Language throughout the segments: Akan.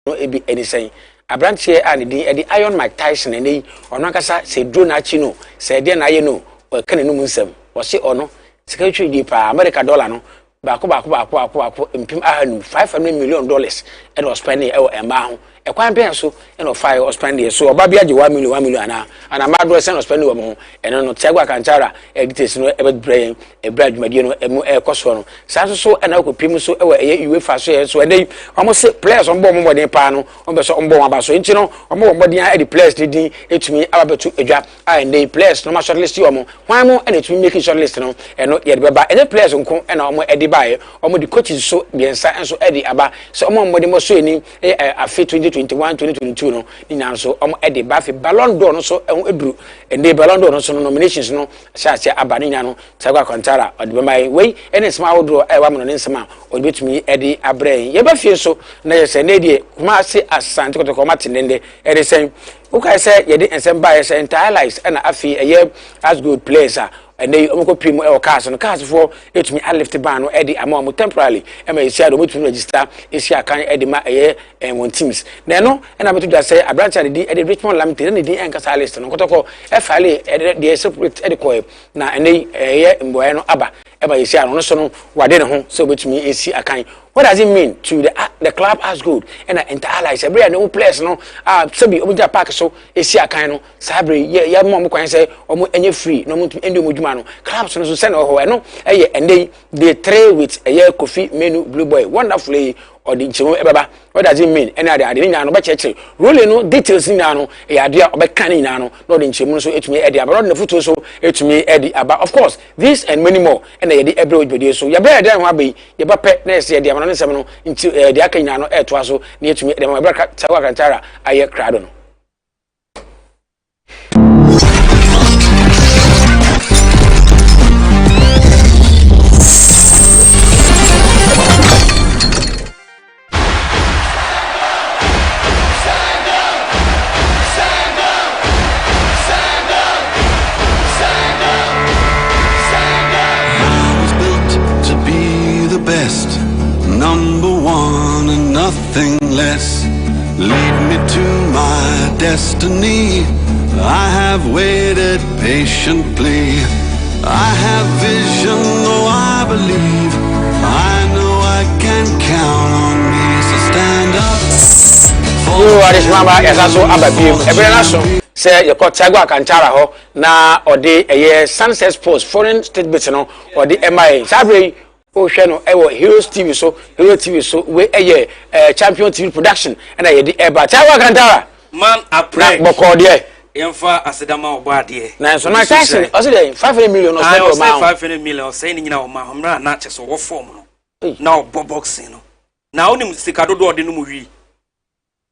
no ebi anything abranche and the Iron Mike Tyson and they onakasa say do na chi no say dey na ye no o kan no munsem o se ono secretary di pa America dollar no baako impim ahanu $500 million and was spending e ma ho e kwan ben so and of fire was spending so oba bia je 1 million and amado se no spending wo mo and no Tiago Alcantara editors no e brain e brad madie no e koso no so and akopim so e UEFA so e dey almost players on board mo den pa no on be so on board aba so nti no mo mo den e players din etumi ababetu edwa and dey players no ma shortlist wo mo hwan mo and etumi make shortlist no e no ye be ba any players nko e na mo e bae omo di coaches so biensa enso edi aba so omo de mo so eni afi 2021 2022 no ni nan so omo edi ba fi Ballon d'Or no so eduru ende Ballon d'Or no so nominations no sha aba ni nya no Sagwa Kontara odi be mai we ene sma wodro wa mo no nsema odi betumi edi abrɛ ye ba fie so na ye se na die kuma se asante kotoko matendende edi sen ukai se ye di ensem ba ye se entire na afi eye as good players and they omko primo e cars no cars for etumi a lift ban no e di amount temporarily e ma isia do mutumi register isia kan e di ma eye won teams na no e na betu da say abrancha di e di Richmond Limited na di enkasa list no kotoko e file e di separate e di ko na ene eye mboye no aba e ma isia no so no wade ne ho so betumi esi akan. What does it mean to the club as good and internalize every no players no sabi omuja park so esi akan no sabre ye mo kwan say omo enye free no mutu ende omuduma no clubs no so send ho no eye and they trade with a coffee menu blue boy wonderfully or the chimo ebaba. What does it mean any other ade nya no be cheche rule no details nya no e ade obeka nya no no the chimo so etumi ede aba no the photo so etumi ede aba. Of course this and many more and ye de every video so ye be ede ho abai ye ba pe na ye de no nsem no nti de aka nya no eto so na etumi ede ma braka Sagwa Alcantara aye krado no. Nothing less. Lead me to my destiny. I have waited patiently. I have vision, though I believe. I know I can count on me, so stand up. You are this mama as also ababim. Every nation say you call Sagwa Alcantara ho na odi eye Sunset Sports foreign state bit no odi MI. Sabre o hwe no e wo Heroes TV so we eye Champion TV production and I di eba Sagwa Alcantara man apre boko de yemfa asedama obade na so na taxi o say dey 500 million o say o ma 500 million say ni nyina o ma homra na cheso wo form no na o boxing no na onim sika dodo ode no mu wi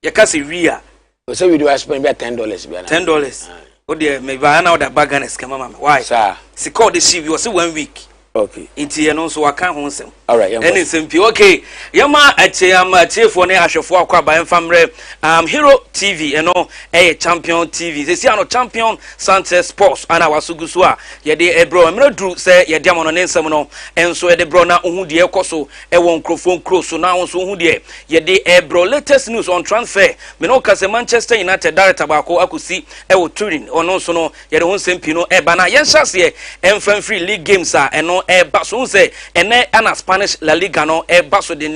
ye ka se wi a o say we do spend be $10 be na $10 o de me ba na o da baga na skema mama why sir sika o de shiv o say 1 week. Okay. Inti ye no so waka ho nsem. All right. Any nsem okay. Yama achefo ne ahwefo akwa ba mfamre Hero TV eno Champion TV. Sesi ano Champion Sunset Sports ana wasugusu a ye de ebro emre dru se ye de amono ne nsem no enso ye de bro na ohu de ekoso won microphone cross na won so ohu de ye de ebro latest news on transfer. Me no kase Manchester United director ba ko akusi wo Turin ono so no ye de ho nsem pino ba na ye nhase emfam free league games a eno baso say ene ana Spanish La Liga no baso den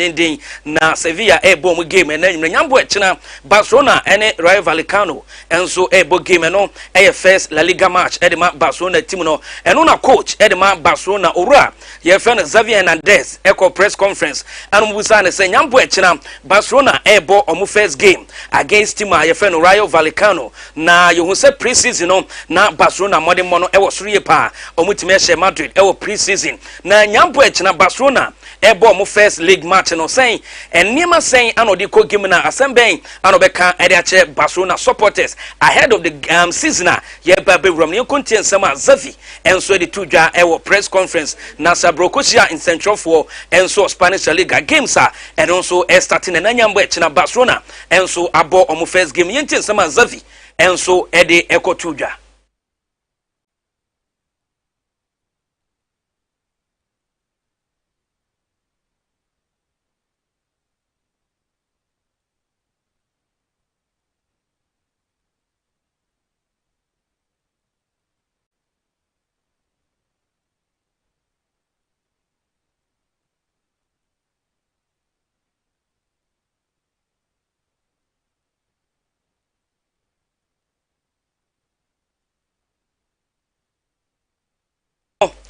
na Sevilla bom game ene nyambo echina Barcelona ene Rayo Vallecano enso bo game no first La Liga match ma Barcelona team no eno na coach ma Barcelona ora ye friend Xavi Hernandez press conference anu busa ne say nyambo echina Barcelona bo omo first game against team ye friend Rayo Vallecano na you hu say pre-season no na Barcelona modern mono suriye pa omo team Madrid pre-season na nyambo echina Barcelona ebo mo first league match no saying enima saying anodi ko game na asemben anobeka ache Barcelona supporters ahead of the season ye ba be rom ne content sama Xavi enso de tudwa press conference na Sabrokosia in Central for enso Spanish La Liga games and also starting na nyambo echina Barcelona enso abo omo first game yentin sama Xavi enso ede tudwa.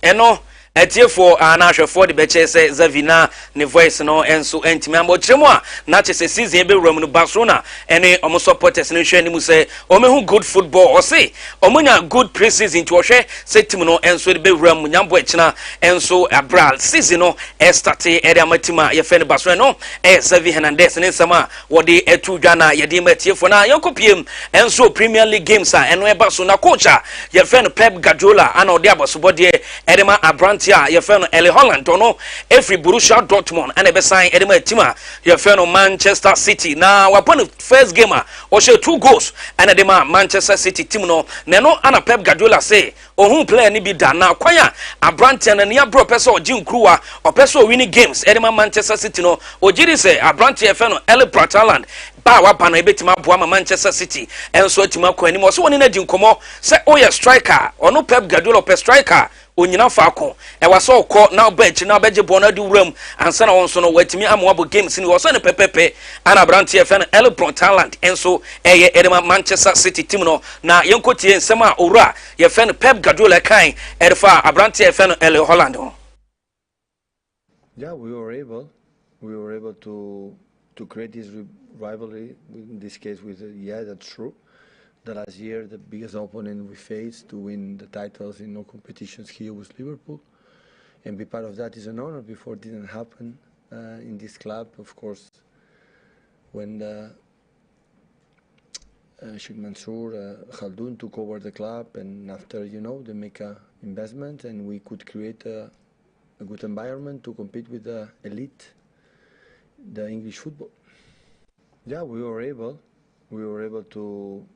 eno etiefo anahwefo de beche se Zavina ne voice no enso entimi ambo kyeremu a na kyese season ebe wram no Barcelona ene omo supporters ne hwe ni mu se omehu good football o se omonya good pre-season to hwe se team no enso de be wram nyambo ekina enso abral season no e start e de amatima ye fe ne Barcelona no Xavi Hernandez ne nsama wo de etu dwa na ye de matiefo na yakopiem enso Premier League games a eno e Barcelona coach a ye fe no Pep Guardiola ana ode abosobode e de ma Abrant your friend Eli Holland ono every Borussia Dortmund and a sign edema tima your friend Manchester City now upon the first game or show 2 goals and edema Manchester City team no neno ana Pep Guardiola say ohun player ni bi da na kwanya Abrante na near bro person ojin kruwa or person winning games edema Manchester City no ojiri say Abrante your friend Eli Haaland ba wa pa na ebetima boa ma Manchester City enso atima kwa anim so woni na di nkomo say oya striker ono Pep Guardiola pe striker onyina faako e waso ko na bench na beje bo na di wuram ansa na wonso no watimi amwabo games ni woso ne pepepe ana Brandt FN El Haaland enso eye edema Manchester City team no na yenkotie nsema owura ye fen Pep Guardiola kan edfa Brandt FN El Haaland. Yeah, we were able to create this rivalry in this case with yeah, that's true. The last year, the biggest opponent we faced to win the titles in all competitions here was Liverpool. And be part of that is an honor. Before it didn't happen in this club, of course, when Sheikh Mansour Khaldoon took over the club, and after, you know, they make an investment and we could create a good environment to compete with the elite, the English football. Yeah, we were able to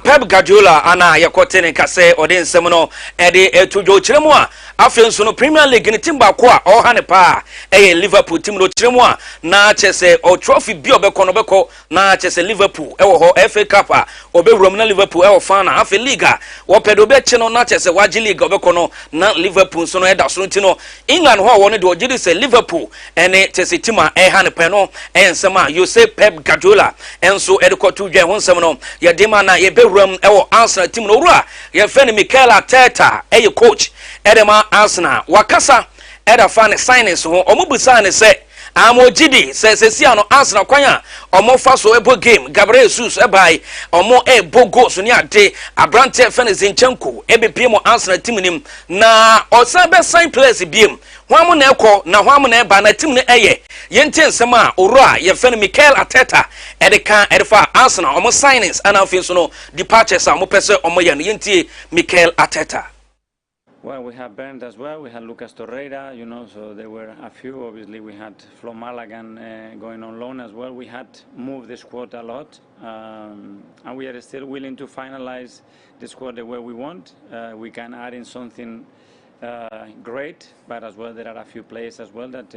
Pep Guardiola ana yakotene kase odin semuno ede etujo chiremu a afenso no Premier League ni team ba ko a ohane pa Liverpool team no chiremu a na chese o trophy bi obekọ no beko na chese Liverpool ewo ho FA Cup a obewuram na Liverpool ewo fan na afa league a wo pedo be che no na chese waji league obekọ no na Liverpool so no eda so ntino England ho wo ne de ogidi se Liverpool ene chese team a hane pa no ensema you say Pep Guardiola enso edekọ dwen ho nsem no ye dema na ye bewuram ewo Arsenal team no wura ye fe ne Mikel Arteta coach edema Arsenal wakasa eda fa ne signings ho omubusa ne se amojidi se sia no Arsenal kwanya omofa so ebo game Gabriel Jesus ebai omo ebo goals ni ade Abrante fe ne Zinchenko ebepie mo Arsenal team nim na osan be sign players biem hwamu na ekọ na hwamu na eba na team ne eye yente nsema owura ye fe ne Mikel Arteta edeka edefa Arsenal omo signings ana afinso no departures omo pese omo ye no yente Mikel Arteta. Well, we have Bernd as well. We had Lucas Torreira, you know, so there were a few. Obviously, we had Flo Malagan going on loan as well. We had moved the squad a lot, and we are still willing to finalize the squad the way we want. We can add in something great, but as well there are a few players as well that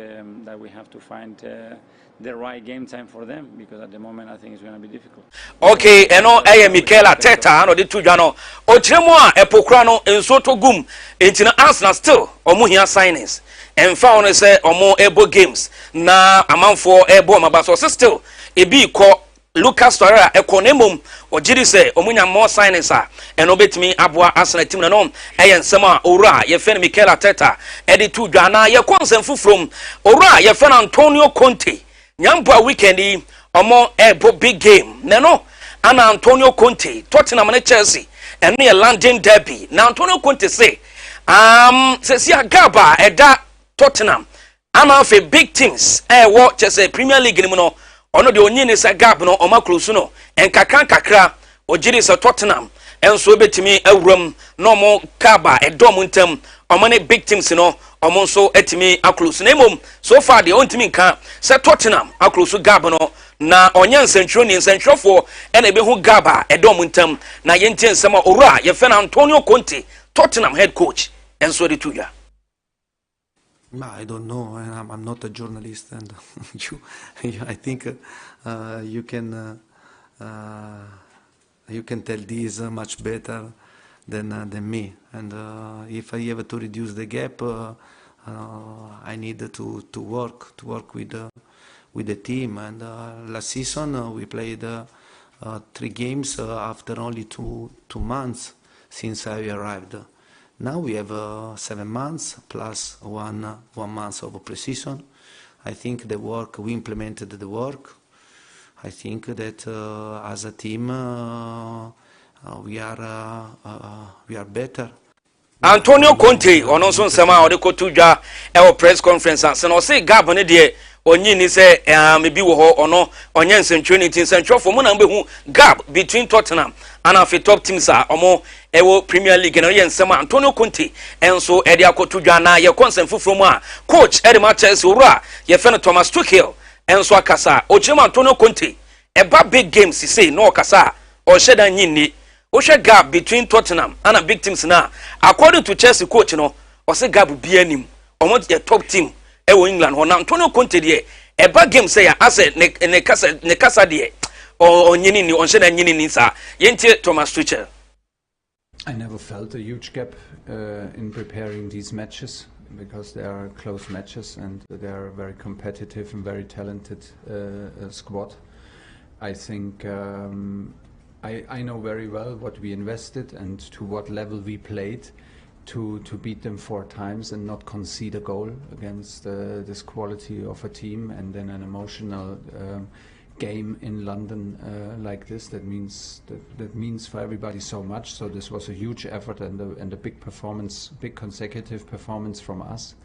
that we have to find the right game time for them, because at the moment I think it's going to be difficult. Okay, eno Mikel Arteta no de tudwa no ochiremu a epokra no ensoto gum entina Arsenal still omo hia signings emfa on say omo ebo games na amanfo ebo mabaso still ebi ko Lucas Torreira ekonemum ojiri say omunya more signings a eno betimi aboa Arsenal team na no nsem a owura ye fe Mikel Arteta edi tudwa na ye konsem from owura ye fe Antonio Conte nyambo weekend omo ebo big game neno ana Antonio Conte Tottenham na Chelsea eno ye London derby na Antonio Conte say se gaba eda Tottenham ana fe big teams wo Chelsea Premier League ni mu no ono de onyi ni se gap no omaklusu no enkakan kakra ojiri se Tottenham enso betimi awuram no mo gaba edom ntam omo ne big teams no omo nso etimi aklusu na emom so far de ontimi nka se Tottenham aklusu gap no na onye nsentro ni nsentro ena ebe hu gaba edom ntam na yenti nsema owura ye fe na Antonio Conte Tottenham head coach enso de tuya. I don't know. I'm not a journalist, and I think you can tell this much better than me. And if I have to reduce the gap, I need to work with the team. And last season we played 3 games after only two months since I arrived. Now we have 7 months plus 1 month of pre-season. I think the work, we implemented the work. I think that as a team we are better. Antonio Conte ono so nsema o de kotu dwa e press conference and no say gab ne de onyi ni say mebi wo ho ono onye nsentwe tin sentwofo mo na mbehu gap between Tottenham and afi top teams a omo ewo Premier League no ye nsema Antonio Conte enso e de akotu dwa na ye concern fufuro mu a coach e de ma Chelsea wura ye fe no Thomas Tuchel enso akasa o chema Antonio Conte e ba big games say no akasa o sheda nyinni o she gap between Tottenham and big teams na according to Chelsea coach no o say gap bi anim omo the top team e wo England ho na Antonio Conte de e ba game say as ne kasa de o nyini ni on she na nyini ni sa yentie Thomas Tuchel. I never felt a huge gap in preparing these matches because they are close matches and they are very competitive and very talented squad. I think I know very well what we invested and to what level we played to beat them 4 times and not concede a goal against this quality of a team, and then an emotional game in London like this that means for everybody so much. So this was a huge effort and a big performance, big consecutive performance from us.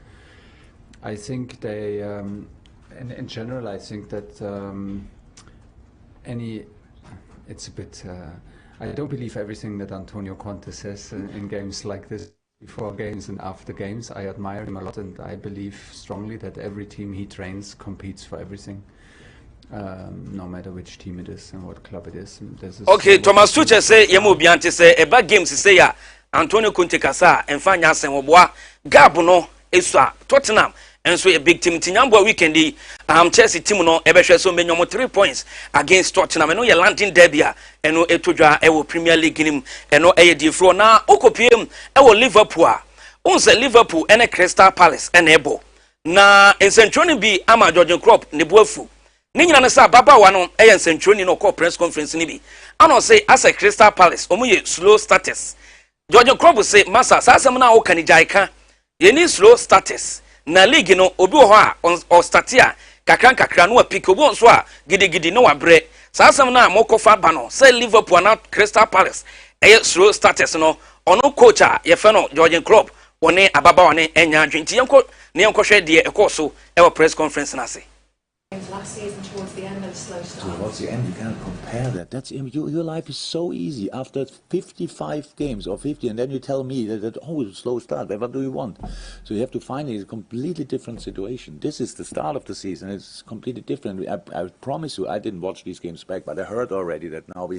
I think they in general I think that it's a bit I don't believe everything that Antonio Conte says in games like this, before games and after games. I admire him a lot and I believe strongly that every team he trains competes for everything. No matter which team it is and what club it is. Okay, Thomas Tuchel say yemo biante say e ba games say ya Antonio Conte kasa enfanya asen oboa gap no esua Tottenham enso a big team tinyambo weekend Chelsea team no e be hwe so menyomo 3 points against Tottenham no ye London derby a eno etodwa e wo Premier League nim eno e ye di fro na okopiem e wo Liverpool a unse Liverpool ene Crystal Palace ene ebo na ensentroni bi ama George Klopp ne boafu ni nyina ne sa baba wa no e ensentroni no call press conference ni bi ano say as a Crystal Palace omo ye slow status. George Klopp say masa sasem na wo kanijai ye ni slow status na league no obi wo ho a o start a kakran no pick obi nso a gidigidi no wabre sasem na mokofa ba no say Liverpool na Crystal Palace slow status no ono coach a ye fe no George Klopp woni ababa woni enya adwenti yenko ne yenko hwe de ekoso e press conference na say last season towards the end of slow start. Towards the end, you cannot compare that. That's your life is so easy after 55 games or 50, and then you tell me that oh, it's a slow start. What do you want? So you have to find a completely different situation. This is the start of the season. It's completely different. I promise you, I didn't watch these games back, but I heard already that now we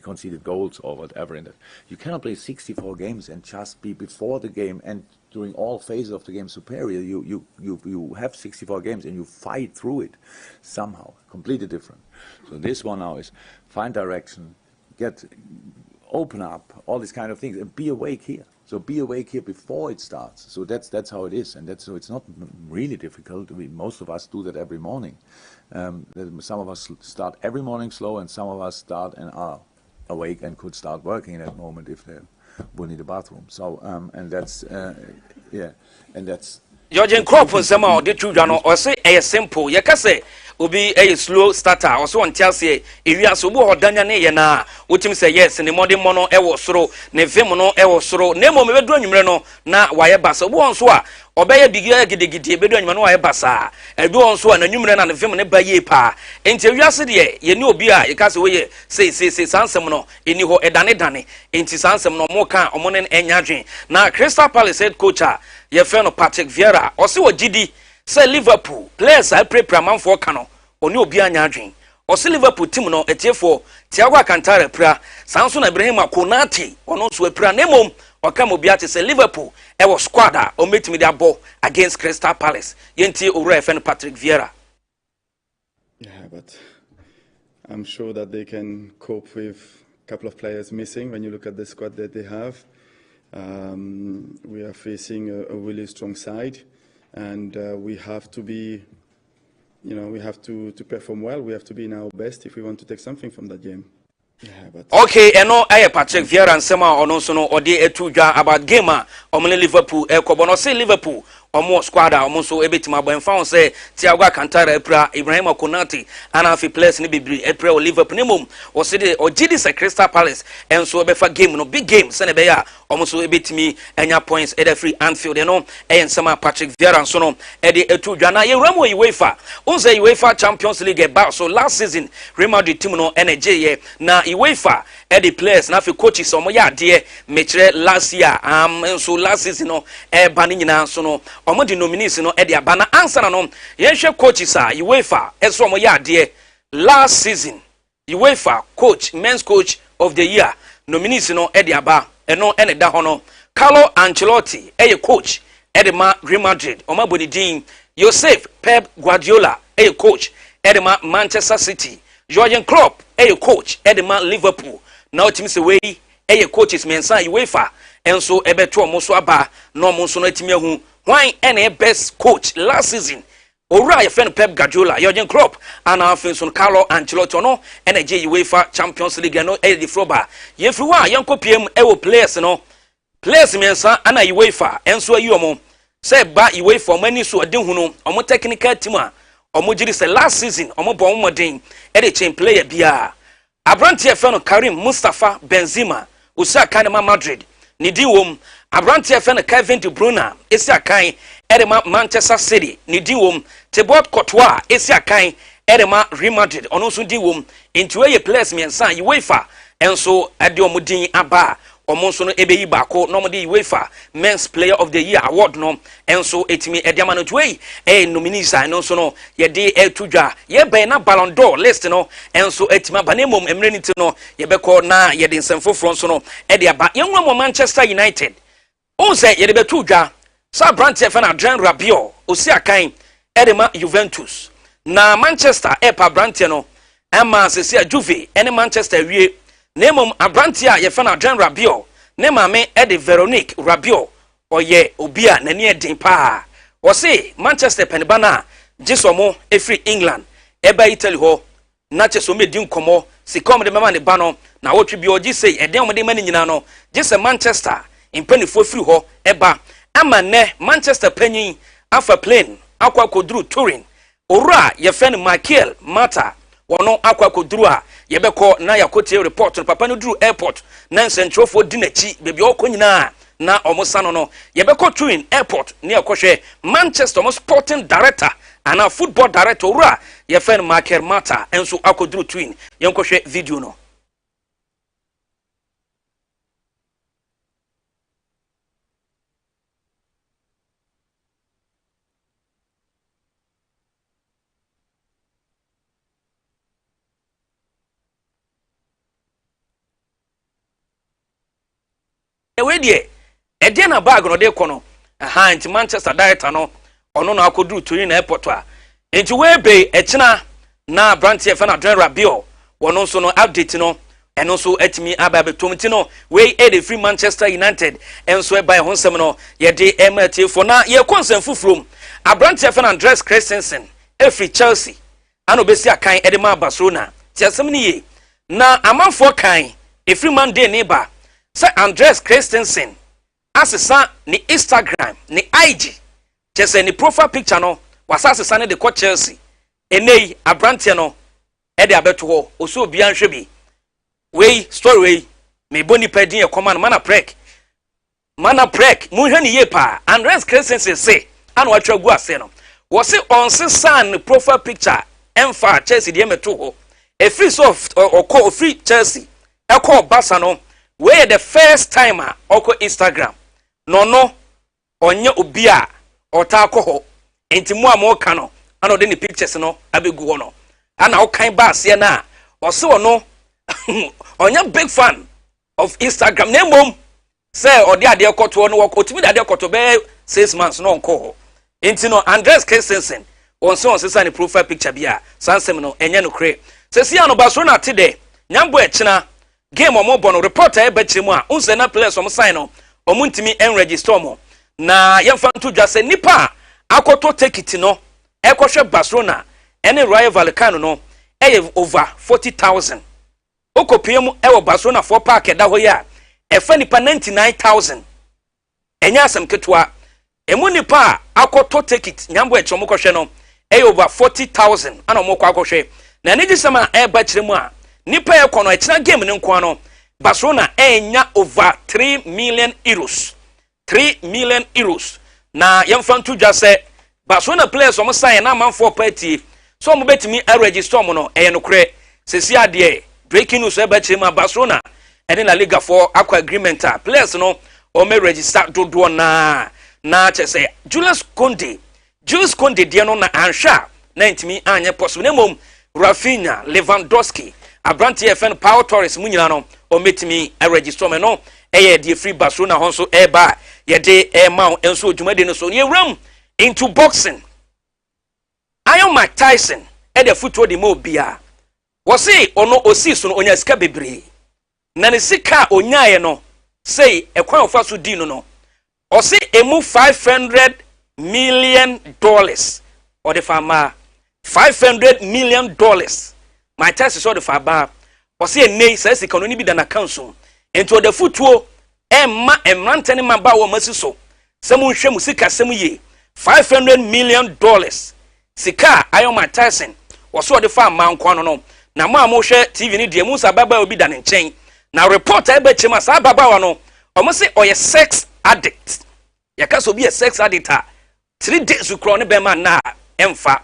conceded goals or whatever in that. You cannot play 64 games and just be before the game and during all phases of the game superior. You have 64 games and you fight through it somehow, completely different. So this one now is find direction, open up, all these kind of things, and be awake here. So be awake here before it starts. So that's how it is, and so it's not really difficult. Most of us do that every morning. Some of us start every morning slow, and some of us start and are awake and could start working in that moment if they would need a bathroom. So and that's and that's George Klopp nsema o de tudwa no o say e simple ye ka say obi e slow starter o so on Chelsea ewia so bo hodanya ne ye na wotim say yes ne modern mono e wo soro ne vim no e wo soro ne mo me bedu anwumre no na waye basa bo on so a obeye bigia gidigidi bedu anwumre no waye basa ebi on so a na anwumre na ne vim ne baye pa enti ewia se de ye ni obi a ye ka say we ye say sansem no eni ho edane enti sansem no mo kan omo ne enya dwen na Crystal Palace head coach a ye fe no Patrick Vieira o se wo gidi say Liverpool players I pray pramanfo kano oni obi anya adwen o se Liverpool team no etiefo Thiago Alcantara pra sanso na Ibrahim Konate ono so pra nemom o kam obi ate say Liverpool e wo squad a o metimi de abo against Crystal Palace yenti owura fe no Patrick Vieira. Yeah, but I'm sure that they can cope with a couple of players missing when you look at the squad that they have. We are facing a really strong side, and we have to be, we have to perform well. We have to be in our best if we want to take something from that game. Okay, eno aye Patrick Vieira nsema ono so no ode etudwa about game a omle Liverpool ekobo say Liverpool omo squad a omo so ebetima abonfa on say Thiago Alcantara epra Ibrahim Konate ana fi players ni bibiri epra o Liverpool ni mum o se de ogidi se Crystal Palace enso obefa game no big game se ne be ya omo so ebetimi enya points e free Anfield no nsema Patrick Vieira nso no e de etudwa na ye ramo UEFA unze UEFA Champions League ba so last season Real Madrid team no energy ye na UEFA the players na fi coaches omo ya de mechre last year so last season no bani nyina so no omo di nominees no de abana answer na no yenhwe coaches a UEFA so omo ya de last season UEFA coach men's coach of the year nominees no de aba eno ene da ho no Carlo Ancelotti coach de ma Real Madrid omo boni din Joseph Pep Guardiola coach de ma Manchester City Jurgen Klopp coach de ma Liverpool now team say we coaches mensa UEFA enso ebeto omo so aba no omo so no timi ahu why any best coach last season owura ye friend Pep Guardiola Jurgen Klopp and Alfonso Carlo Ancelotti no energy UEFA Champions League no the froba ye free wa yanko pm players no players mensa ana UEFA enso ayi omo say ba UEFA mani so ade hu no omo technical team a omo jiri say last season omo bon modern e chain player bia Abrantie feno Karim Mustafa Benzema usa kan ma Madrid ni di wom Abrantie feno Kevin De Bruyne esi kan edema Manchester City ni di wom Thibaut Courtois esi kan edema Real Madrid ono so di wom into ye players mensa UEFA enso ade omudin aba omo so no ebeyi bako no mode UEFA Men's Player of the Year award no enso etimi ediama no twei nominees no so no ye de etudwa ye ben na Ballon d'Or list no enso etima banemom emrenity no ye beko na ye de nsemfofro so no e de aba ye nwa Manchester United on say ye de betudwa sa brand fa na Adrien Rabiot osi akan edema Juventus na Manchester pa brand no ama se sia Juve ene Manchester wie Nemom Abrantia ye fana Adrien Rabiot ne mame de Veronique Rabiot oye obia nani edin pa o se Manchester penbana jisomo efri England eba Italy ho na cheso medin komo sikom de mama ne ba no na wotwe bi oji sei eden mo de mani nyina no jise Manchester impenifo free ho eba ama ne Manchester panyin afa plane akwa kodru Turin owura ye fene Michael Mata wono akwa kodru a yebeko na yakotie report no papa no duru airport na nsentrofo di nachi bebi okonyina na omosano no yebeko Turin airport ne yakohwe Manchester mo sporting director ana football director ura ye fen Michael Mata enso akoduru Turin yenkohwe video no we die ede na bag no de kono aha nti Manchester director no ono na akoduru Turin airport a nti we be ekina na Brantie fa na Adrien Rabiot wono so no update no eno so atimi ababetom ti no we e free Manchester United enso e by honsem no ye de MT for na ye konsen fufrom Abrantie fa na Andreas Christensen e free Chelsea ano besi akan e de ma Barcelona ti asem ni ye na amanfo kan e free man day ne ba Sir Andreas Christensen asesa ni Instagram ni IG chese ni profile picture no wasasesa ne de ko Chelsea enei Abrantie no e de abeto ho oso obi anhwe bi we story we me boni pedin e command mana prek munhwe ni ye pa Andreas Christensen say anu atwa gu ase no wo se onsesa ni profile picture emfa Chelsea de meto ho e free soft or free Chelsea e call Barca no we the first timer oko Instagram no onye obia otako ho enti mu amoka no ana ode ni pictures no abegu ho no ana okan baase na ose ono onye big fan of Instagram na mom say ode ade ekoto no otimi ade ekoto be 6 months no nko ho enti no Andreas Christensen onso sesa ni profile picture bia sansem no enye no kre sesi ano Barcelona tide nyambo ekina game omo bono reporter e bachemu a unse na players omo sign no omo ntimi en register omo na yemfa nto dwa se nipa akoto ticket no ekohwe Barcelona ene Rayo Vallecano no over 40,000 okopiem ewo Barcelona for park da ho ya efa nipa 99000 enya asem ketwa emu nipa akoto ticket nyambo e chomo kohwe no over 40000 ana mo kwa akohwe na ne gisema e ba kire mu a nipa e kono e kina game ne nko no Barcelona enya over 3 million euros 3 million euros na yemfantu dwa se Barcelona players omo sign na manfo party so omo betimi a register mo no e no kre sesi ade breaking news e ba kire mu Barcelona ene La Liga for aqua agreement players no omo register dodo na chese Jules Koundé de no na ansha na ntimi anye possible na mom Rafinha Lewandowski Abranti FN Power Torres munyina no ometimi a register me no eye de free Barcelona honso eba ye de ma enso odwumade no so ye ram into boxing Iron Mike Tyson e de football de mo bia wo se ono osi so no onya sika bebre na ne sika onyaye no say ekwan ofa so di no o se emu $500 million or the farmer $500 million my test is all the farmer o se nei say sika no ni bi da na council into the football emrantene maba wo masiso semu hwe mu sika semu ye $500 million sika Iron Mike Tyson wo so the farmer nkwa no na mo hwe TV ni de mu sa baba obi da ne nchen na reporter ebe chema sa baba wa no omo se oye sex addict yakaso be a sex addict 3 days ukro ne be man na emfa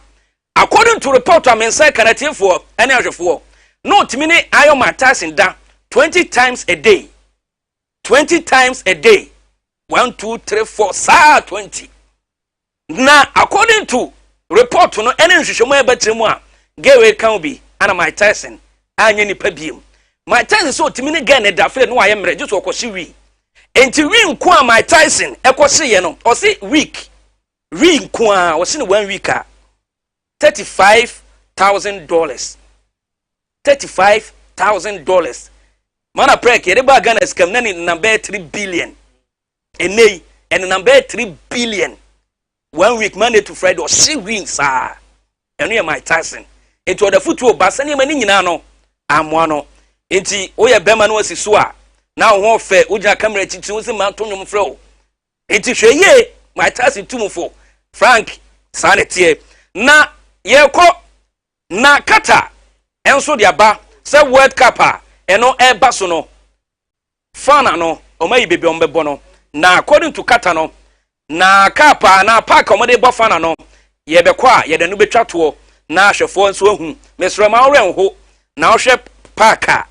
according to reporter mensa kanatiefo ene ahwefo no timi ne Iron Mike Tyson da 20 times a day 20 times a day 1 2 3 4 saa 20 na according to report no ene nhwehwemu ebe tiremu a gewe kan bi ana Mike Tyson anye ni pabiem Mike Tyson so timi ne ga ne da fre no aye mre just okosi wi enti wi nko a Mike Tyson ekosi ye no o si week wi nko a o si ne 1 week a $35,000 $35,000 mana prek yede ba Ghana scam na ni number 3 billion enei and number 3 billion 1 week Monday to Friday or 6 weeks enu ye Mike Tyson enti o da football ba sane mani nyina no amoa no enti o ye bema no asiso a na ho fe ugya camera titi wo se ma to nwom frɛ o enti hwɛ ye Mike Tyson tumfo Frank sanete na yeko na kata enso de aba se World Cup a eno eba so no fana no o mayi bebe on bebo no na according to kata no na kapa na park o de bo fana no ye bekọ a ye de no betwa to na ahwefo nso ahu mesro ma ore nho na ohwe park a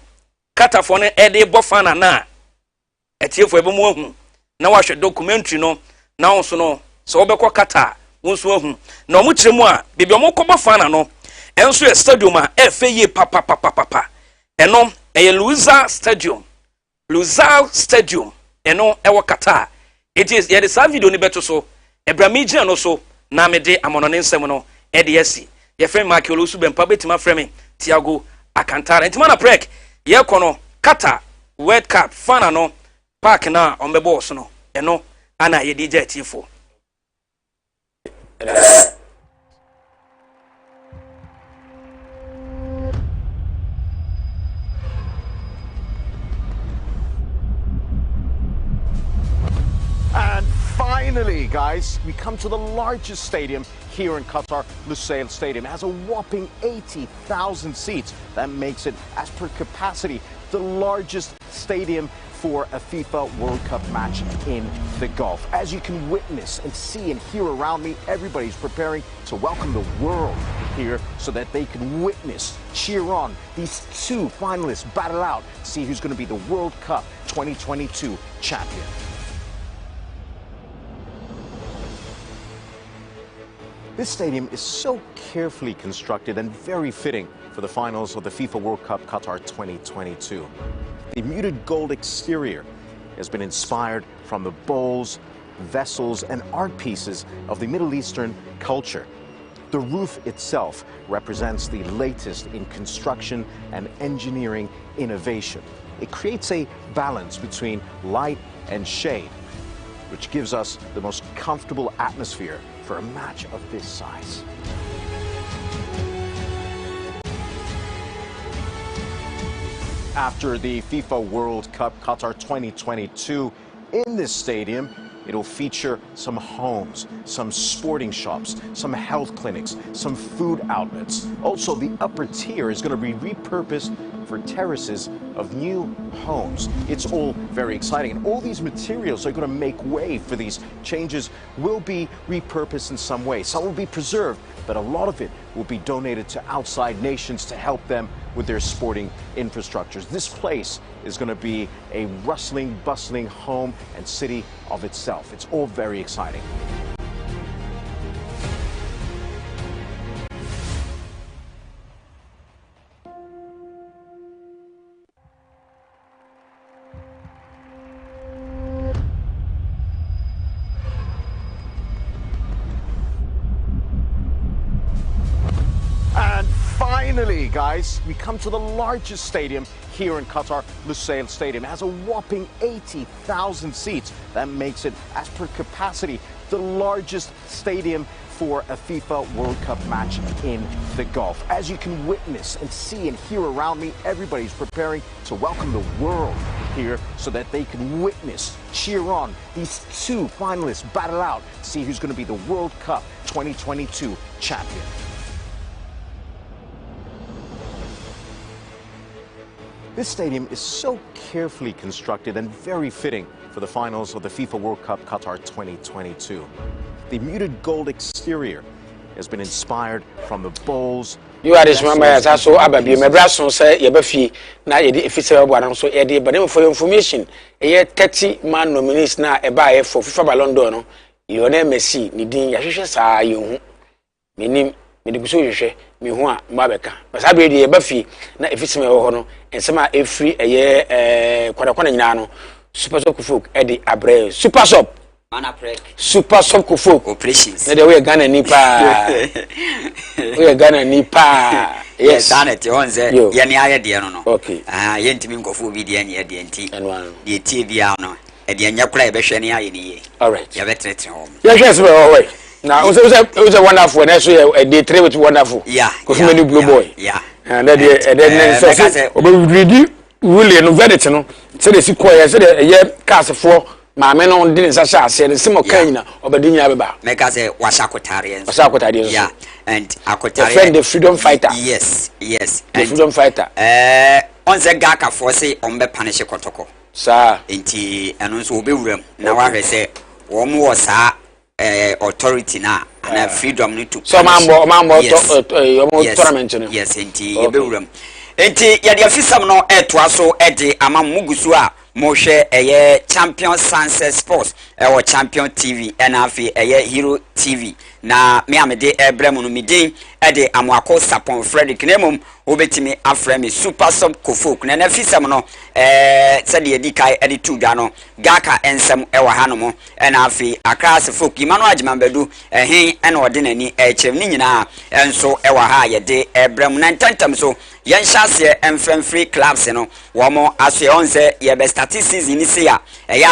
kata fo no e de bo fana na etiefo ebe mu ahu na wahwe documentary no na onso no so obekọ kata wonso ahu na omu kiremu a bebe omu kọba fana no enso e stadium a efe ye papa eno e Luizal Stadium eno ewo kata it is ye the same video ni beto so ebramiji no so na me de amono ne nsem no e de asi ye frame Mark Olosu bempa betima frame Thiago Alcantara entima na prek ye kono kata World Cup fana no park na ombebo so no eno ana ye DJ tifo And finally, guys, we come to the largest stadium here in Qatar, Lusail Stadium. It has a whopping 80,000 seats. That makes it, as per capacity, the largest stadium for a FIFA World Cup match in the Gulf. As you can witness and see and hear around me, everybody's preparing to welcome the world here so that they can witness, cheer on these 2 finalists battle out to see who's going to be the World Cup 2022 champion. This stadium is so carefully constructed and very fitting for the finals of the FIFA World Cup Qatar 2022. The muted gold exterior has been inspired from the bowls, vessels, and art pieces of the Middle Eastern culture. The roof itself represents the latest in construction and engineering innovation. It creates a balance between light and shade, which gives us the most comfortable atmosphere for a match of this size. after the FIFA World Cup Qatar 2022. In this stadium, it'll feature some homes, some sporting shops, some health clinics, some food outlets. Also, the upper tier is going to be repurposed for terraces of new homes. It's all very exciting, and all these materials are going to make way for these changes. Will be repurposed in some way. Some will be preserved, but a lot of it will be donated to outside nations to help them with their sporting infrastructures. This place is going to be a rustling, bustling home and city of itself. It's all very exciting. And finally, guys, we come to the largest stadium here in Qatar, Lusail Stadium. It has a whopping 80,000 seats. That makes it, as per capacity, the largest stadium for a FIFA World Cup match in the Gulf. As you can witness and see and hear around me, everybody's preparing to welcome the world here so that they can witness, cheer on these two finalists battle out to see who's going to be the World Cup 2022 champion. This stadium is so carefully constructed and very fitting for the finals of the FIFA World Cup Qatar 2022. The muted gold exterior has been inspired from the bowls. You are this member as also Ababi, my brother say Yabafi, now you official one so Eddie, but for information, a year 30 man nominees now a buyer for FIFA Ballon d'Or. Your name may see, Nidin Yashes are you. Meaning, Medibusu, me who are Mabeka. But I be the Buffy, not if it's me or and some are a free a year, Quadacona, Super Soap, Eddie Abre, Super Soap. Super Soap folk operations. The way Ghana Nipa. We are Ghana Nipa. Yes, Sanet, on the Yanni idea. Okay. Yentimin go for video and DNT and one. The TV, no. At the end, you play Beshania in ye. All right. You better at home. Yes, well, now, it was a wonderful, and that's a day 3 was wonderful. Yeah. Because many blue boy. Yeah. And then, William Vedetino said, the sequoia said, a year cast for. My men on didn't say the same kind of Badinia. Make us a Wasakotarian. Yeah, and Akotarian, the freedom fighter. Yes, yes, the freedom fighter. On the Gaka for say on the Panish Kotoko. Sir, inti and also be room. Now I say, one was authority now, and freedom need to. Some mamma, tournament. Yes, inti, be room. Inti, Yadia Fisam no etwaso edi ama mugusua. Moshe eye champion Sunset Sports or champion TV NFA eye Hero TV na me amede ebremu no midin ede amwako sapon Frederick Nemum obetimi afremi super sub kofok na fisam no sede edi kai edi tudwa no gaka ensem ewa hanomo NFA akras folk imanu ajimambedu ehin ena ode nani echem ni nyina enso ewa ha yede ebremu na ntantam so yenhyase free clubs no womo aswe onze ye best statistics in this year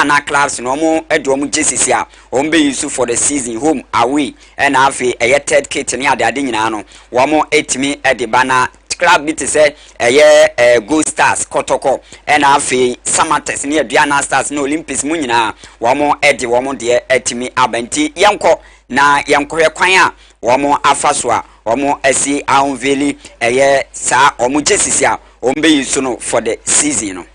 na clubs no mo edomu Jesus ya ombe use for the season home away and afi third kit ni ade nyina no womo etimi ede bana club bit say Gold Stars Kotoko and afi Samatex ni Aduana Stars no Olympics mu nyina womo ede womo de etimi abanti yanko na yankohwe kwan a womo afaswa womo asi aunveli sa omo Jesus ya ombe use no for the season no.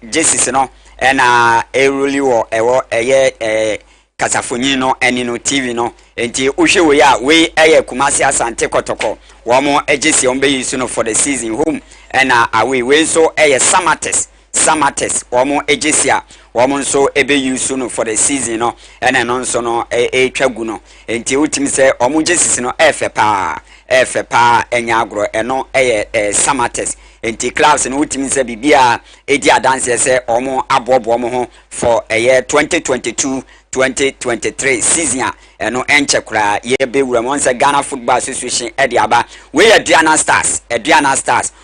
Jesus no na really wo ewo kasafoni no eni no TV no enti uhwe we a we Kumasi Asante Kotoko wo mo ejesi ombe yisu no for the season home na away we so Samates wo mo ejesi a wo mo so ebe yisu no for the season no na no so no twagu no enti utimi se omo Jesus no efe pa enya agro eno Samates enti clubs no utimi se bibia edi adanse se omo abobo omo ho for 2022-2023 season eno enche kura ye be wura mo nse Ghana Football Association edi aba we Aduana Stars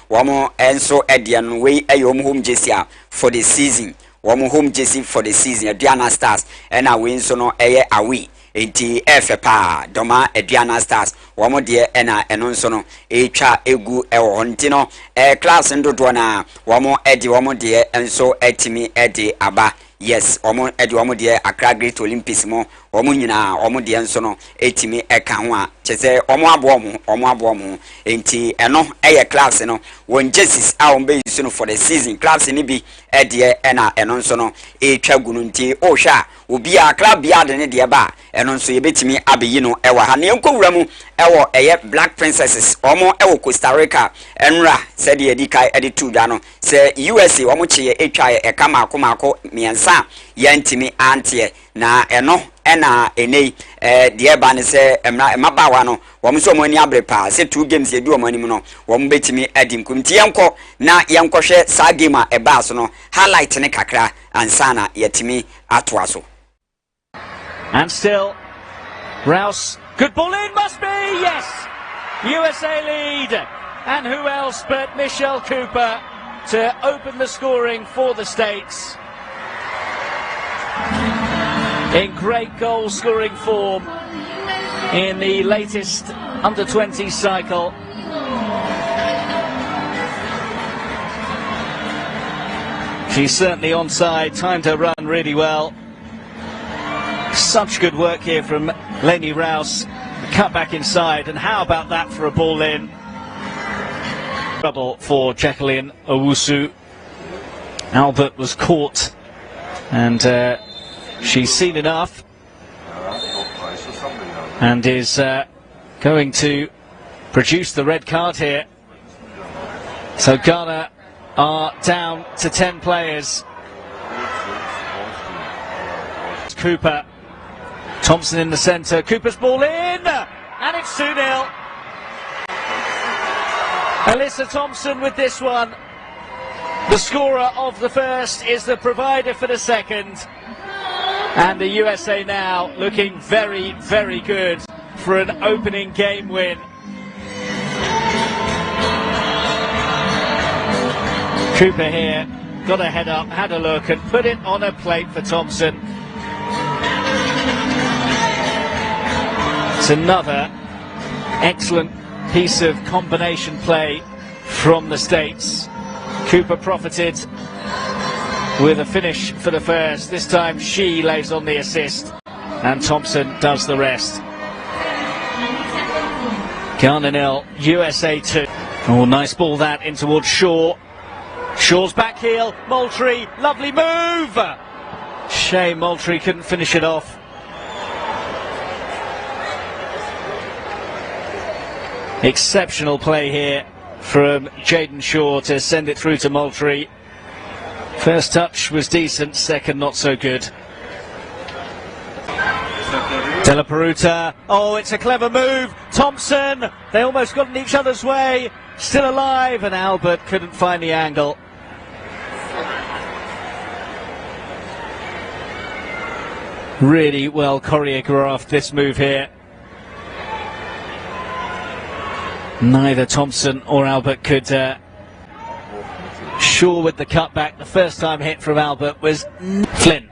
womo enso edi no we omo home jersey for the season wɔn home jersey for the season Aduana Stars ɛna wei nso no ɛyɛ awi enti ɛfɛ paa dɔma Aduana Stars wɔn deɛ ɛna ɛno nso no ɛtwa egu ɛwɔ hɔ nti no class ndodoɔ na wɔn ɛde wɔn deɛ nso ɛtimi ɛde aba yes wɔn ɛde wɔn deɛ Accra Great Olympics mo wɔn nyinaa wɔn deɛ nso no ɛtimi ɛka ho a kyerɛ sɛ wɔn aboɔ mo enti ɛno ɛyɛ class no wɔn jerseys a wɔn bɛyi so no for the season class ni bi ɛdeɛ ɛna ɛno nso no ɛtwa gu no nti ɔhwɛ a obi a club bi ade ne deɛ ba ɛno nso yɛbɛtumi abɛyi no ɛwɔ ha ne nkɔwura mu ɛwɔ ɛyɛ Black Princesses wɔn ɛwɔ Costa Rica ɛnra sɛdeɛ yɛdi kai ɛde tu da no sɛ USA wɔn kyeɛ ɛtwa ɛka maako mmiɛnsa yɛntimi anteɛ na ɛno ɛna enei deɛ ba ne sɛ mmabaawa no wɔn nso wɔn ani abere paa sɛ 2 games yɛdi wɔn anim no wɔn bɛtumi adi nkum nti yɛnkɔ na yɛnkɔhwɛ saa game a ɛbaa so no highlight ne kakra ansana yɛtumi atoa so. And still, Rouse, good ball in, must be, yes! USA lead, and who else but Michelle Cooper to open the scoring for the States. In great goal scoring form in the latest under-20 cycle. She's certainly onside, timed her run really well. Such good work here from Lenny Rouse. Cut back inside, and how about that for a ball in? Trouble for Jacqueline Owusu. Albert was caught, and she's seen enough, and is going to produce the red card here. So Ghana are down to 10 players. Cooper. Thompson in the centre, Cooper's ball in, and it's 2-0. Alyssa Thompson with this one. The scorer of the first is the provider for the second. And the USA now looking very, very good for an opening game win. Cooper here, got a head up, had a look and put it on a plate for Thompson. It's another excellent piece of combination play from the States. Cooper profited with a finish for the first. This time she lays on the assist and Thompson does the rest. Ghana 0, USA 2. Oh, nice ball that in towards Shaw. Shaw's back heel, Moultrie, lovely move! Shame Moultrie couldn't finish it off. Exceptional play here from Jaden Shaw to send it through to Moultrie. First touch was decent, second not so good. Della Peruta, oh, it's a clever move. Thompson, they almost got in each other's way. Still alive, and Albert couldn't find the angle. Really well choreographed, this move here. Neither Thompson or Albert could. Shaw with the cutback. The first time hit from Albert was Flynn.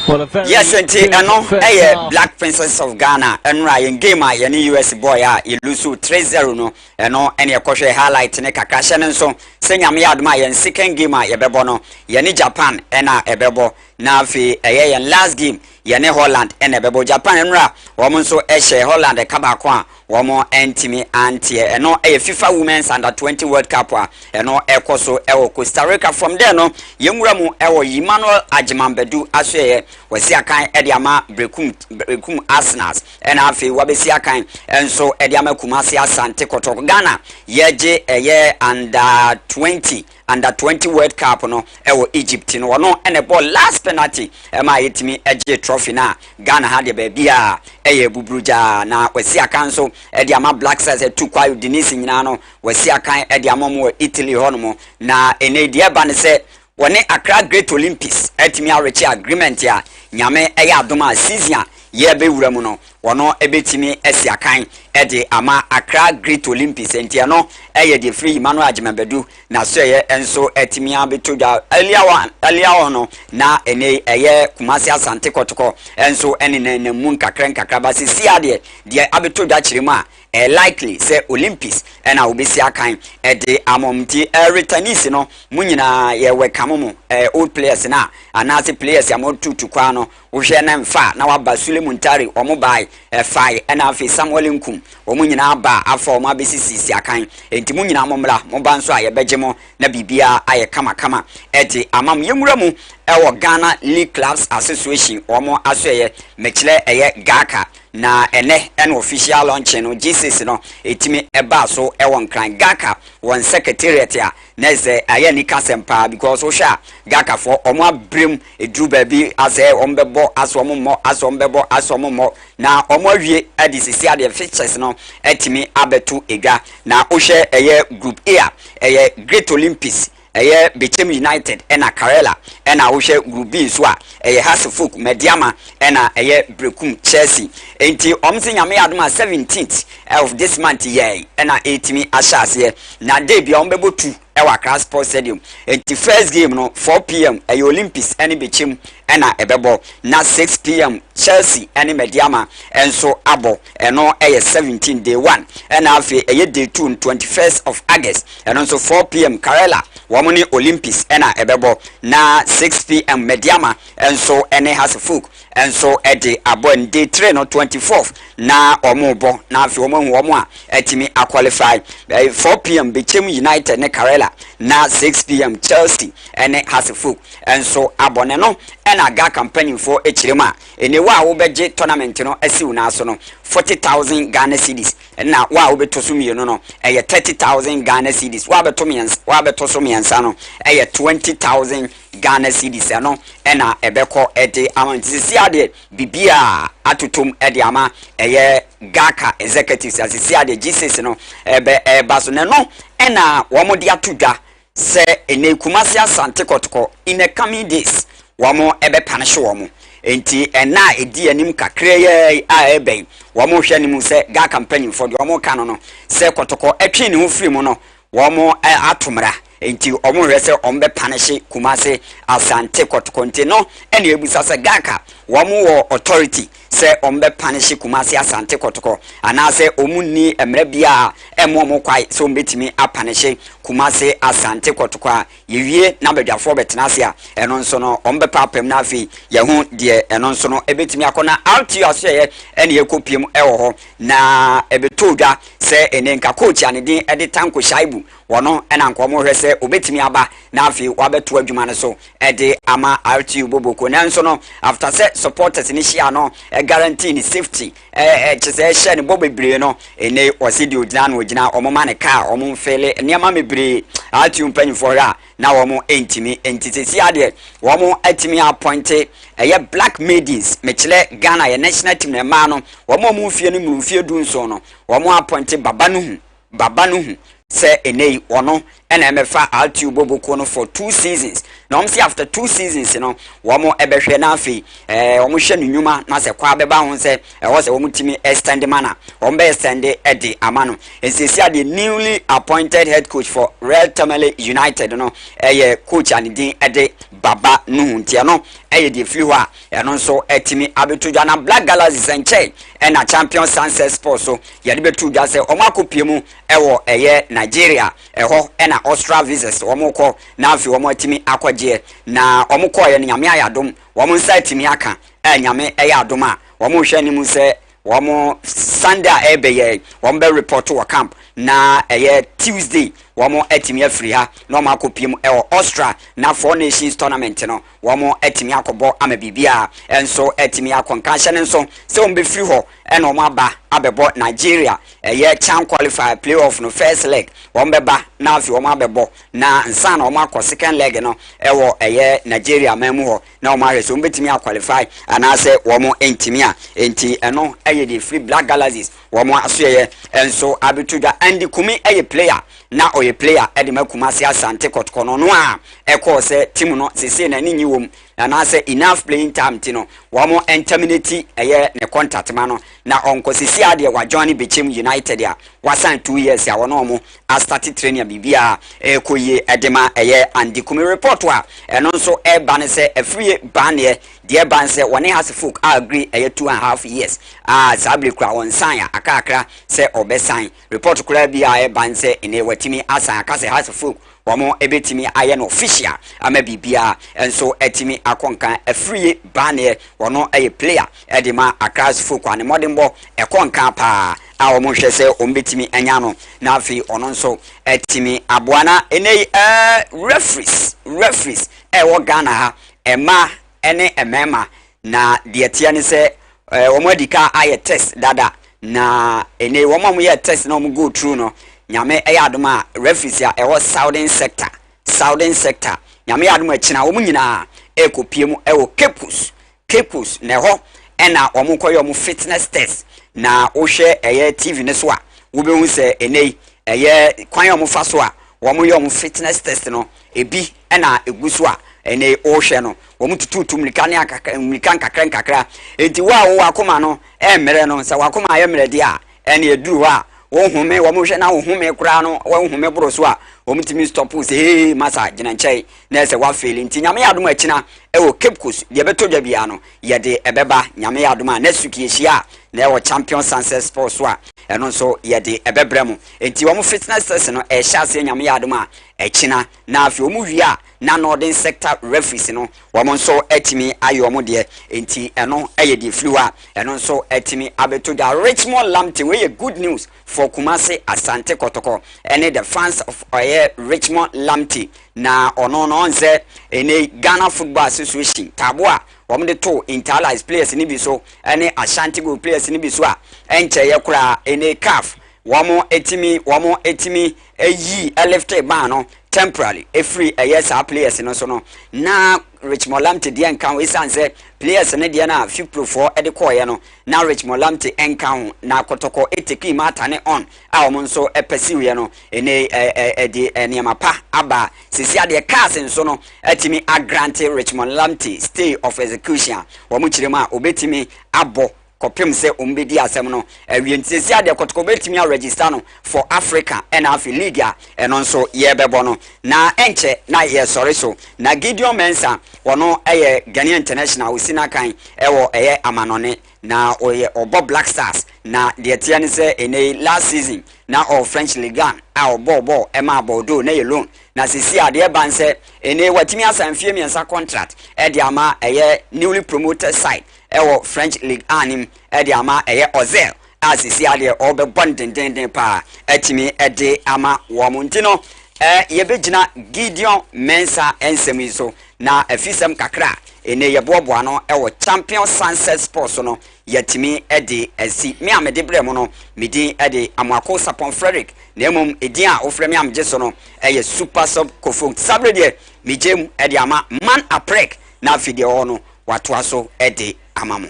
Well, a very yes, and Black Princess of Ghana and Ryan game any US boy you lose 3-0 no and no any a highlight ne kakasha and so saying I'm my second game yebebono yani Japan and ebebo na fi and last game yene Holland and ebebo Japan and ra woman so eshe Holland kabakwa woman entimi antie and no a FIFA Women's Under 20 World Cup and no ekoso ewo Costa Rica from there no yemuramu ewo Emmanuel Ajimambedu aswe wasi akan ediama brekum Arsenals and afi wabesi akan enso ediama kumasi asante kotok Ghana yeje under 20 World Cup no ewo Egypt no no ene ball last penalty ema yetimi eje trophy na Ghana had baby a bubruja na wasi akan so ediama Black Stars tukwa Denise nyina no wasi akan ediama mo Italy hono na ene dia ba ne se wone Accra Great Olympics etimi arechi agreement ya nyame adoma season ye be wura mu no wono ebetimi esiakan ede ama Accra Great Olympics entia no eye de free Emmanuel Ajimabedu na so ye enso etimi abetoja earlier no na ene eye Kumasi Asante Kotoko enso ene na mu nkakra ba sisi ade de abetoja chirima likely say Olympics and obesi akan ede amomti returnees no munyina ye wekamomo old players na anase players amotutu kwa no wohwe na mfa na waba Suleiman Tari omobai fai na afi Samuel Nkum omunyina ba afa omo abesisi akan enti munyina momla moba nso aye begemo na bibia aye kama ede amam yemuramu ewo Ghana League Clubs Association omo asoye mechile eye Gaka na ene an official launch no Jesus no etimi eba so ewon kran Gaka won secretariat ya na ze aye ni kasempa because o sha Gaka for omo abrem edru ba bi ase ombebo asombebo na omo awie adisisi ade features no etimi abetu ega na o hwe eye group A eye Great Olympics eye Bechem United ena Karela ena wo hwe group B so a eye Hasselhoff Mediama ena eye Brekum Chelsea enti omse nyame adoma 17th of this month ye ena etimi ashase na day bia ombebo 2 ewa Accra Sports Stadium enti first game no 4 p.m. eye Olympics ene Bechem ena ebebo na 6 p.m. Chelsea ene Mediama enso abo eno eye 17 day 1 ena afi eye day 2 21st of August eno so 4 p.m. Karela wamuni Olympics ena ebebo na 6 p.m. Mediama enso ene Hasselhoff enso ede abo day 3 no 24th na omobo na afi omo a etimi a qualify 4 p.m. Bechem United ne Karela na 6 p.m. Chelsea ene Hasselhoff enso abone no ena ga campaign for echirema ene wa wo beje tournament no asiu na so no 40,000 Ghana cedis na wa wo betoso mienu no eye 30,000 Ghana cedis wa betoso miensa no eye 20,000 Ghana cedis no ena ebeko ede amantisi ade bibia atutum ede ama eye Gaka executives asisi ade Jesus no baso ne no ena wo mo de atudwa se ene Kumasi Asante Kotoko in the coming days wamo ebe punish wamo enti ena edi anim kakra ye a ebe wamo hwe anim se ga campaign for the wamo kano no se Kotoko etwe ne ho firi mu no wamo atomra enti omo hwe se ombe punish Kumasi Asante Kotoko enti no ene ebusa se Gaka wamo wo authority se ombe punish Kumasi Asante Kotoko anase omunni emre bia emo kwai se ombetimi apanish Kumasi Asante Kotoko yewie na bedwafo betenase a eno nso no ombe papem na afi ye hu de eno nso no ebetimi akona RTU aseye ene ekopiem ewo ho na ebetodwa se ene nka coach ane din ede Tanko Shaibu wono ena nkomo hwe se obetimi aba na afi wabeto adwuma ne so ede ama RTU boboko na nso no after se supporters ni shia no guarantee ni safety chese share ni bobebre no ene osidi ogina no ogina omoma ne car omumfele niam mebre RTU mpanyfo ha na womo entimi entitesi ade womo atimi appointed black maidens mechile Ghana ye national team ne ma no womo mufie no mufie du nso no womo appointed baba no hu se enei wono ena emefa RTU boboko no for 2 seasons na omsi after 2 seasons no womo ebehwe na afi womo hwe nyuma na se kwa beba ho se wo se womo timi extend mana ombe extend edi amano ensisi ade newly appointed head coach for Real Tamale United no coach anidin ede baba no ntia no de free ho a eno nso etimi abetudwa na Black Galaxies enche ena champion Sunset Sports so yade betudwa se omo akopiemu ewo Nigeria eho ena Austria visas omukọ na afi omo atimi akwaje na omukọ ye nyame ayadom omo nsa timi aka nyame ayadom a omo hwe ni mu se omo Sunday ebeye omo be report to camp na Tuesday womo etimi afiri ha na omo akopiem Austria na Four Nations tournament no womo etimi akobo amabibia enso etimi akonkanhye ne nso se ombe free ho ena omo aba abebo Nigeria CHAN qualifier playoff no first leg wombe ba na afi omo abebo na nsa na omo akọ second leg no ewo Nigeria mamu ho na omo ahwe so ombetimi qualify anase womo entimi a enti eno the free Black Galaxies womo aso enso abetudwa andi kumi player na oye player edi Kumasi Asante Kotoko no a ekọ se team no sese na ni nyiwom and I say enough playing time tino wamo terminate ne contract mano na onko sisi ade wa Johnny Bechem United ya wasan 2 years ya wono mo a start training bibia koye edema andi kumi report wa eno nso ban se free ban ye de ban se woni has folk agree 2.5 years sabri kra won san ya akakra se obesan report kra bia ban se ene watimi asan aka se has folk wamo ebetimi aye no official ama bibia enso etimi akonkan free ban wono player edema akras folk ane modembo ekonkan pa a wo hwe se ombetimi anya no na afi ono nso etimi aboana ene referees wo Ghana ha ema ene emema na de tia ne se wo modika aye test dada na ene wo mo ye test na mo go through no nyame adoma referees ya wo southern sector nyame adoma china wo nyina ekopiem wo Capus na ho ena wo koyo mo fitness test na wo hwe TV ne so a wo be hu se enei kwan wo fa so a wo yo fitness test no ebi ena eguso a ene wo hwe no wo tututu mlikan kakra enti wo akoma no mere no se wakoma aye mere dia ene eduru ha wo hume wo hwe na wo hume kura no wo hume boro so a wo mtimi stop say masa gina nchai na se wa fail nti nyame adom akina wo Capcus de beto bia no ye de ebeba nyame adom a na suki ehia na wo champion Sunset Sports so a eno so ye de ebebremu enti wo fitness test no ehia se nyame adom a ekina na afi wo wi a na northern sector referees no wo nso etimi ayo mo de enti eno eye de fluwa eno nso etimi abeto da Richmond Lamte we good news for Kumasi Asante Kotoko ene the fans of Richmond Lamte na ono no nze ene Ghana Football Association tabua wom de to interlies players ni bi so ene Ashanti go players ni bi so a enche ye kura ene CAF wamo etimi eyi left ban no temporarily free yes our players no so no na Richmond Lamte de enkan we sanse players ne de na fipro for e de koye no na Richmond Lamte enkan na kotoko eteki mata ne on a wo nso epesiwe no ene de eniamapa aba sisi ade cars nso no etimi a grant Richmond Lamte stay of execution wo mu kirema obetimi abo kopim se umbedi asem no awientisi ade kotoko betimi a register no for Africa and Afi League eno nso ye bebo no na enche na ye sorry so na Gideon Mensah wono Ghanaian International usina kan ewo amanone na oye obo Black Stars na de tia ne se ene last season na of French Ligue 1 a obo ema Bordeaux na ye loan na sisi ade ban se ene watimi asanfie miensa contract e de ama newly promoted side ewo French Ligue 1 de ama Ozel asisi ade obe bondenden pa etimi de ama wo montino ye begina Gideon Mensah ensemi so na afisem kakra ene ye boaboa no ewo champion Sunset Sports no yetimi de asi me amede bremo no medi de amako Sapon Frederick na emom edin a ofre me amje so no eye super sub kofo sabre de mijem de ama man aprek na afide ho no watoa so de amamu.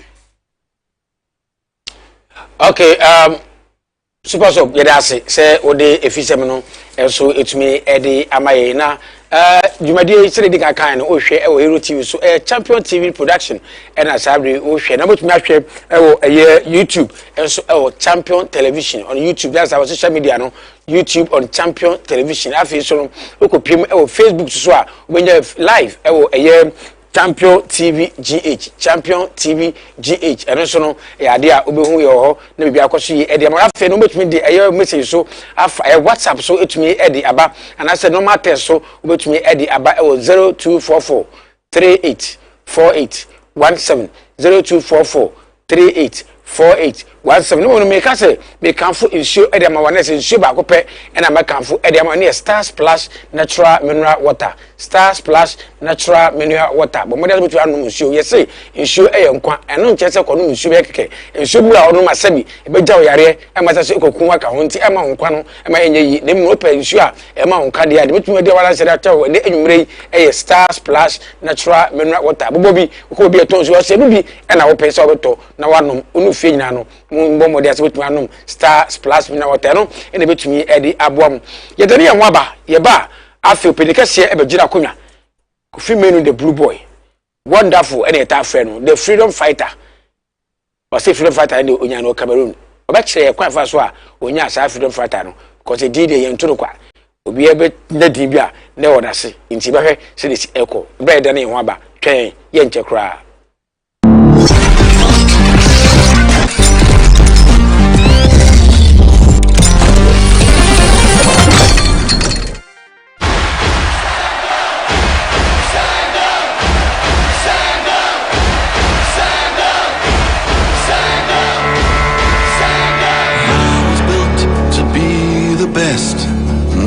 Okay, super sub yedase say ode efisem no enso etumi ede amaye na jumadi sire diga kan no ohwe e Hero TV so Champion TV production and asabre ohwe na botumi ahwe e YouTube enso Champion Television on YouTube. That's our social media no YouTube on Champion Television afi so no okopiem Facebook so a obenya live Champion TV GH Champion TV GH and so no ade a obehu ye ho na bibia akoso ye ade ma afa no betumi de message so afa WhatsApp so etumi ade aba and I said normal text so betumi ade aba 0244 384817 0244 384817 no me ka say me kanfo insure ade ma wane say insure ba ko pe na me kanfo ade ma ne Star Splash natural mineral water Star Splash natural mineral water but model betu anu insure ye say insure nkwa eno nche se kono insure keke insure bura onu masabi e beja o yare e ma say kokun aka ho nti e ma nkwa no e ma enye yi ne mo pe insure e ma nkwa de ade betu de wala se da tawo ne enwumre e Star Splash natural mineral water bobobi ko bi eton so se bi e na wo pe se obeto na wanom onu fie nyina no mo mo de ase betu anom Star Splash mineral water no e na betumi e di aboam ye de ne nwaba ye ba afi opedikase e begira konwa kofi menu the blue boy wonderful any ta friend the freedom fighter or say freedom fighter in onya no Cameroon obakire kwa fa so a onya sa freedom fighter no because e did ye ntoro kwa obi ebe na din bia na wodase nti behwe se de eko bread na ho aba twen ye nche kra.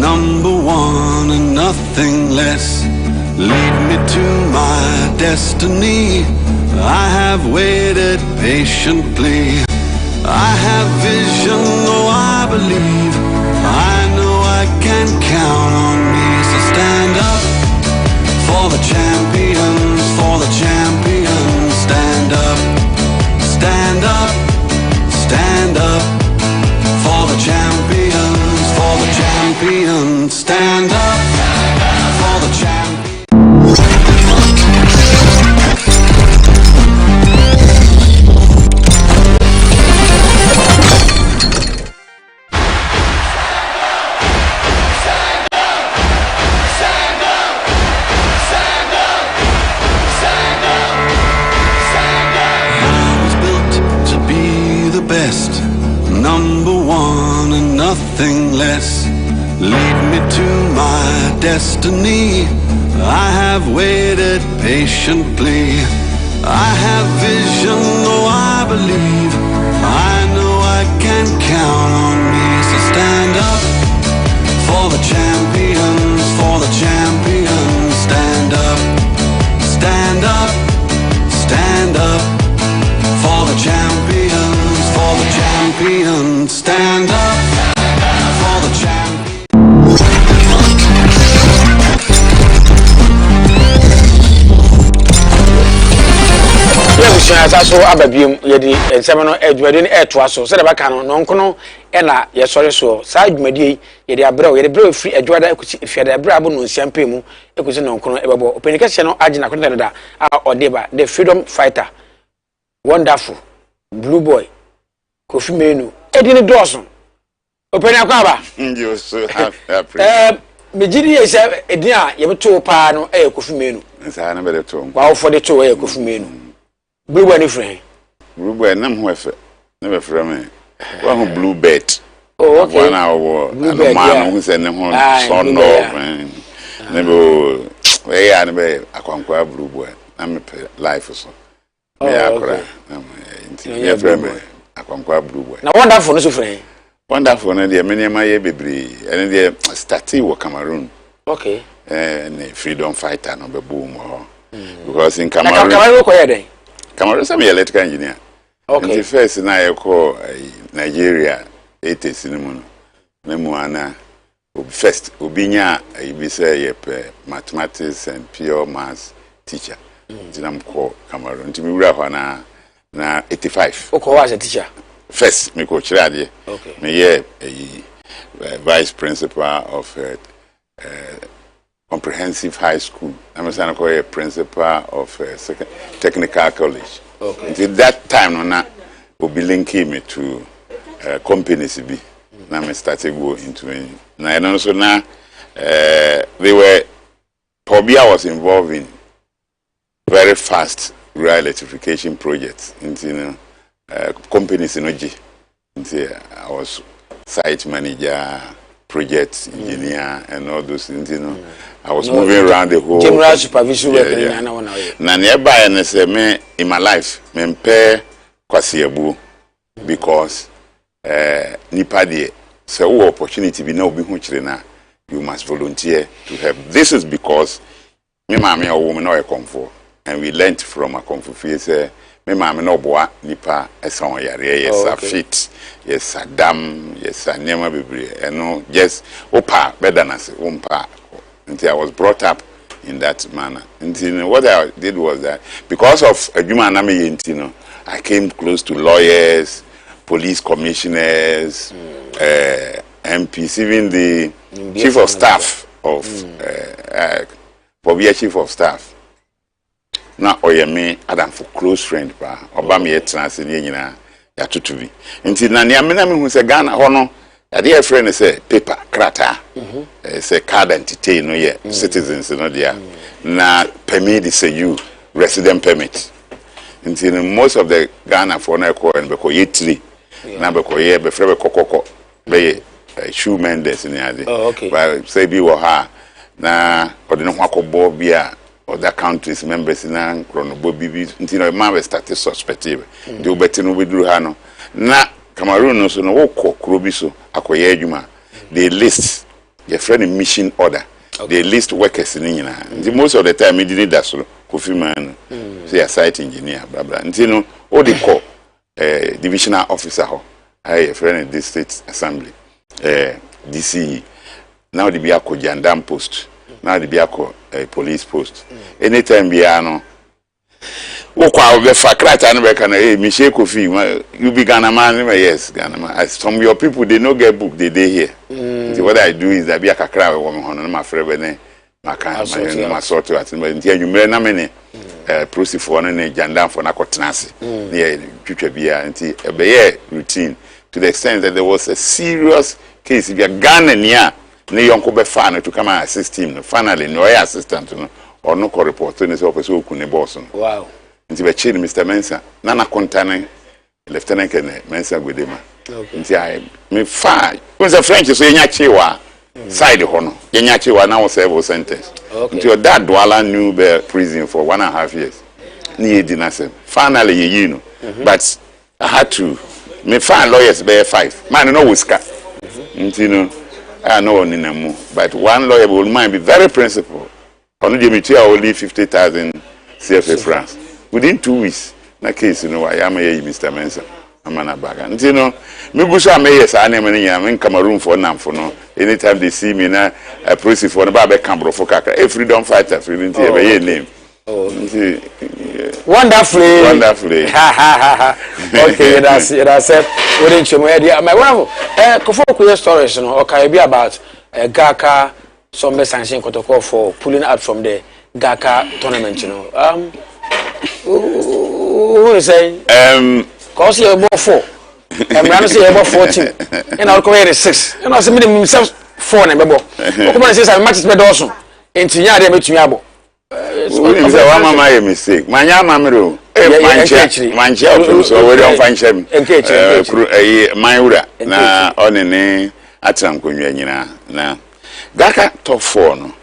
Number one and nothing less. Lead me to my destiny. I have waited patiently. I have vision, oh I believe. I know I can count on me. So stand up for the champions, for the champions. Stand up, stand up, stand up for the champions, for the champions. Stand up for the champions. Number one and nothing less. Lead me to my destiny. I have waited patiently. I have vision, oh I believe. I know I can count on me. So stand up for the champions, for the champions. Stand up, stand up, stand up for the champions, for the champions. Stand up for the champions. Yeah, so ababiem yedi ensem no adwade ne eto aso se de baka no nonkono e na ye sori so sa adwumadi yedi abrɛ yedi brɛ free adwada ekusi fiada abrɛ abo no nsiampe mu ekusi nonkono e bɛbɔ openika hye no agina ko dada a odeba the freedom fighter wonderful blue boy Kofi Menu edini doson openika kwa ba you so happy me gidi ye se edin a ye beto pa no e Kofi Menu nsa na be to wa ofo de to e Kofi Menu blue boy ni friend blue boy nam ho efe na be frɛ me wa ho blue bird oh okay one hour no man who say ne ho son no ne be we ya ne be akwankwa blue boy na me life so me akora nti ye frɛ me akwankwa blue boy na wonderful no so friend wonderful na de me nema ye bebre ene de started wo Cameroon okay ne freedom fighter no be boom ho because in Cameroon Cameroon ko ye den Cameroon say me electrical engineer okay the first na ye call Nigeria 80s ni mu na mu ana first obinya be say ye mathematics and pure maths teacher dinam call Cameroon nti mi wura ho na 85 okay was a teacher first me ko kire ade okay me ye vice principal of comprehensive high school. I'm a principal of technical college. Okay. Until that time, no, will be linking me to companies. Now I started go into it. Now also now they were probably I was involved in very fast rural electrification projects. Into companies in Oji. I was site manager, project engineer, and all those things. I was moving around the whole general supervision work na nearby and say me in my life me pay kwasiabu because nipa de say wo opportunity be na obi hu kire na you must volunteer to help. This is because me mama or woman no e comfort and we learned from a comfort say me mama no boa nipa esan yare yes a fit yes a dam yes a nema bebre eno just opa better na say umpa. Until I was brought up in that manner. Until what I did was that because of Ejuma Anami Yentino, I came close to lawyers, police commissioners, MPs, even the chief of staff of Pobia chief of staff. na oyeme adam for close friend pa oba me yetrance ne nyina ya tutubi nti na ne amena me hu se Ghana ho no ya de friend say paper krata say card entity no ye citizens no dia na permit say you resident permit nti most of the Ghana for na ko en be ko yetri na be ko ye be frebe kokoko be shoe menders ni ade but say bi wo ha na ode no akobo bia other countries members na kronobo bibi nti no ma be start suspective de obeti no beduru ha no na Cameroon no so no wokọ kuro bi so akoye adwuma they list your friend mission order they list workers ni nyina nti most of the time me didn't that so Kofi man say a site engineer blah blah nti no o de call divisional officer ho your friend district assembly DC now the be akọ jandam post now the be akọ police post anytime be no wokwa be fakrata no be kana me share Kofi you be Ghana man yes Ghana man as some your people they no get book they here so what I do is that be akakra we me hono ma frebe ne maka ma sort to at nti anwumre na me ne prosifo no ne jandam for na kotenase ne twitwa bia nti be ye routine to the extent that there was a serious case if Ghana nia ne yonko be fa no to come and assist him no finally no assistant no or no co report to ne so person oku ne boss no wow nti be chill Mr. Mensa na kontane lieutenant Ken Mensa Godema nti I me fa when the French so yenya chewa side hono yenya chewa na was serve sentence nti your dad Douala knew be prison for 1.5 years ni edi na sem finally ye no but I had to me find lawyers be 5 man no whisker nti no I know ni na mu but one lawyer will mind be very principled on the metia only 50,000 CFA francs within 2 weeks na case no I am here Mr. Mensa amana baga nti no me guso ameye sa na me nya me Cameroon for nam for no anytime they see me na a police for no ba be Cameroon kaka a freedom fighter freedom nti e be name nti wonderfully okay that's it wouldn't you my one kofo kuye stories no okay be about Gaka some sanction protocol for pulling out from the Gaka tournament you know who is saying cause you about 4 and we say about 14 and I'll come here 6 and I say me himself 4 na bebo come on say some matches be doso enti nya dey metumi abo is a one mama mistake manya mamero manche so we don fanchem mayura na onene atram konwa nyina na Gaka top 4 no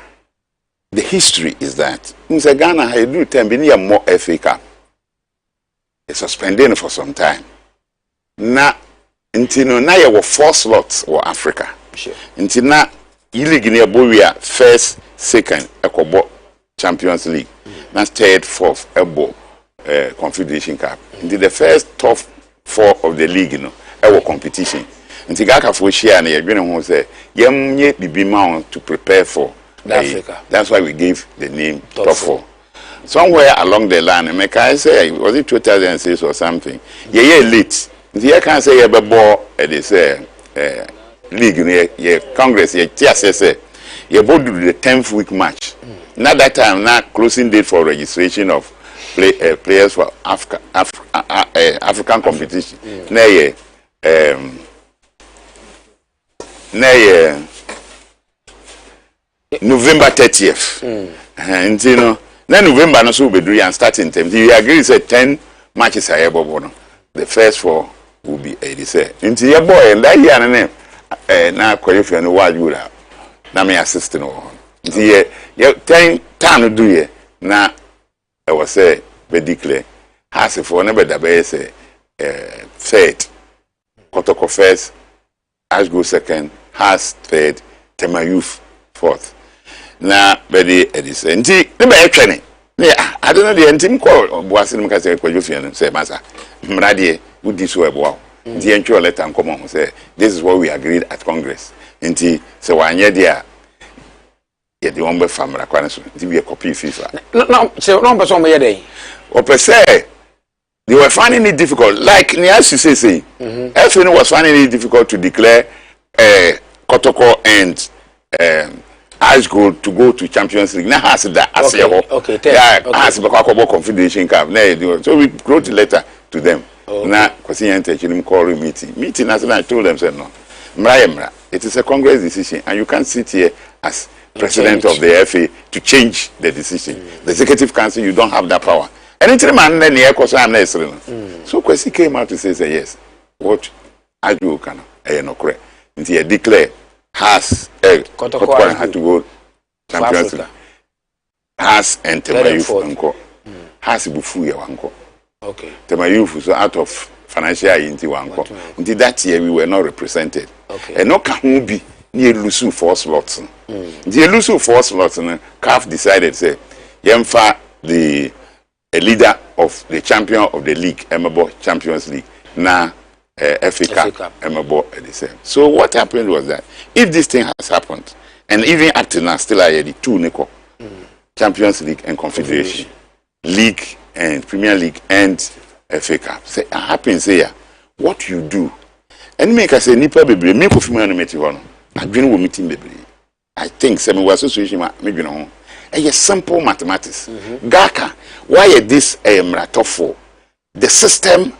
the history is that in Ghana I do time be near more FA Cup suspended for some time na intino na ye were 4 slots for Africa intina league near Boria first second ekobo Champions League na third fourth ebo Confederation Cup into the first top 4 of the league you know ewo competition nti Gaka for share na ye dwene ho say yemnye bibima to prepare for Africa. That's why we gave the name top 4. Somewhere along the line, I say, was it 2006 or something? Yeah, late. The can't say a ball at this league, yeah, Congress, yeah, TSS, you both do the 10th week match. Not that time, not closing date for registration of players for African competition. November 30th. And you know, then November no so be do and starting time. You agree say 10 matches are able. The first 4 will be 80 say. Into your boy and that year name na qualify no why you da. Na me assist no. Into ye 10 time do ye na I was say be declare has for never da be say third Kotoko first as go second has third Tema Youth 4th. Na bedi edise nti ne be twene ne I don't know the ntim call boase nim ka say kwajofian no say masa mrade wudi so ebo nti entwe letter nkomo say this is what we agreed at Congress nti say wanye dia ye de won be famra kwane so nti we copy FIFA no say no person me ye dey o per se they were finding it difficult like as you say everyone was finding it difficult to declare Kotoko and Ask go to Champions League. Now has that as has Bakako Confederation Cup. So we wrote a letter to them. Now, because calling meeting as I told them said no. Mra, it is a Congress decision, and you can't sit here as president of the FA to change the decision. The Executive Council, you don't have that power. And until man then here cause I'm not so Kwesi came out to say yes. What I do can no correct. Until he declare has Kotoko had to go Champions League. Has and Temayu Uncle. Has Bufu Uncle. Okay. Temayu so out of financial into Uncle. Until that year we were not represented. Okay. And no can be near Lusu 4 slots. The Lusu 4 slots and CAF decided say Yemfa the a leader of the champion of the league, Emabo Champions League, now FA Cup, Emabo the same. So what happened was that if this thing has happened, and even up to now, still I the two Nico, Champions League and Confederation, League and Premier League and FA Cup. Say happens here, what you do, and make us say Nipa baby, make of me animate one. I've been with meeting baby. I think some association maybe no. A simple mathematics. Gaka, why is this a top 4? The system,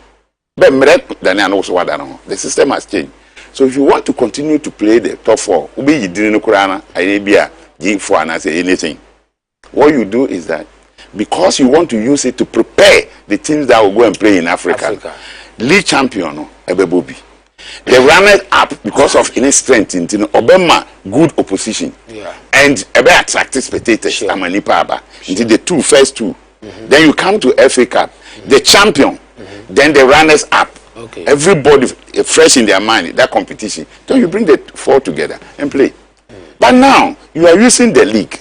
the system has changed. So if you want to continue to play the top 4, be didn't Kurana, Arabia, G4, and I say anything. What you do is that because you want to use it to prepare the teams that will go and play in Africa. League champion, Ebebobi. The runners up because of inner strength in Obama, good opposition, and a very attractive spectators. Amanipaba into the first two. Then you come to FA Cup, the champion, then the runners up. Everybody fresh in their mind that competition. Then you bring the 4 together and play. But now you are using the league.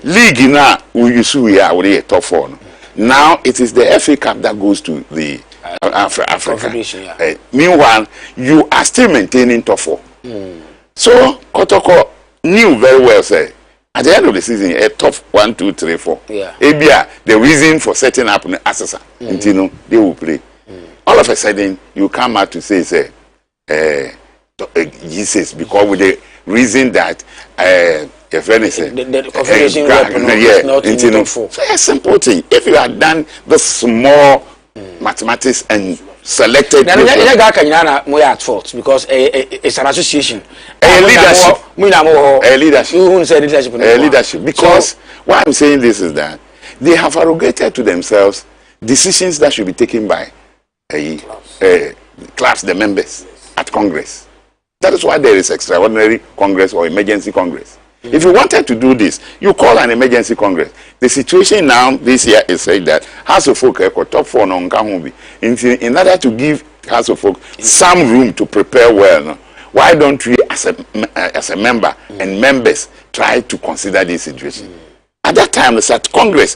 League now we use already top 4. Now it is the FA Cup that goes to the Africa. Meanwhile, you are still maintaining top 4. So Kotoko knew very well, say, at the end of the season, a top 1, 2, 3, 4. Abia, the reason for setting up an assessor, until they will play. All of a sudden, you come out to say, Jesus, because with the reason that your friend is the confederation not in top 4. So a simple thing. If you had done the small mathematics and selected we at fault because it's an association, a leadership because why I'm saying this is that they have arrogated to themselves decisions that should be taken by clubs, the members at Congress. That is why there is extraordinary Congress or emergency Congress. If you wanted to do this, you call an emergency Congress. The situation now this year is saying that House of Folk top 4 non can in order to give House of Folk some room to prepare well. Why don't we, as a member and members, try to consider this situation? At that time, the Congress,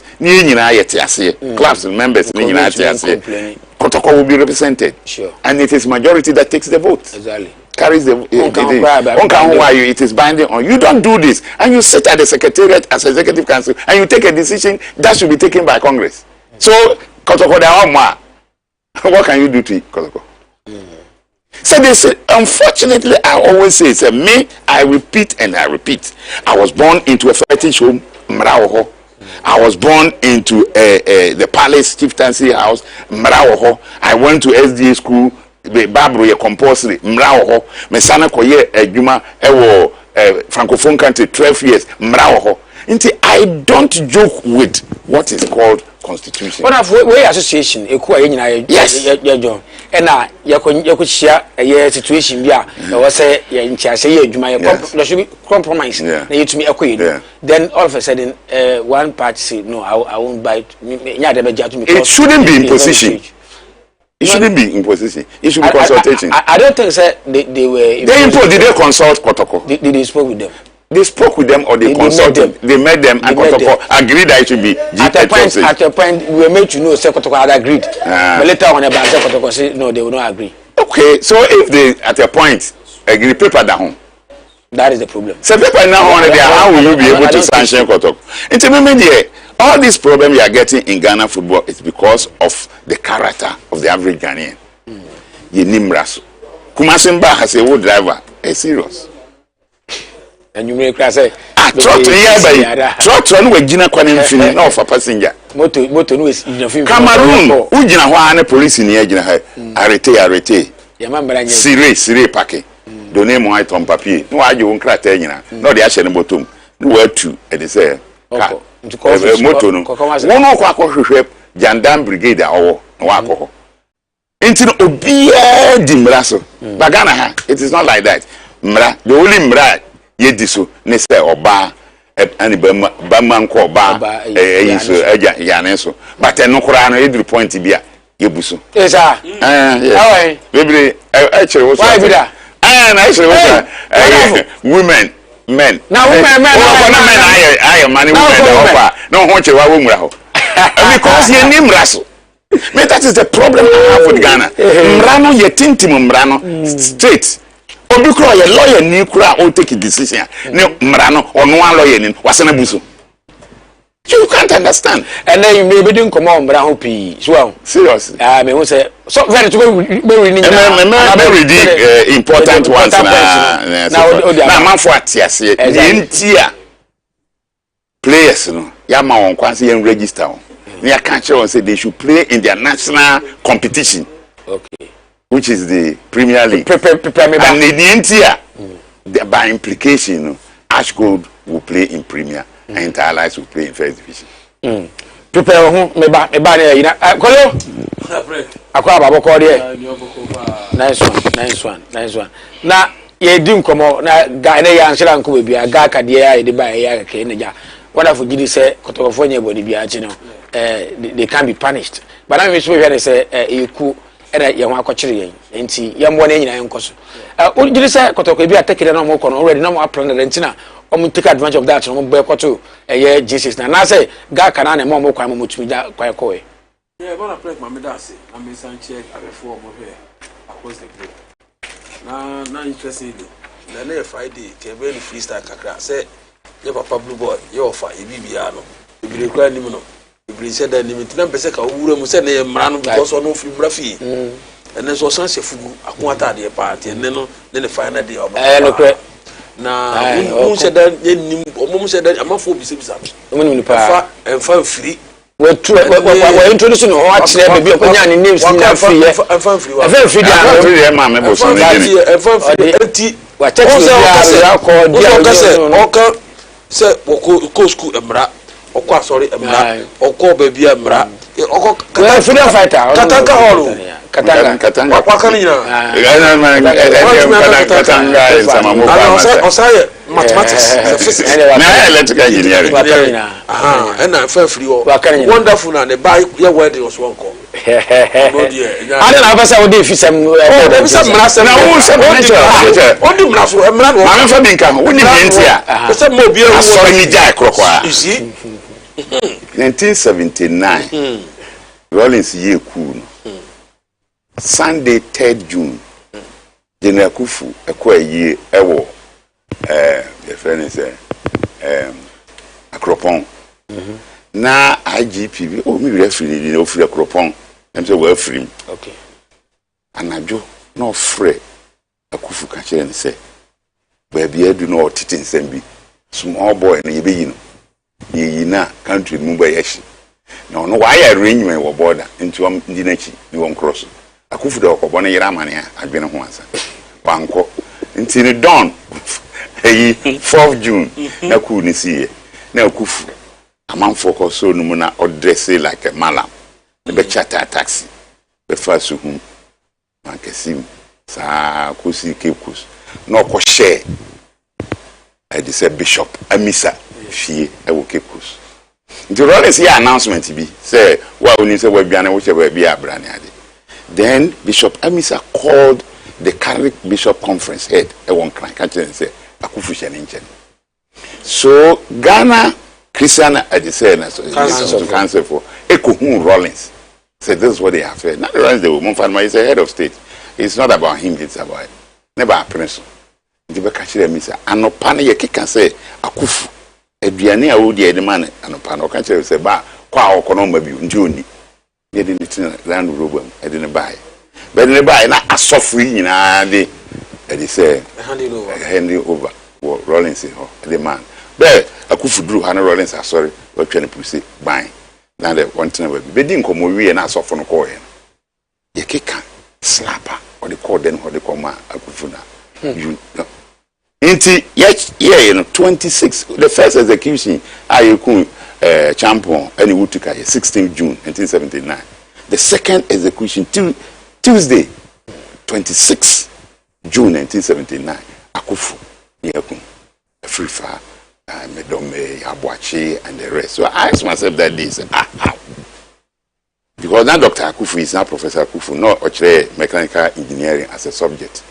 clubs and members, Kotoko will be represented, and it is majority that takes the vote. Exactly. Carries the it is binding on you. Don't do this, and you sit at the secretariat as executive council and you take a decision that should be taken by Congress. So Kotoko, what can you do to Kotoko? So they say, unfortunately, I always say, it's me, I repeat and I repeat. I was born into a fetish home, Mraoho. I was born into the palace chieftaincy house, Mraoho. I went to SDA school. The Babro ye compulsory mraoho mesana koye adwuma ewo francophone country 12 years mraoho nti I don't joke with what is called constitution. One of we association eku aye nyina ye John na ye chia ye situation bia e wo say ye nchiase ye adwuma ye there should be compromise na yetumi ekoye. Then all of a sudden one party say no I won't buy nya de beja to me. It shouldn't be in position. It shouldn't be imposition. It should be consultation. I don't think they were. Did they consult Kotoko? Did they spoke with them? They spoke with them or they consulted. They met them and Kotoko agreed that it should be. At a point, we were made to know say Kotoko had agreed. But later on, about Kotoko said no, they will not agree. Okay, so if they at a point agree, paper down. That is the problem. So paper now on there, how will you be able to sanction Kotoko? Intermediate. All this problem you are getting in Ghana football is because of the character of the average Ghanaian. Yenimraso. Kumasimba has a wood driver. It's serious. And you make say trot no wagina kwa ne mfini na ofa passenger moto no is Cameroon ugina ho ane police ni agina ha arrêté ya mambara nya sire pake donner mo item papier no aje won krata nyina no de ahye ne botom no watu e de say moto no wono kwa akwohwehwe jandam brigade awo no akwo enti no obia di mra so bagana ha it is not like that mra the only mra ye di so ne say oba ani ba man ko ba so aja ya ne so but no kura no edru point bia ye buso esa yes bebre e chere wo so why be that na chere wo women men na women men aye man women no ho chere wa wo mra ho because ye ni mra so me that is the problem I have with Ghana mra no ye tintim mra no straight obi kro ye lawyer ni kura o take decision ne mra no ono a lawyer ni wasana buso you can't understand and then you may be doing come on mra ho pi so seriously me who say so very to be reading important ones na man for atiase yentia players no ya ma won kwanse yen register on ya can't say they should play in their national competition okay which is the Premier League and the entire by implication Ash Gold will play in Premier and Interlights will play in First Division prepare ho me ba na yina kolo akwa babo ko de nice one na ye di nkomo na ga na ya anhira nko bia ga ka de ya de ba ya ka ne ja wonderful gidi say kotofo nye body bia chi no they can be punished but I wish we hear say eku era ye ho akokyere yen enti ye mbo na nyina yen koso o gidi say kotofo bia take na mo kono already na mo plan the rentina o take advantage of that no mo boy koto Jesus na say ga kana na mo kwan mo mutumi da kwai koe yeah bona play my medasi am in check abefo mo here across the group na interesting na Friday ke be freestyle kakra say ye papa blue boy ye offer e bibia no e bi rekwa nim no e bi se da nim tinam pese ka wura mu se na ye mra no because no fi mra fi ene so san sefugu akon atade pa ate ene no ne final day oba no kre na mu se da ye nim mu se da amafo bi se bisa no mu ni pa enfa free we introduce no what chere baby okonya ni names na free ye enfa free wa enfa free ma me bo so ni enfa free enti wa check ya ko dia oka se ko school emra okwa sorry emra okwa baby emra okwa freedom fighter katanga horo katanga wakana nyina katanga sama mo pa osaye mathematics physics na electrical engineering and fa free wonderful na the buy your wedding was one call no dear ana na fa say we dey fisam dey fisam mrasa na wo se o di mrasa emra no ma fa bi nka wo ni mentia say mo bi e asori mi jai krokwa you see 1979 Rollins ye cool Sunday 3rd June General Kufu ekwa ye ewo the friend is Akropon na IGP o mi referee ni o free Akropon em say we free okay anajo no free Akufu ka chere ni say baby edu no titi nsem bi small boy na ye be yi no ye na country mu ba yeshi no why arrangement wo border into ndi na chi ni won cross Akufu de okobo na yira amane a adwene ho ansa wanko nti ni don 4th June na ku ni siye na Akufu amanfo ko so no mu na dressing like a malam be charter taxi be fasu hu mankesim sa kusi kekus no ko share I say Bishop Amisa fie e wo kekus the Rollins here announcement be say wa oni say wa biane wo che ba bia abrane ade then Bishop Amisa called the Catholic Bishop Conference head e won cran ka say Akufu Sheninchen so Ghana Christian say na so council for Ekohun Rollins said this is what they have said now Rollins the woman fan is a head of state it's not about him it's about never a prince the be ka kire Amisa anopa na ye kika say Akufu aduane a wodi ede man anopa na o ka kire say ba kwa okono ma bi ndi oni ye de nitin land robam ede ne bai but ne bai na asofri nyina de ede say handing over Rollins ho the man be akufuduru Hannah Rollins sorry we twa ne pusi ban na the one thing we be di nkomo wie na asofo no ko ye keka slapper or the call then or the comma akufuna you know inti you know 26 the first execution ayekun champion any wutuka 16th June 1979 the second execution Tuesday 26 June 1979 akufu yakun free fire Medome Abuachi and the rest. So I asked myself that day, how? Because now Dr. Akufu is now Professor Akufu, not mechanical engineering as a subject.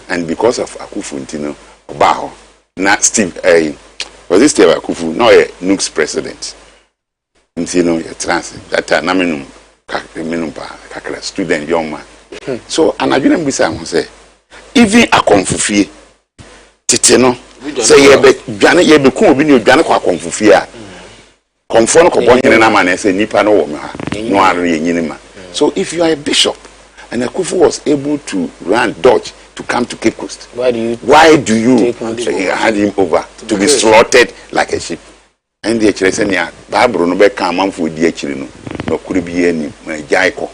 And because of Akufu, Obaho, not Steve, was this Steve Akufu, not a NUC's president. Transit, that time, Kakra, student, young man. So, and I didn't be say, even a confufi, Titeno, say ye be ku obi ni odwane kwa konfufia konfo no ko bonye na ma na say nipa no wo me ha no are ye nyinima. So if you are a bishop and Akufu was able to run Dodge to come to Cape Coast, why do you hand him over to be slaughtered like a sheep? And the church say ya Bible no be kan manfo di akiri no kuri bi ani ma jaiko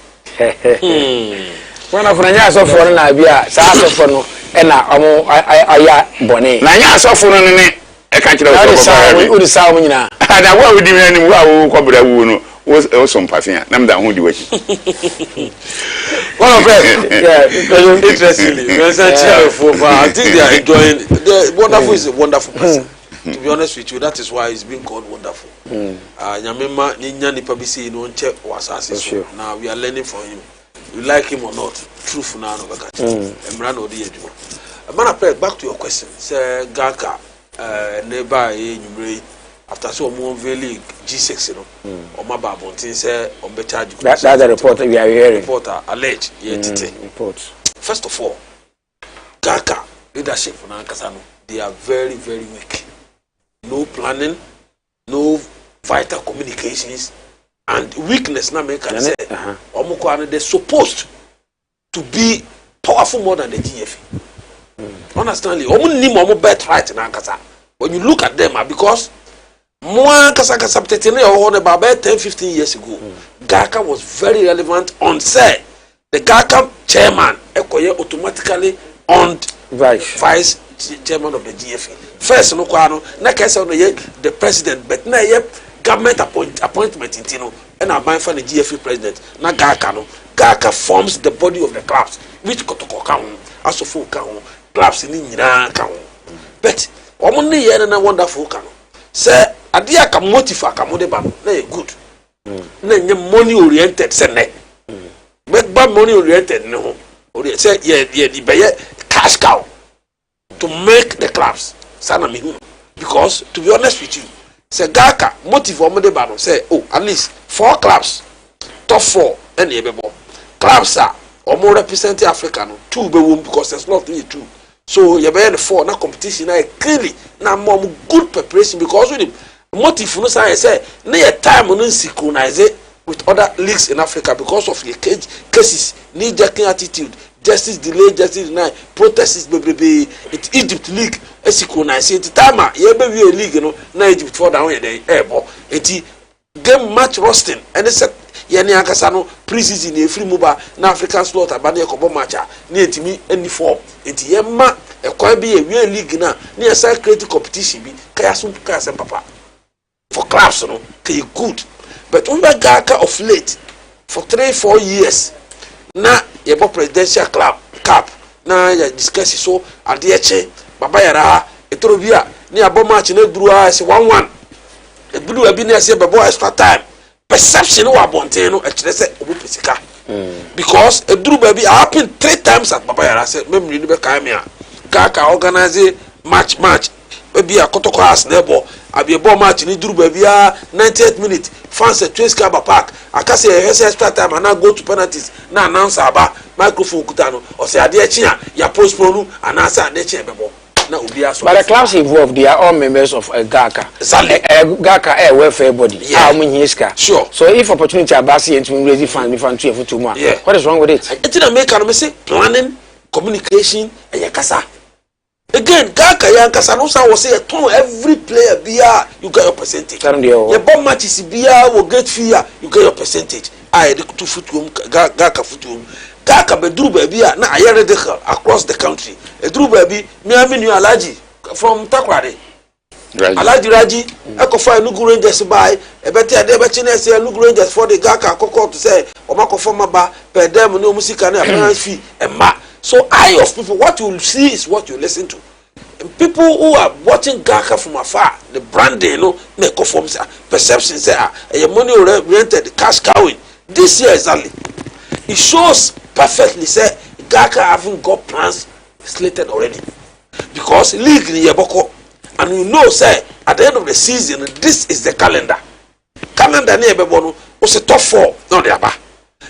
When I find out for na bia sa asofo no na omo aya bone na nya asofo no ne e ka kire o di sa o nyina ada wa wudi me ni wa wo kobra wu no o so mpafia na mda ho di wachi one of them interestingly I think they are enjoying the wonderful is a wonderful person. To be honest with you, that is why it's been called wonderful. Nyamema ninya nipa bi say no nche wasase so now we are learning from him. You like him or not, truth now no baka. Emra no dey adwuma. Man, back to your question. Say Gaka neighbor enyumre after so mo league G6 you know. O ma ba bontin say on be charge. That's the report we are hearing. Reporter alleged reports. First of all, Gaka leadership na Kasano, they are very very weak. No planning, no vital communications, and weakness na make can say omukwane they're supposed to be powerful more than the GFA. Understandly, omu bet right na kasa. When you look at them, because more kasa tetene or about 10-15 years ago, Gaka was very relevant on say the Gaka chairman ekoye automatically on vice chairman of the GFA. First no kwano na kasa no ye the president, but na ye government appointment intino and I buy for the GFA president na Gaka no. Gaka forms the body of the clubs which kotoko kan asofo kan clubs ni nyina kan. But omo ne ye na wonderful kan. Say ade aka motive aka mo de ba na e good. Na nye money oriented say ne. But money oriented no. Say ye di be cash cow to make the clubs sana me hu. Because to be honest with you, say Gaka motive omo de ba no say at least 4 clubs top 4 and ebebo clubs are omo represent Africa no 2 be won because there's not 2. So you be the 4 na competition na clearly na more good preparation because with the motive no say na your time no synchronize with other leagues in Africa because of the cases need jacking attitude, justice delay, justice deny, protests baby it Egypt league synchronize it time you be a league no na Egypt for down here ebo it game match roasting and it's yeni akasa no pre-season e free muba na African slot abane ekobo matcha na etimi any form enti yema ekwan bi e league na na yesa create competition bi kaya so kaya sem papa for clubs no kay good but we Gaka of late for 3-4 years na yebo presidential club cap na ya discuss so ade eche baba yara etorobia ni abo match na duru a se 1-1 e bulu abi na se bebo extra time perception wa bonten no ekire se obu pesika because e duru baby happen 3 times at baba yara say memory ni be kai me a Gaka organize match baby akotoko as na ebo abi ebo match ni duru baby a 98th minute fans at Twins Club Park akase extra time and now go to penalties na announce aba microphone kutano o say ade echi a ya postpone and answer ade echi ebebo. But the clubs involved, they are all members of Gaka. Gaka a welfare body. Sure. So if opportunity abasi and to raise fund for 2 more. What is wrong with it? It didn't make say planning, communication, and yakasa. again Gaka yankasa no say was say turn every player bia you get your percentage. Your bomb matches bia will get fee you get your percentage. I the two foot Gaka foot Gaka bedru baby na ayere de across the country. Edru baby me avenue Alaji from Takware. Alaji Raji ekofa Enugu Rangers by ebete ade be chine say Enugu Rangers for the Gaka kokko to say omakofo ba per dem no musica na appearance fee emma. So eye of people, what you see is what you listen to. And people who are watching Gaka from afar, the branding, you know, make forms, perceptions, your money oriented, cash cowing. This year exactly, it shows perfectly. Say Gaka haven't got plans slated already, because league in Yaboko, and you know, say at the end of the season, this is the calendar. Calendar near Bebono was a top 4, not the Abba.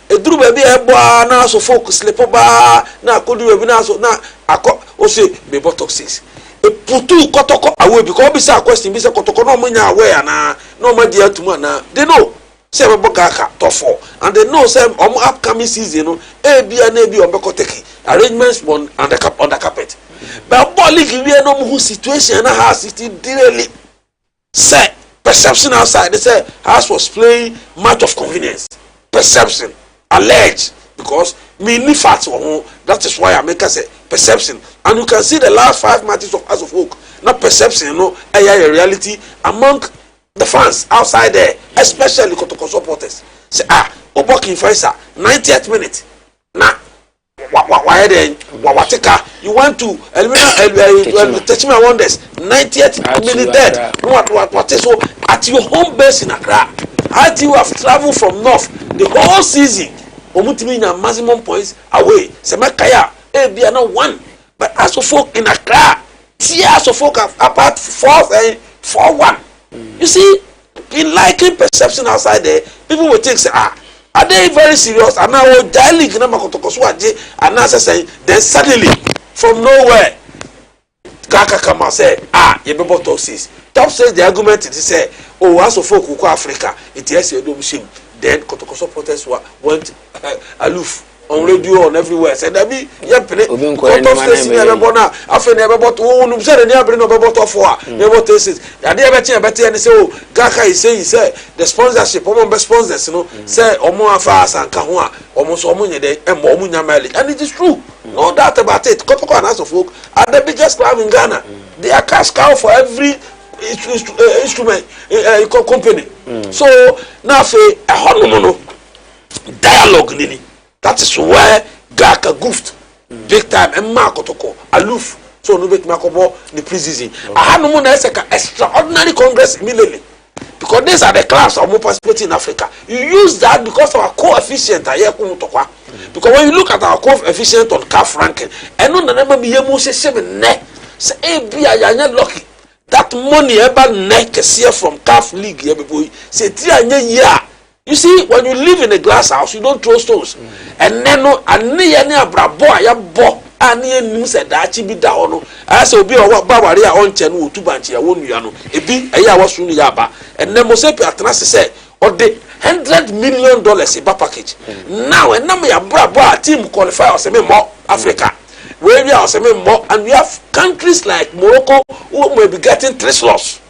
Edru baby eboa na so focus slepo ba na akodu baby na so na akọ o say me botoxes e putu kotoko away because be say question be say kotoko no munya aware na no ma dia tuma na they know say be Gaka top 4 and they know say upcoming season no e bia na bi obeko take arrangements on the carpet but ball league we no mu situation na has it really say perception outside they say House was playing match of convenience perception alleged because me facts that is why I make us say perception and you can see the last 5 matches of House of Oak not perception you know a reality among the fans outside there especially Kotoko supporters say Obokin Faisa 90th minute na why then you want to eliminate Techima Wonders 90th minute dead what so at your home base in Accra as you have traveled from north the whole season omutimi na maximum points away semakaya bia na 1 but as of folk in Accra tears of folk apart 4-1 you see in liking perception outside there people will think say are they very serious and now dialogue na makotoko so aje and now say then suddenly from nowhere Gaka come and say you be top 6 the argument is say as of folk who Africa it is a do shame. Then Kotoko supporters went aloof on radio on everywhere. Said that be yepene. Koto station never bona. After never bought. Oh, no, sir, never no bought off for. Never tasted. I did better and say, oh, Gaka is saying, say the sponsorship, almost sponsors, you know, say Omo Afas and Kahua, almost Omunya day and Omunya Mali, and it is true. No doubt about it. Kotoko and House Folk are the biggest club in Ghana. They are cash cow for every instrument company. So now say a dialogue nini. That is where Gaka goofed big time and Makotoko aloof. So no make Makobo the preseason. I had no more extraordinary congress immediately. Because these are the clubs of more participating in Africa. You use that because of our coefficient because when you look at our coefficient on CAF ranking, and no number be able to say say be a lucky. That money ever neck here from CAF League here boy. Say 3 year. You see, when you live in a glass house, you don't throw stones. And then no, and near brabo, I bo, and near news said that be down. I say, be a Babaria on Chenu, 2 banchi, I won't you know. A big a year was soon yaba. And then Mosepi Atnas said, or the $100 million a package. Now, and now me a brabo team qualify or some more Africa. Where we are some more, and we have countries like Morocco who may be getting 3 slots.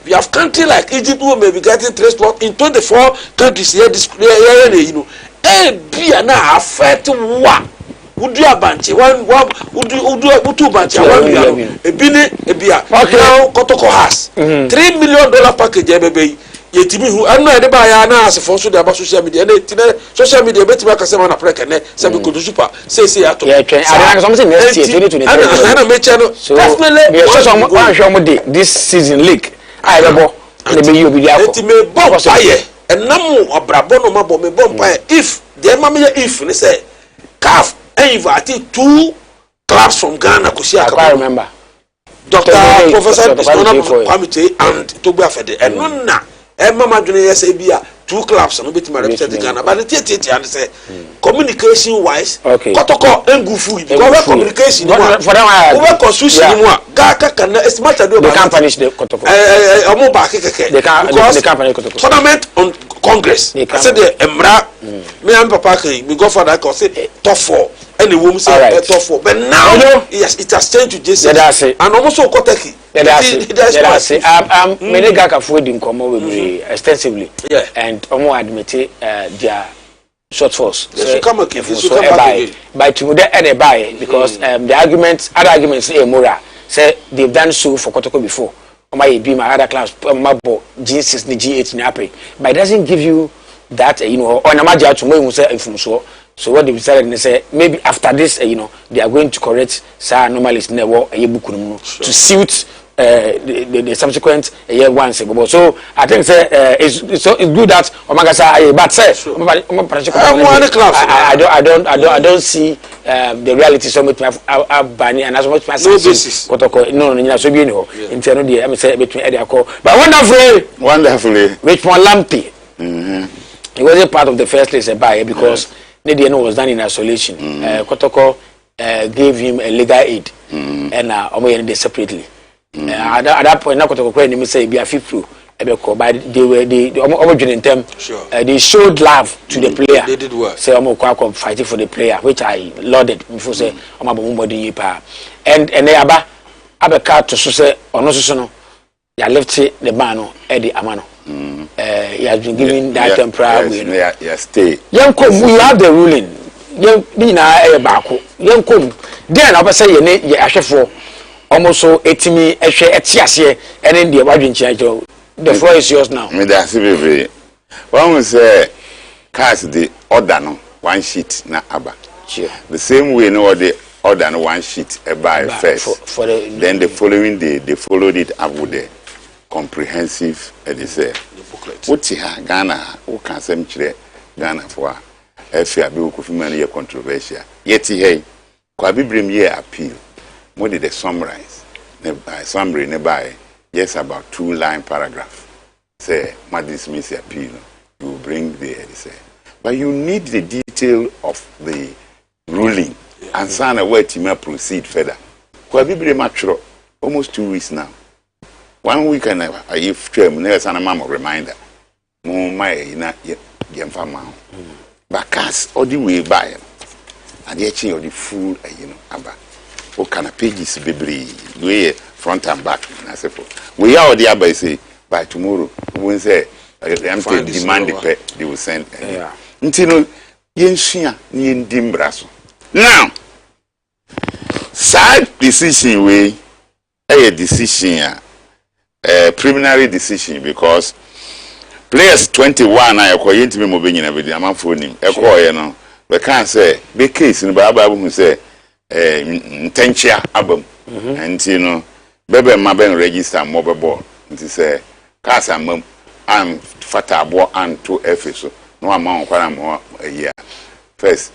We have countries like Egypt who may be getting 3 slots in 24 countries here. You know, be na affect one. Would you a bunch? One would do 2 bunch? A bini a beer. Now Kotoko has $3 million package. Baby, yetimi who I know the buyer now as a for about social media. Social media better make a seven a preck and say we could super say at something next year 2023. So definitely this season league. I remember the you be there. It may bomb fire and namu or brabono mabo me bomb fire if the mamma if they say calf and invited 2 clubs from Ghana Kusia. I remember Dr. Professor Kwamite and Toba Fede and Nuna and Mama Junior say be 2 clubs and bit my representative Ghana but the and say communication wise Kotoko and Gufu because communication for them over constitution Gaka can as much as they can't punish the Kotoko they can't tournament on Congress I said the Emra me and Papa me go for that cause say top 4 any woman say tough for. But now yes, it has changed to J6 and almost so Koteki. Many Gaka food in common with extensively. Yeah. And Omo admitted their shortfalls. Yes, come again. By today and buy because the arguments, other arguments, Mura say they've done so for Kotoko before. My be my other class, my G6, the G8 Nape. But it doesn't give you that, on a major to me, say, so what they decided, they say, maybe after this, they are going to correct some anomalies in the war, to suit the subsequent year once ago. So I think it's good that Omagasa, but say, I don't see the reality so much Bani and as much as no basis. No, so be no. Internal, I'm saying between Ediaco, but wonderfully, Richmond Lampy. He wasn't part of the first place buy because Nediano was done in isolation. Kotoko gave him a legal aid and Omoyende separately. At that point, Nakotoko say be a fifth but they were the them. Sure. They showed love to the player. They did well. Say Omo fighting for the player, which I lauded before say and they abeka to say onosono they left the man Eddie Amano. He has been given that temporary stay. Young come, we have the ruling. Young Nina Bako. Young come. Then I say ye for almost so 80 etias and then the wagon change. The floor is yours now. Me that's baby. One will say cast the order no one sheet na aba. Sure. The same way no the order no one sheet by first. For then the following day they followed it up with the comprehensive the booklet. What Ghana who can send Ghana for FIA bill could controversial. Yet hey, Kwabi bring ye appeal. What did they summarize? Summary nearby. Yes, about 2-line paragraph. Say, my dismiss appeal. You bring the say. But you need the detail of the ruling and sign a way to proceed further. Kwabi bring mature almost 2 weeks now. 1 week and if term never san a mama reminder. More my na yemfama. But cast all the way by and the etching of the full abba. What kind of pages baby way front and back we are the abba say by tomorrow we say demand the pay they will send until yenshia ni ndimbraso. Now sad decision way a decision preliminary decision because players 21 I acquire to me moving in every amount for him. No, we can't say big case in Baba who say intentia album and Bebe Maben register mobile ball. And say Casa Mum and Fatabo and 2 F no amount more a year. First,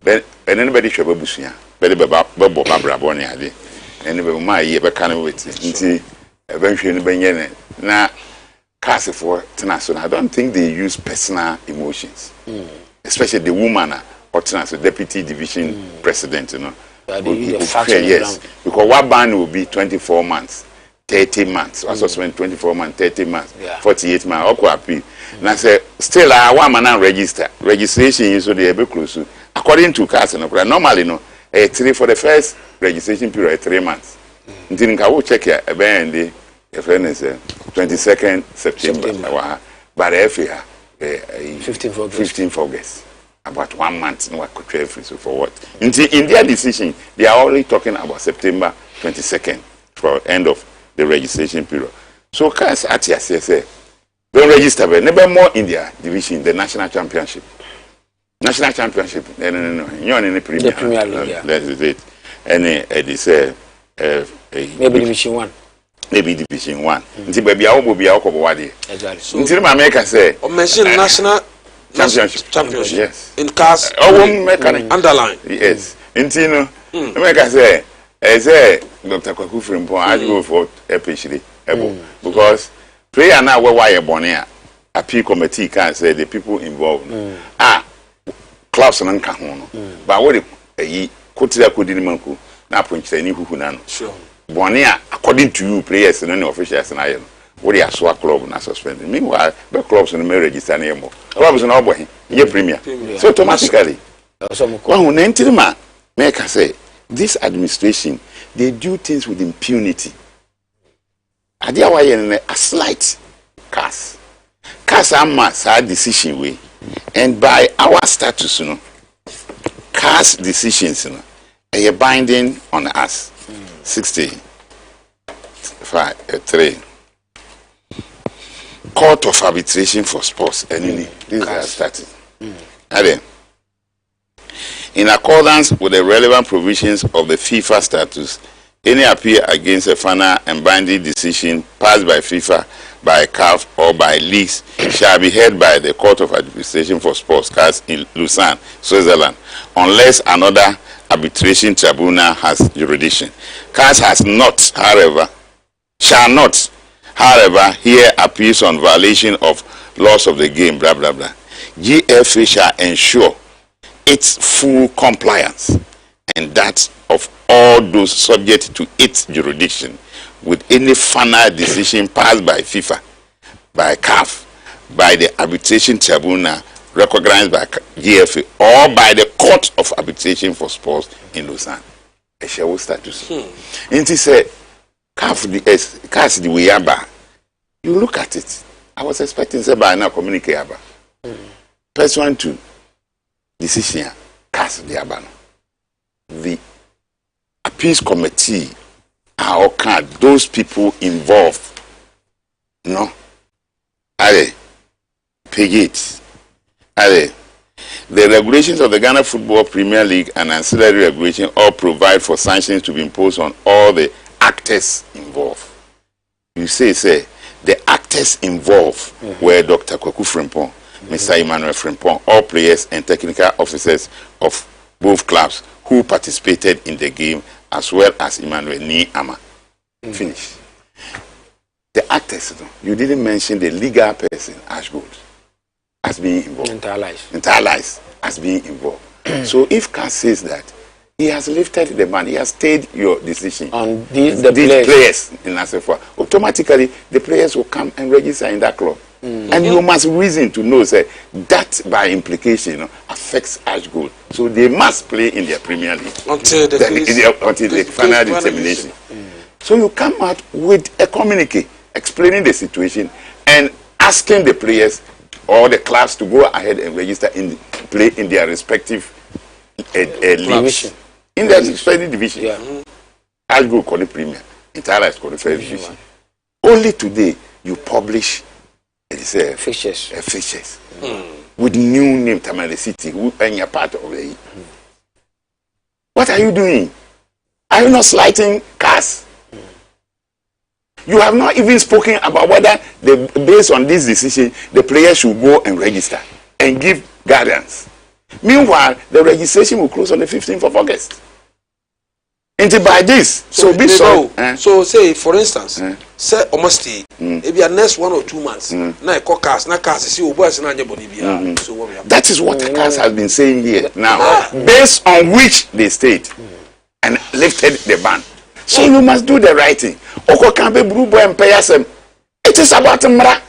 then anybody should be bushia. Better Babo Babra Bonia. Anybody my year, but can't wait until eventually Benyene. Now, Casa for Tenason, I don't think they use personal emotions, especially the woman or Tenason, deputy division president, yes, because what ban will be 24 months, 30 months, or suspend 24 months, 30 months, 48 months, or appeal. And I say, still, I want man register. Registration is so they are close. According to Casa, normally, for the first registration period, 3 months. Until I will check here, a band, the friend is 22nd September, but if you 15th August. About 1 month, no, I could trade free. So for what? In their decision, they are only talking about September 22nd for end of the registration period. So, cars at say, don't register, but never more in their division, the national championship. National championship, no, you're in the Premier League. That is it. And they say, maybe Division 1. Maybe Division 1. Until baby, I will be out of Wadi. Exactly. Until my maker say, mention national. Championship. Yes. In cars. Underline. Yes. Intino. America say, I say, Dr. Kwaku Frimpong, I go for a PhD. Because prayer now where you born here. Appeal committee can say the people involved. Clubs and Kahono. But what a Kotila Kudinimanku, now punch any who sure. Bonia, according to you, prayers and any officials and I. What are so club not suspended? Meanwhile, the clubs in the register anymore. Clubs in our boy, year premier. So automatically, well, who named him, make I say, this administration, they do things with impunity. Adia wa yen a slight cast ama sad decision way, and by our status, you know, cast decisions, you know, are binding on us. 3 Court of Arbitration for Sports. This is starting. In accordance with the relevant provisions of the FIFA statutes, any appeal against a final and binding decision passed by FIFA, by CAF, or by leagues shall be heard by the Court of Arbitration for Sports (CAS) in Lausanne, Switzerland, unless another arbitration tribunal has jurisdiction. CAS has not, however, shall not, however, hear appeals on violation of laws of the game, blah, blah, blah. GFA shall ensure its full compliance and that of all those subject to its jurisdiction with any final decision passed by FIFA, by CAF, by the arbitration tribunal recognized by GFA, or by the Court of Arbitration for Sports in Lausanne. A shall status. And he said, CAF the way aba. You look at it. I was expecting say by now communicate aba. First one to decision CAS the aba. The appeals committee are all those people involved. No. Are page 8. Are the regulations of the Ghana Football Premier League and ancillary regulation all provide for sanctions to be imposed on all the actors involved. You say the actors involved were Dr. Kwaku Frimpong, Mr. Emmanuel Frimpong, all players and technical officers of both clubs who participated in the game, as well as Emmanuel Ni Ama. Finish. The actors, you didn't mention the legal person, Ashgold, as being involved. Entire lives as being involved. So if CAS says that he has lifted the ban, he has stayed your decision on these players in Asafua, automatically the players will come and register in that club. And you must reason to know that by implication affects Ashgold. So they must play in their Premier League until the final determination. So you come out with a communique explaining the situation and asking the players or the clubs to go ahead and register in play in their respective leagues. In their respective division. Ashgold called the Premier, Intala is called the First Division. Only today you publish fixtures with new name Tamale City, and you're part of it. What are you doing? Are you not slighting CAS? You have not even spoken about whether based on this decision the players should go and register and give guidance. Meanwhile, the registration will close on the 15th of August. And by this, so say for instance, say almost maybe a next 1 or 2 months. Na CAS, na CAS see boys na nyeboni. So what we have. That is what CAS has been saying here now, based on which they stayed and lifted the ban. So you must do the right thing. Oko can be blue boy and pay us. It is about mra.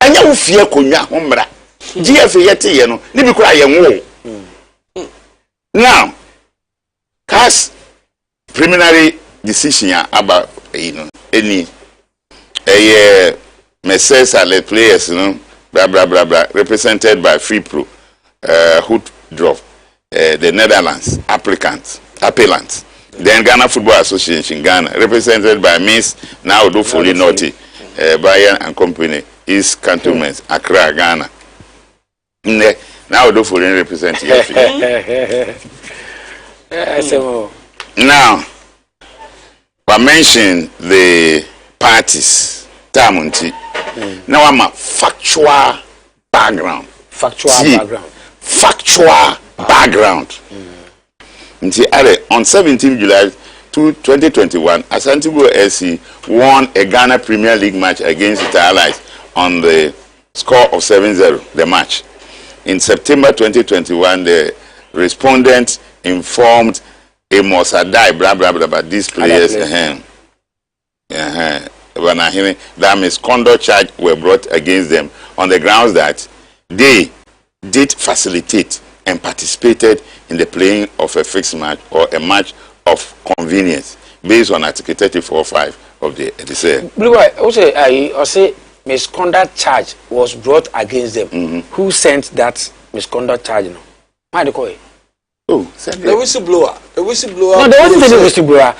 And you fear konya mra. GFA yeti yeno. Ni bi kura yenwo. Now, CAS preliminary decision about any messages and players, blah blah blah blah, represented by Free Pro, Hoodrop, the Netherlands appellant, then Ghana Football Association Ghana, represented by Miss now do fully naughty, Bayern and Company, East Cantonment, Accra, Ghana. Now do fully represent Now, I mentioned the parties, Tamunti. Now I'm a factual background. Factual background. On 17th July 2021, Asantibo SC won a Ghana Premier League match against its allies on the score of 7-0, the match. In September 2021, the respondent informed Amos Adai, blah blah blah, but these players, that misconduct charge were brought against them on the grounds that they did facilitate and participated in the playing of a fixed match or a match of convenience based on Article 34(5) of the say. Blue, I say misconduct charge was brought against them. Who sent that misconduct charge? No, why they call it? Oh, the whistleblower. The whistleblower. No, they wasn't the whistleblower.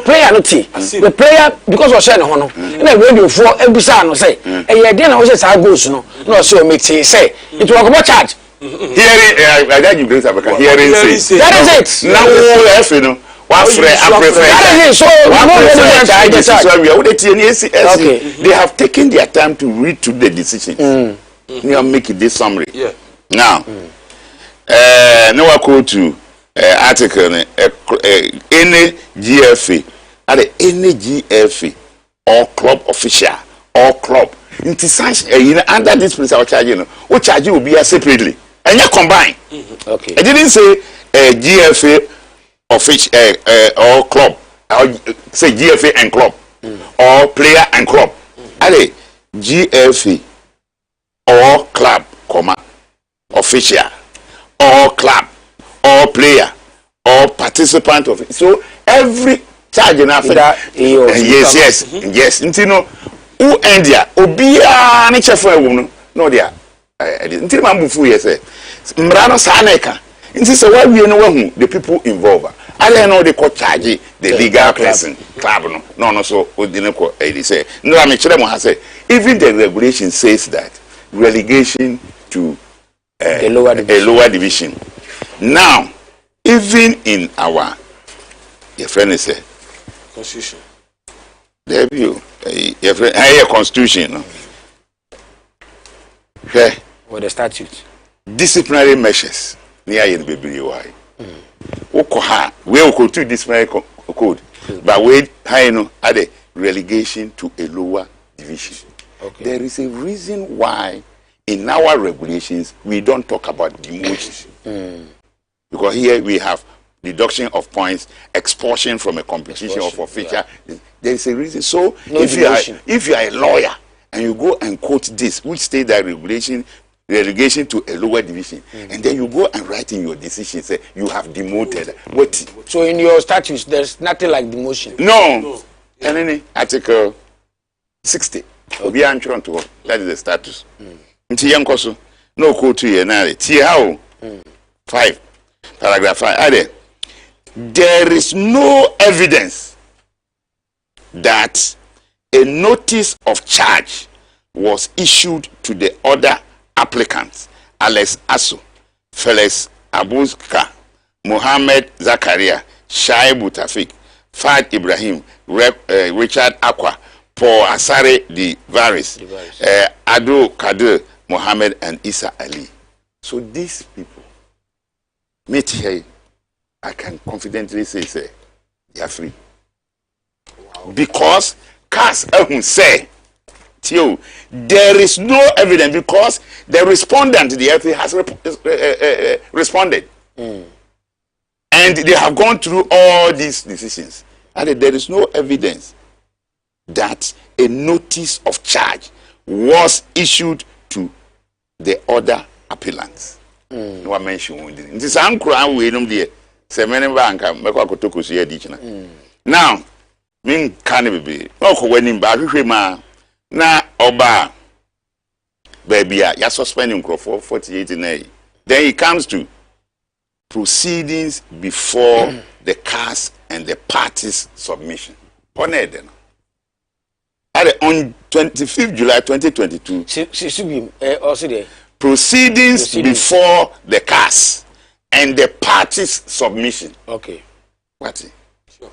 Player no tea. The player because of saying no. And I radio for every no say. And you didn't know say goes no. No, so make say it was about charge. Hearing, I got you bring up a hearing say. That is it. Now, you know. They have taken their time to read through the decisions. They make this summary. Yeah. Now, now I go to article any GFA, any GFA or club official or club. Under this place, I will charge you. What charge you will be separately and you combine. Okay. I didn't say GFA. Official or club, or say GFA and club, or player and club. Are they GFA or club, comma, official or club or player or participant of it? So every charge in Africa, yes. Intino who India obia ni chef no dia. Intino mambufu yese. Mrano saneka. Inti why we know the people involved. I don't know they could charge the legal person club no so they say no I say even the regulation says that relegation to a lower division. Now even in our your friend is constitution there you your friend higher constitution no? Okay. Or the statute disciplinary measures near in baby why we will go to disciplinary code, but we are the relegation to a lower division. Okay. There is a reason why in our regulations we don't talk about demotion. Because here we have deduction of points, expulsion from a competition of official. Yeah. There is a reason. So no if you are a lawyer and you go and quote this, which state that relegation to a lower division, and then you go and write in your decision say you have demoted. What? So in your statutes there's nothing like demotion. No. And any Article 60. Okay. That is the status. No quote to you 5 paragraph 5. There is no evidence that a notice of charge was issued to the other applicants, Alex Asso, Felix Abuska, Mohammed Zakaria, Shaibu Tafik, Fad Ibrahim, Richard Aqua, Paul Asare de Varis, Ado Kadir Mohammed, and Isa Ali. So these people, meet here, I can confidently say they are free. Wow. Because Kas say, there is no evidence because the respondent, the FA, has responded. And they have gone through all these decisions. And there is no evidence that a notice of charge was issued to the other appellants. No one mentioned it. This is Ankra we know there. Semene banka mekwa kotoko so yedi china. Now, min kan be. Oko wani ba hwehwe ma na oba baby ya suspend him for 48 na. Then he comes to proceedings before the cast and the parties submission. On 25th July 2022. Also there. Proceedings before the cast and the parties submission. Okay. What? Sure.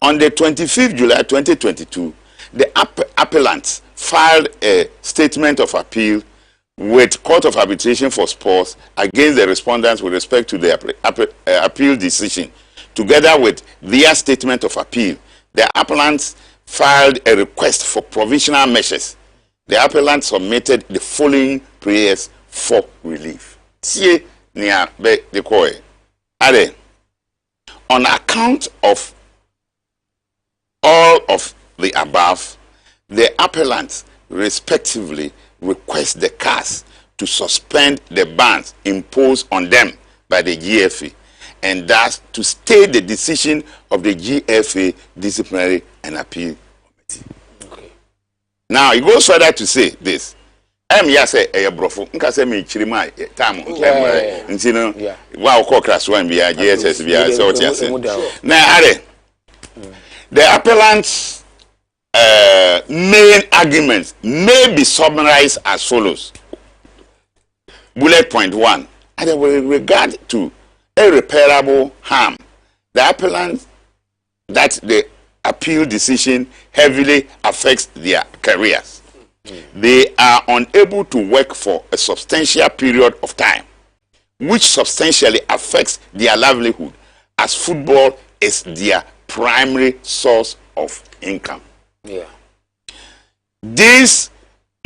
On the 25th July 2022, the appellant filed a statement of appeal with Court of Arbitration for Sports against the respondents with respect to the appeal decision. Together with their statement of appeal, the appellants filed a request for provisional measures. The appellant submitted the following prayers for relief. On account of all of the above, the appellants respectively request the CAS to suspend the bans imposed on them by the GFA, and thus to stay the decision of the GFA Disciplinary and Appeal Committee. Okay. Now, it goes further to say this. I'm here say a brofo. Nka say me chirima time okay. Ntino wa okọ class 1 bia JSS bia say what you say. Now, the appellant's main arguments may be summarized as follows. Bullet point 1. And with regard to irreparable harm, the appellant that the appeal decision heavily affects their careers. They are unable to work for a substantial period of time, which substantially affects their livelihood, as football is their primary source of income. Yeah. These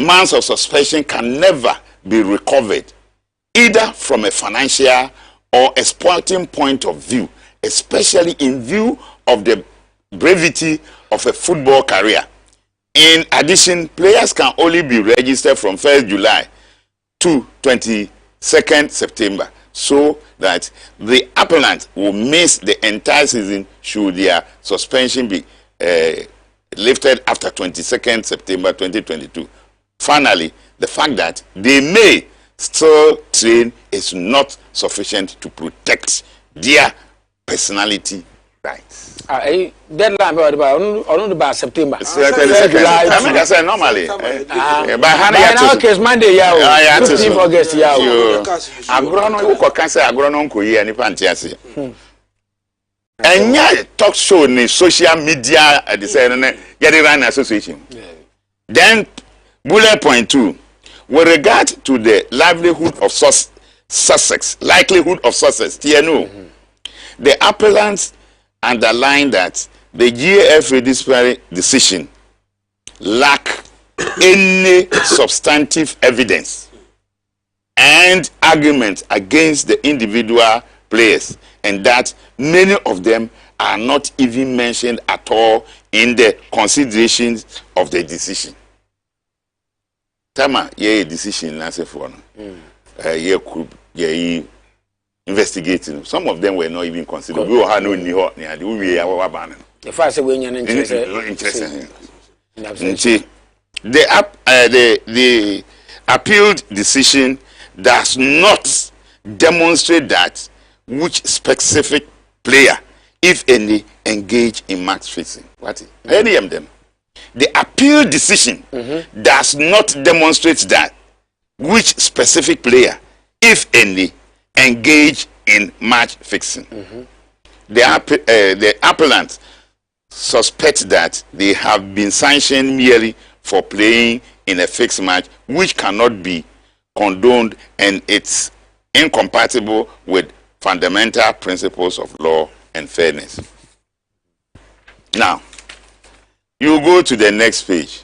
months of suspension can never be recovered, either from a financial or a sporting point of view, especially in view of the brevity of a football career. In addition, players can only be registered from 1st July to 22nd September, so that the appellant will miss the entire season should their suspension be lifted after 22nd September 2022. Finally, the fact that they may still train is not sufficient to protect their personality rights. Deadline by September. I mean, say normally. By now, case Monday, 15th August, Agrono, you can say Agrono ko yi ani pantiase. Enya talk show ni social media at the say na get run association. Then bullet point 2, with regard to the livelihood of Sussex, likelihood of success, TNO, the appellants underline that the GFA disciplinary decision lack any substantive evidence and argument against the individual players, and that many of them are not even mentioned at all in the considerations of the decision. Tama ye decision last for ye could ye investigating. Some of them were not even considered. We were no ni ho ni we are ban. The first way you interesting. The appealed decision does not demonstrate that which specific player, if any, engage in match fixing. What? Any of them. The appeal decision does not demonstrate that which specific player, if any, engage in match fixing. The appellant suspect that they have been sanctioned merely for playing in a fixed match, which cannot be condoned, and it's incompatible with fundamental principles of law and fairness. Now, you go to the next page.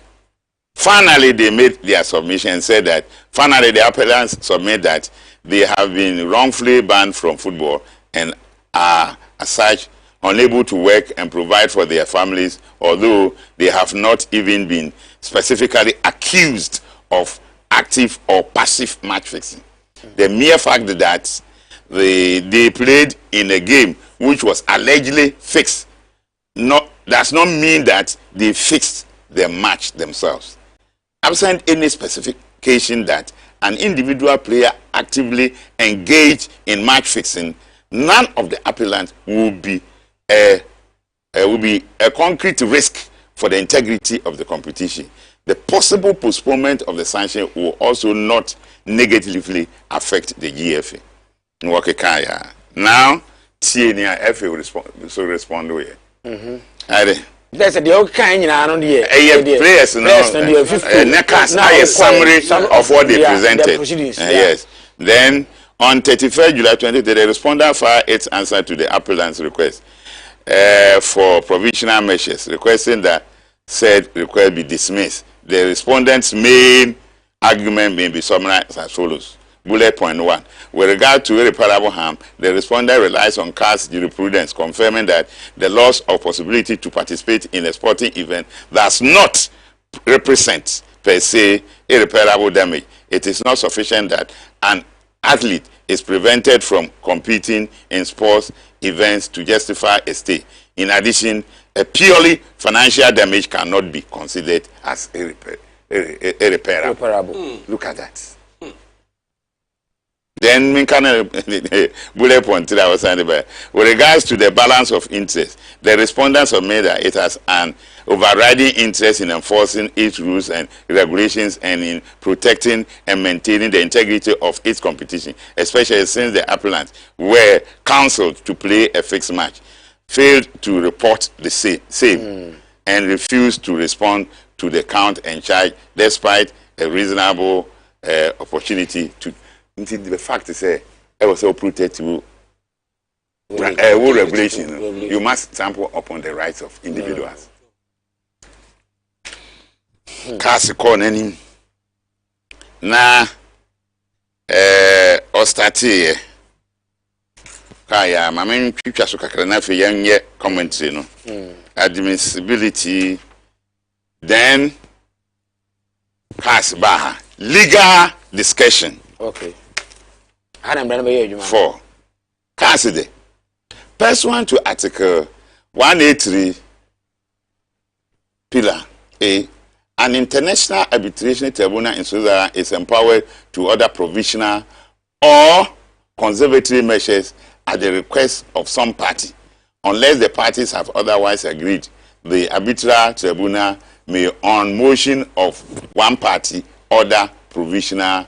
Finally, they made their submission and said that finally the appellants submit that they have been wrongfully banned from football and are, as such, unable to work and provide for their families, although they have not even been specifically accused of active or passive match fixing. The mere fact that they played in a game which was allegedly fixed does not mean that they fixed the match themselves. Absent any specification that an individual player actively engaged in match fixing, none of the appellants will be a concrete risk for the integrity of the competition. The possible postponement of the sanction will also not negatively affect the GFA. Now, TNA FA will respond to it. That's the old kind of players now, summary of what they presented. Yes. Then on 31st July 2020, the respondent filed its answer to the appellant's request for provisional measures, requesting that said request be dismissed. The respondent's main argument may be summarized as follows. Bullet point 1. With regard to irreparable harm, the respondent relies on CAS jurisprudence confirming that the loss of possibility to participate in a sporting event does not represent per se irreparable damage. it is not sufficient that an athlete is prevented from competing in sports events to justify a stay. In addition, a purely financial damage cannot be considered as irreparable. Look at that. Then, bullet point that I was saying about. With regards to the balance of interest, the respondents have made that it has an overriding interest in enforcing its rules and regulations and in protecting and maintaining the integrity of its competition, especially since the appellants were counseled to play a fixed match, failed to report the same and refused to respond to the count and charge despite a reasonable opportunity to. The fact is, I was so protective. Regulation, you must sample upon the rights of individuals. Kasi nani na ostati kaya mamen twitwa so kakra na fe yanye commentary no admissibility then pass baha legal discussion. Okay. For Cassidy, pursuant to Article 183, Pillar A, an international arbitration tribunal in Switzerland is empowered to order provisional or conservatory measures at the request of some party, unless the parties have otherwise agreed. The arbitral tribunal may, on motion of one party, order provisional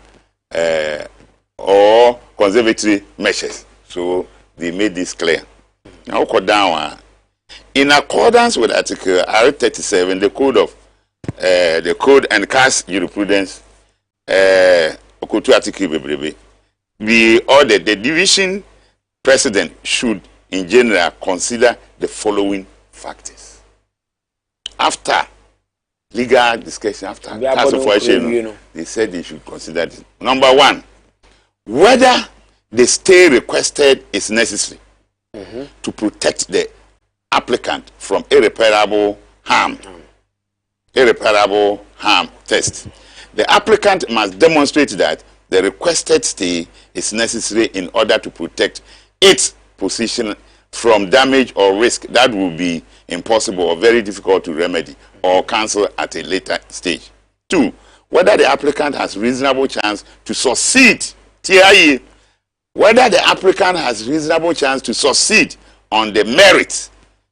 or conservatory measures. So they made this clear. Now, down in accordance with Article R37, the code and cast jurisprudence, be ordered. The division president should, in general, consider the following factors. After legal discussion, after they said they should consider this. Number one, whether the stay requested is necessary to protect the applicant from irreparable harm. Irreparable harm test. The applicant must demonstrate that the requested stay is necessary in order to protect its position from damage or risk that will be impossible or very difficult to remedy or cancel at a later stage. Two, whether the applicant has reasonable chance to succeed. TIE, whether the applicant has reasonable chance to succeed on the merit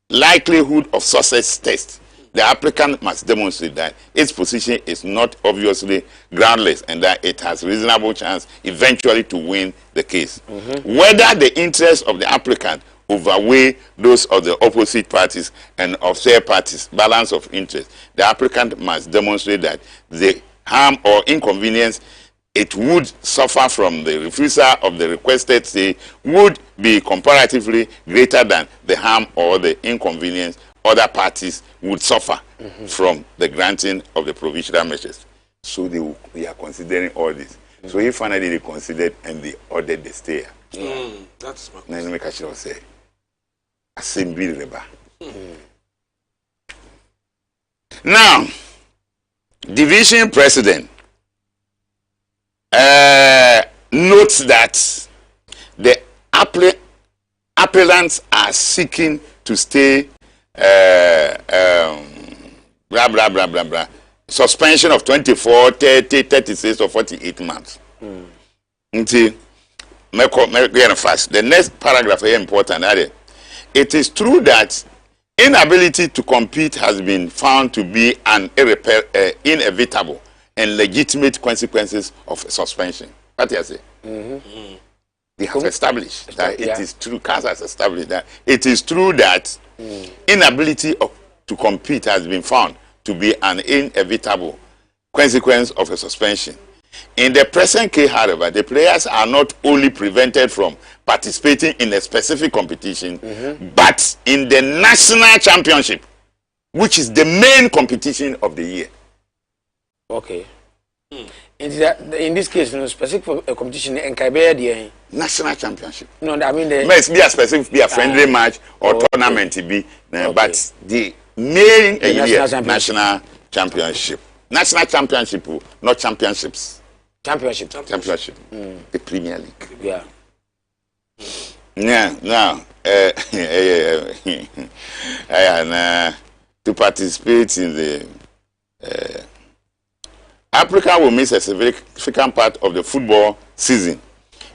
likelihood of success test. The applicant must demonstrate that its position is not obviously groundless and that it has reasonable chance eventually to win the case. Whether the interests of the applicant overweigh those of the opposite parties and of third parties, balance of interest, the applicant must demonstrate that the harm or inconvenience it would suffer from the refusal of the requested stay would be comparatively greater than the harm or the inconvenience other parties would suffer from the granting of the provisional measures. So they are considering all this. So he finally they considered and they ordered the stay. That's my Then make sure say assembly reba. Now, division president notes that the appellants are seeking to stay suspension of 24, 30, 36 or 48 months. The next paragraph is important. It is true that inability to compete has been found to be an inevitable and legitimate consequences of suspension. What do you say? They have established that it is true. CAS has established that it is true that inability to compete has been found to be an inevitable consequence of a suspension. In the present case, however, the players are not only prevented from participating in a specific competition, but in the national championship, which is the main competition of the year. Okay. In this case, no specific competition in Kibera, national championship. No, I mean the must be a specific, be a friendly match or tournament to be, but the main national championship. National championship, not championships. Championship. The Premier League. Yeah. Yeah, now, to participate in the Africa will miss a significant part of the football season.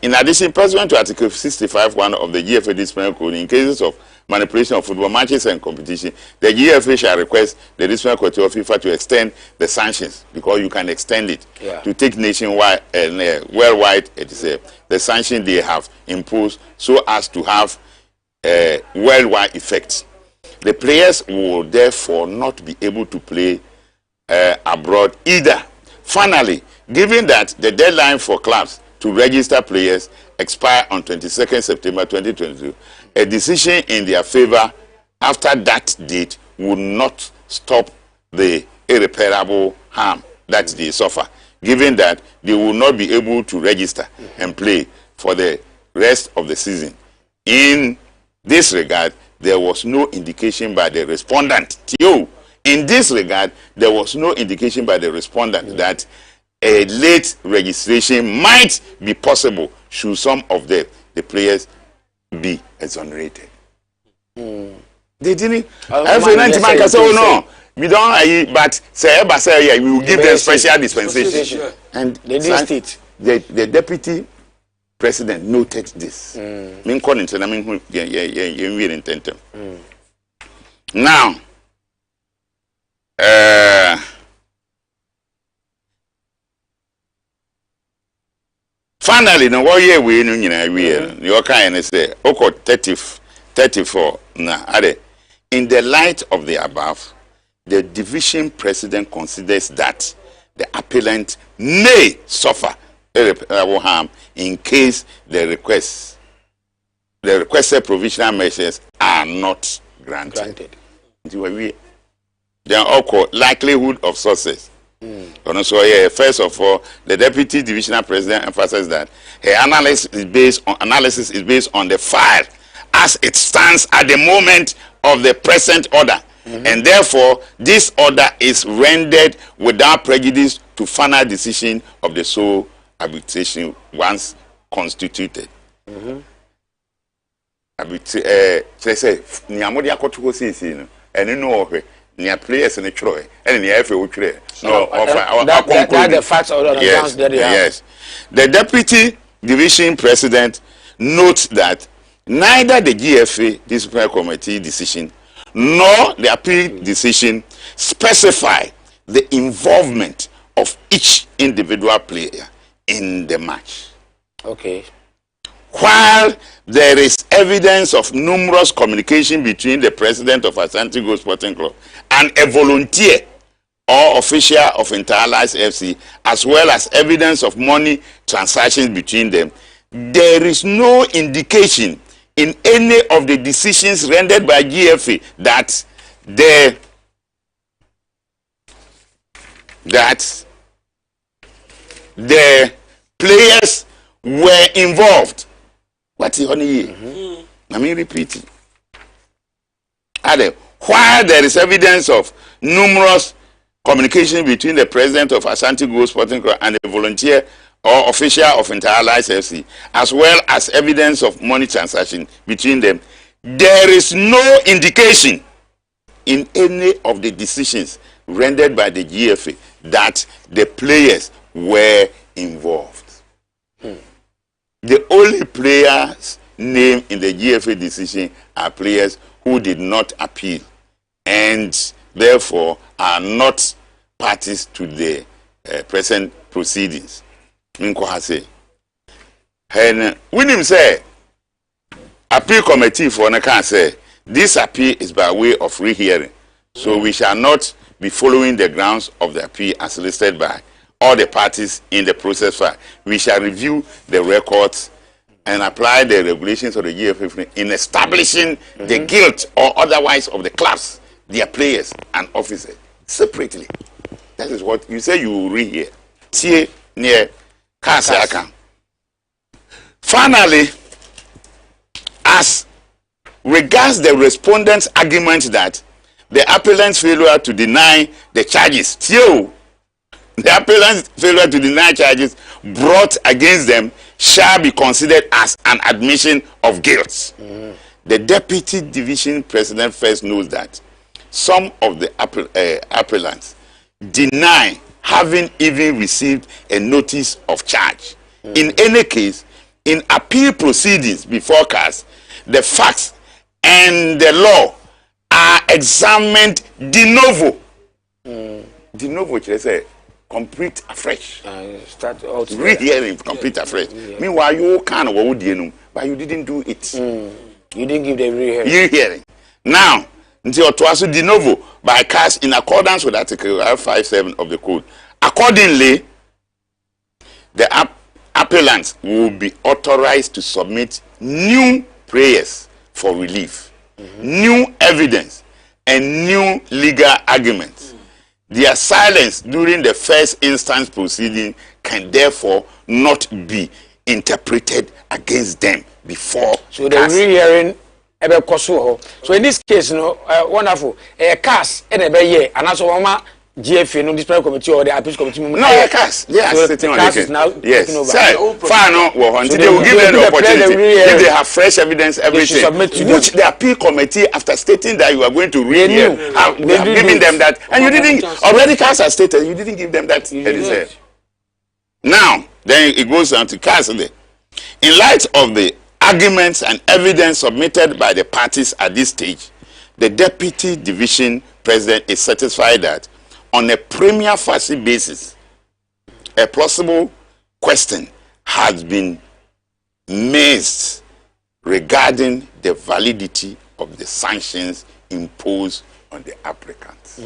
In addition, pursuant to Article 65(1) of the GFA Disciplinary Code, in cases of manipulation of football matches and competition, the GFA shall request the Disciplinary Court of FIFA to extend the sanctions, because you can extend it to take nationwide and worldwide. It is the sanction they have imposed so as to have worldwide effects. The players will therefore not be able to play abroad either. Finally, given that the deadline for clubs to register players expire on 22nd September 2022, a decision in their favor after that date would not stop the irreparable harm that they suffer, given that they will not be able to register and play for the rest of the season. In this regard, there was no indication by the respondent. In this regard, there was no indication by the respondent that a late registration might be possible should some of the players be exonerated. They didn't. Every 90 man can say, oh no, we don't, but say, we will give them special dispensation. And they didn't state. The deputy president noted this. Now, finally, no what year we your kind say, 34. In the light of the above, the division president considers that the appellant may suffer irreparable harm in case the requested provisional measures are not granted. Then likelihood of success. First of all, the deputy divisional president emphasizes that her analysis is based on the file as it stands at the moment of the present order, and therefore this order is rendered without prejudice to final decision of the sole arbitration once constituted. Players in the Troy and the FA the facts of the yes. The deputy division president notes that neither the GFA disciplinary committee decision nor the appeal decision specify the involvement of each individual player in the match. Okay. While there is evidence of numerous communication between the president of Asante Gold Sporting Club and a volunteer or official of Interallies FC, as well as evidence of money transactions between them, there is no indication in any of the decisions rendered by GFA that the players were involved. What is on here? Let me repeat it. While there is evidence of numerous communication between the president of Asante Gold Sporting Club and the volunteer or official of Interallies FC, as well as evidence of money transaction between them, there is no indication in any of the decisions rendered by the GFA that the players were involved. The only players named in the GFA decision are players who did not appeal and therefore are not parties to the present proceedings. And when him say appeal committee for can say this appeal is by way of rehearing, so we shall not be following the grounds of the appeal as listed by all the parties in the process file. We shall review the records and apply the regulations of the GFA in establishing the guilt or otherwise of the clubs, their players and officers separately. That is what you say you will read here. See near Kasaka. Finally, as regards the respondent's argument that the appellant's failure to deny the charges, the appellant's failure to deny charges brought against them shall be considered as an admission of guilt. The deputy division president first knows that some of the appellants deny having even received a notice of charge. In any case, in appeal proceedings before CAS, the facts and the law are examined de novo. De novo, they say, complete afresh. Start out re-hearing, complete afresh. Meanwhile, you can't, but you didn't do it. You didn't give the re-hearing. Now, until Otuasu de novo by CAS in accordance with Article 57 of the Code. Accordingly, the appellants will be authorized to submit new prayers for relief, new evidence, and new legal arguments. Their silence during the first instance proceeding can therefore not be interpreted against them before. So the re-hearing so in this case, wonderful. CAS and a year, and also GFA, no disciplinary committee or the appeals committee. No, CAS. They are sitting on the case. Now yes. Fine. Until they will give them the opportunity. If they have fresh evidence, everything, which the appeal committee, after stating that you are going to re-hear, have given them that, and you didn't. Already CAS has stated you didn't give them that. Now, then it goes on to CAS. In light of the arguments and evidence submitted by the parties at this stage, the deputy division president is satisfied that on a prima facie basis, a plausible question has been raised regarding the validity of the sanctions imposed on the applicants.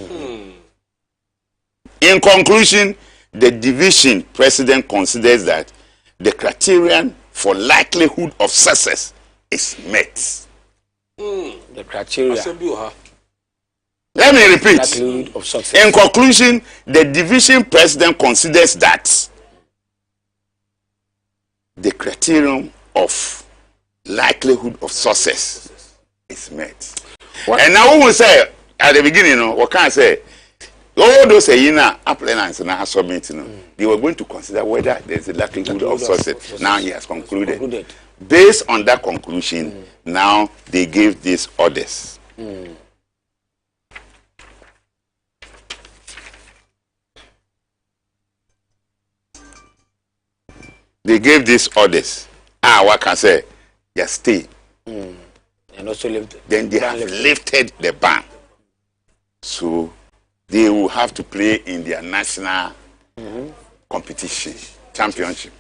In conclusion, the division president considers that the criterion for likelihood of success is met. The criteria. Let me repeat. In conclusion, the division president considers that the criterion of likelihood of success is met. And now we will say at the beginning, what can I say? All those applicants now submitting, they were going to consider whether there is a likelihood of success. Now he has concluded. Based on that conclusion, now they gave these orders. They gave these orders. What can I say? Just stay. And also lifted. Then they have lifted the ban. So they will have to play in their national competition, championship.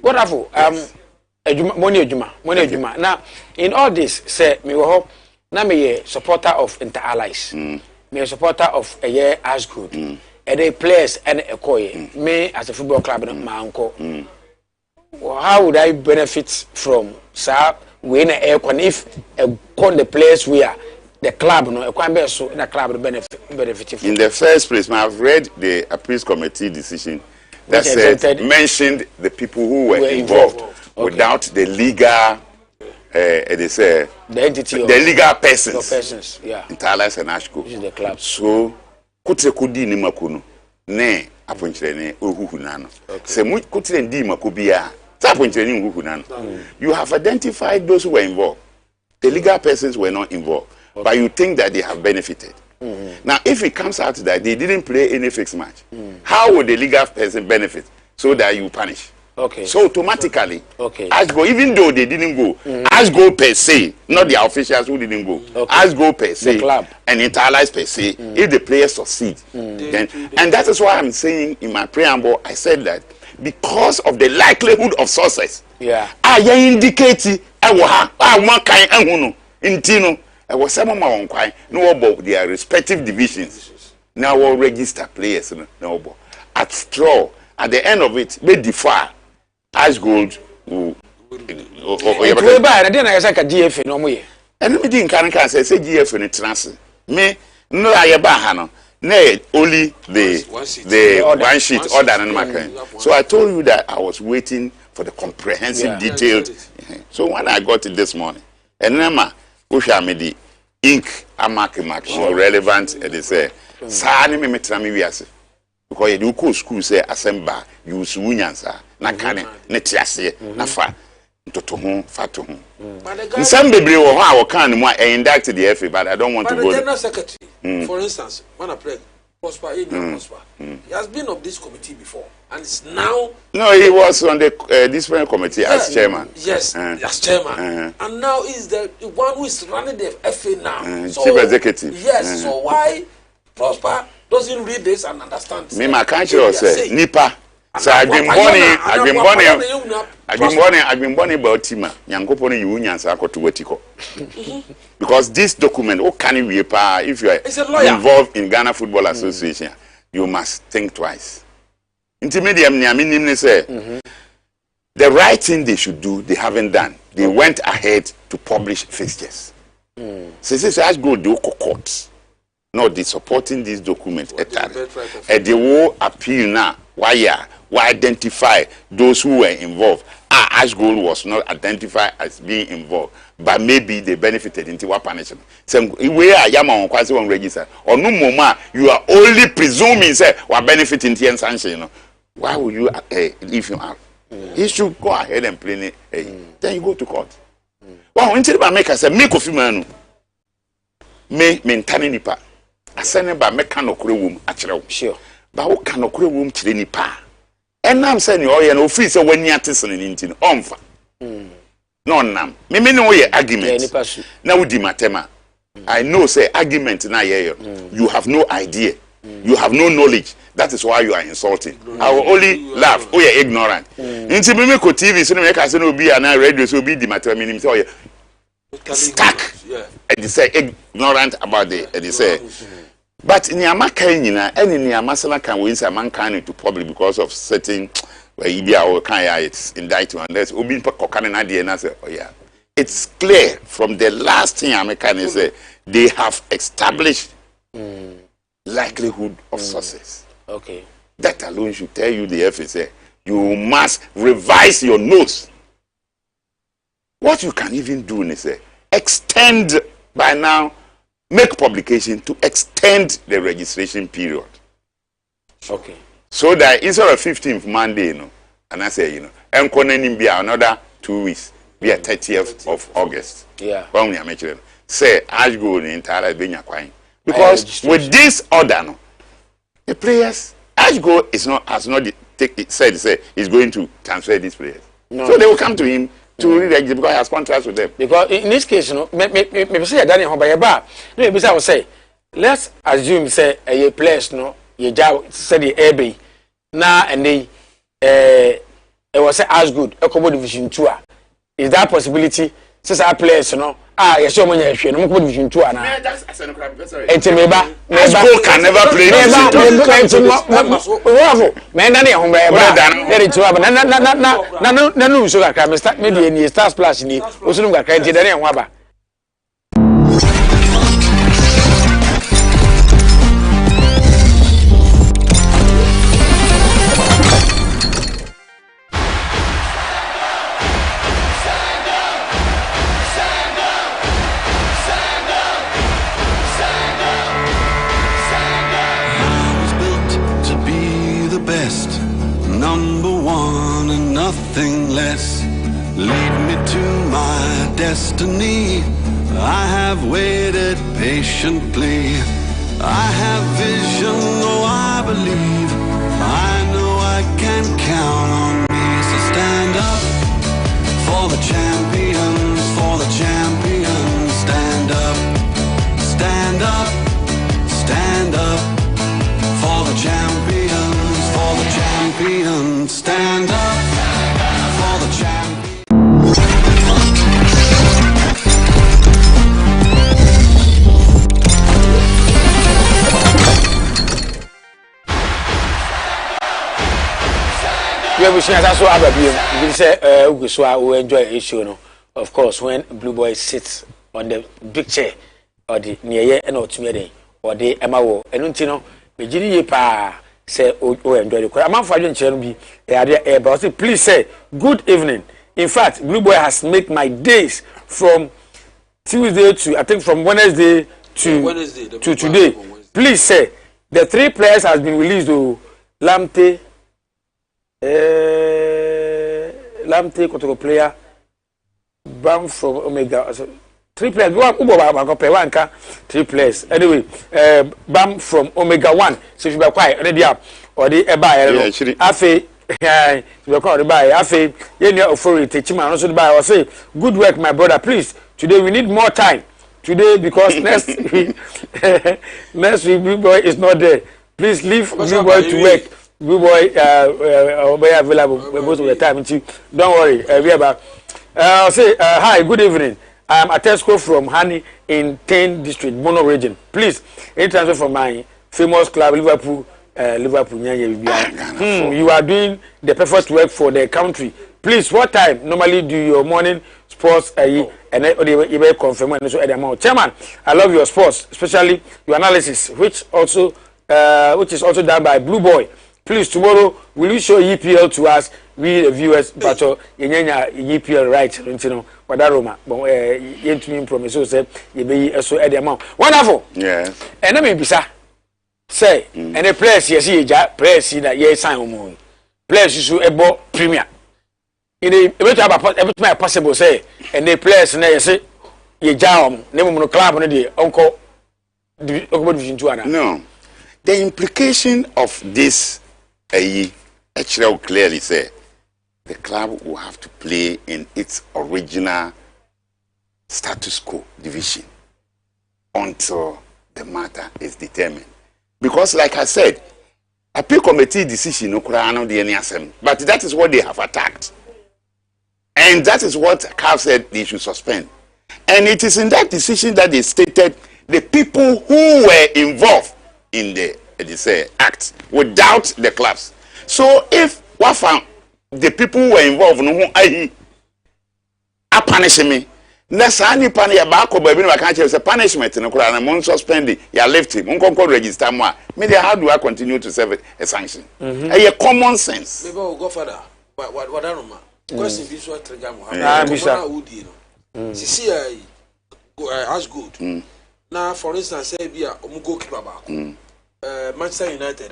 Wonderful. Money Ejuma. Now, in all this, say, me hope, now me a supporter of Inter-Allies. Me a supporter of a year as good. And they players and a koi. Me as a football club, my uncle. How would I benefit from, sir, when if the players we are? The club, no, the club benefit. In the first place, I've read the appeals committee decision that said, mentioned the people who were involved without the legal, they say, the entity, the legal persons, yeah, Inter-Allies and Ashko. This is the club. So, kutre kudi ni makuno, ne aponchire ne uhuhu nano. Se mu kutre ndi makubia, sa aponchire ni uhuhu nano. You have identified those who were involved. The legal persons were not involved. But you think that they have benefited. Now, if it comes out that they didn't play any fixed match, how would the legal person benefit so that you punish? So automatically, ASGO, even though they didn't go, ASGO per se, not the officials who didn't go, ASGO per se, the club, and Inter-Allies per se, if the players succeed, then, and that is why I'm saying in my preamble, I said that because of the likelihood of success, I indicate one kind intino. I was some of my own kind, no about their respective divisions. Now we'll register players, no at straw. At the end of it, they defer as gold. And me didn't say GF in the trans. Me no I bahano. Nay, only the one sheet order and my kind. So I told you that I was waiting for the comprehensive detailed. So when I got it this morning, and Nema Usha me the ink a mark more relevant, they say, Sani me metrami wiase. because you do school say assemble you sunyansa na kane ne tiase na fa ntoto ho fato ho nsam bebre wo ho a wo kan mu a induct the FA, but I don't want to go. The general secretary, for instance, when I play Prosper, he has been of this committee before, and it's now. No, he was on the different committee as chairman. Yes, as chairman, and now he's the one who is running the FA now. So, chief executive. Yes. So why Prosper doesn't read this and understand? Me, my country say nipa. So I've been born about Tima. Yankoponi you nyansa to wetiko. Because this document, what can you if you are involved in Ghana Football Association, you must think twice. Intermediate say the right thing they should do, they haven't done. They went ahead to publish fixtures. So this has go do courts. No, they supporting this document. And they will appeal now. Why identify those who were involved? Ash Gold was not identified as being involved, but maybe they benefited into what punishment. So where I am on quasi on register or no moment you are only presuming say what benefiting the sanction. You know, why would you leave him out? He should go ahead and play it. Then you go to court. Well, until I make us say me coffee man, me maintaining nipa. I send him by mechanical room actually sure, but what can okre room chile nipa. And I'm saying, oh, you know, free so when you're listening into onfa. No, nam. Me know your argument. Now, di matema. I know, say, argument na here. You have no idea. You have no knowledge. That is why you are insulting. I will only laugh. Oh, you're ignorant. Into me ko TV, so make us no be an radio, so be di matema. Me say, oh, stuck. And they say ignorant about the. They say. But in Yamaka, any Yamasana can win some mankind to public because of certain where it's indictment. There's Ubin Kokan idea and I say, oh yeah. It's clear from the last thing American say they have established likelihood of success. Okay. That alone should tell you the FSA you must revise your notes. What you can even do is say extend by now. Make publication to extend the registration period. Okay. So that instead of 15th Monday, you know, and I say, you know, and be another 2 weeks, be a 30th of August. Yeah. Say, I go in entire Benya Quine. Because with this order, no, the players, Ashgo is not has not said he's going to transfer these players. No. So they will come to him to read because he has contracts with them. Because in this case, you know, maybe say Daniel Hobayaba. No, maybe I will say, let's assume say a place, no, ye job said the AB now and they it was say as good a couple division 2. Is that possibility? Since our players, you know, yes, so many no division 2 now. And to me, Asgo can never play man, Daniel Hobayaba, very true, but no, so I can start maybe in the stars plus in the Usunga Kanti Daniel Waba. #1 and nothing less. Lead me to my destiny. I have waited patiently. I have vision, oh I believe. I know I can count on me. So stand up for the champions, for the champions. Stand up, stand up, stand up for the champions, for the champions. Stand up for the champions. Yeah, we see that's what Ababium. You say, we enjoy a show, no? Of course, when Blue Boy sits on the big chair, or the near and or to or the Emma, and Untino, Virginia Pa say, oh, enjoy the crowd. I'm for you, Chernobyl. But please say, good evening. In fact, Blue Boy has made my days from Tuesday to, I think, from Wednesday to today. Please say, the 3 players has been released, Lamte Kotoko player Bam from Omega. So, 3 players. Go up, Ubo 3 players. Anyway, Bam from Omega 1. So if you be quiet, ready up or the buy. Afe, you call the buy. Afe, you authority. Chima also the buy. I say, good work, my brother. Please, today we need more time. Today because next week, Big Boy is not there. Please leave Big Boy to work. Big Boy will be available most of the time. Don't worry. We about. I'll say hi. Good evening. I am Atesco from Hani in 10 District, Bono region. Please, any transfer from my famous club, Liverpool. You are doing the perfect work for the country. Please, what time normally do your morning sports and you confirm and so amount. Chairman, I love your sports, especially your analysis, which is also done by Blue Boy. Please, tomorrow will you show EPL to us, we the viewers, but EPL right, you know, what that Roma, but promise so say you be so amount. Wonderful. Yeah. And let me be say, and the players yes, players that yes sign players you able premier. In the possible say, and the players na say ye jam name no club no dey uncle division 2 ana. No. The implication of this actually clearly say the club will have to play in its original status quo division until the matter is determined. Because like I said, appeal committee decision no but that is what they have attacked. And that is what CAF said they should suspend. And it is in that decision that they stated the people who were involved in the act without the clubs. So if what found the people who were involved no are punishing me, next any pan ya back or baby, I can't say punishment in a mon suspended, ya left him, register more. Maybe how do I continue to serve a sanction? A common sense. Maybe we'll go further. What I know. Question visual trigger see as good. Now for instance say be a goalkeeper back. Manchester United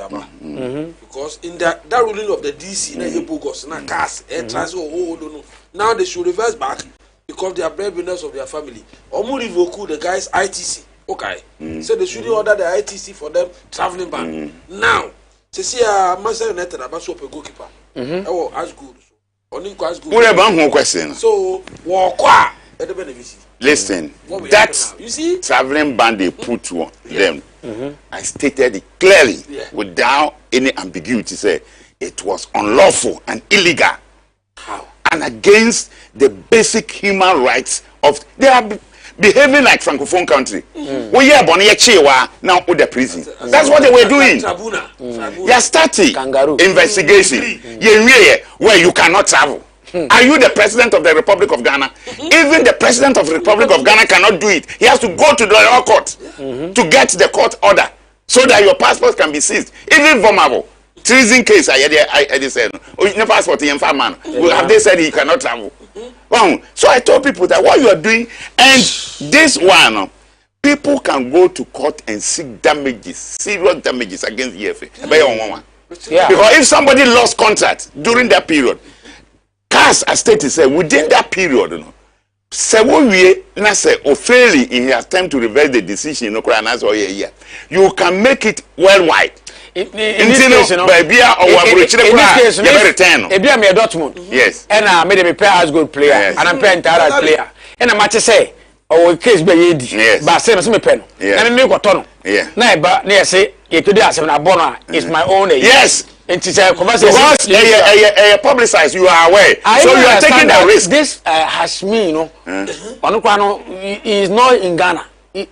because in that ruling of the DC na bogus na cast transfer no. Now they should reverse back because they are breadwinners of their family. Omu revoke the guys ITC. Okay. So they should order the ITC for them traveling back. Now see Manchester United about so a goalkeeper. Oh as good. Question. So, listen, that traveling ban they put to them, I stated it clearly without any ambiguity. Say it was unlawful and illegal. How? And against the basic human rights of they are behaving like francophone country. We are born now with the prison. That's what they were doing. You're starting investigation. Where you cannot travel. Are you the president of the Republic of Ghana? Even the president of the Republic of Ghana cannot do it. He has to go to the law court to get the court order so that your passport can be seized. Even vulnerable. Treason case, I said, no passport in man. Have they said he cannot travel? So I told people that what you are doing, and this one, people can go to court and seek damages, serious damages against EFA. Because if somebody lost contract during that period, CAS as stated said within that period, fairly in his attempt to reverse the decision, you can make it worldwide. In this case, you know, Dortmund. Yes. And I made a pair as good player, and I'm paying Tara player. And I'm say, oh, case be yedi, but same me pen. And I make a ton. Yeah. Now, but near say, it today as an abona is my own. Yes. And it's a conversation. Because publicized, you are aware. So you are taking the risk. This has me, you know, Onukwano is not in Ghana. Nigeria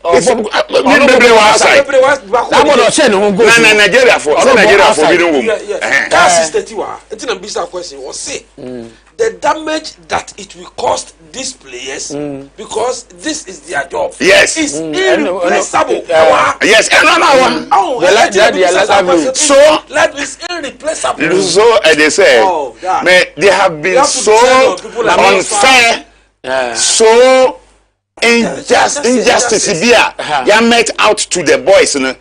the damage that it will cost these players because this is their job. Yes, is irreplaceable. Yes, so that is irreplaceable. So they say, they have been so unfair, so injustice here. They are met out to the boys and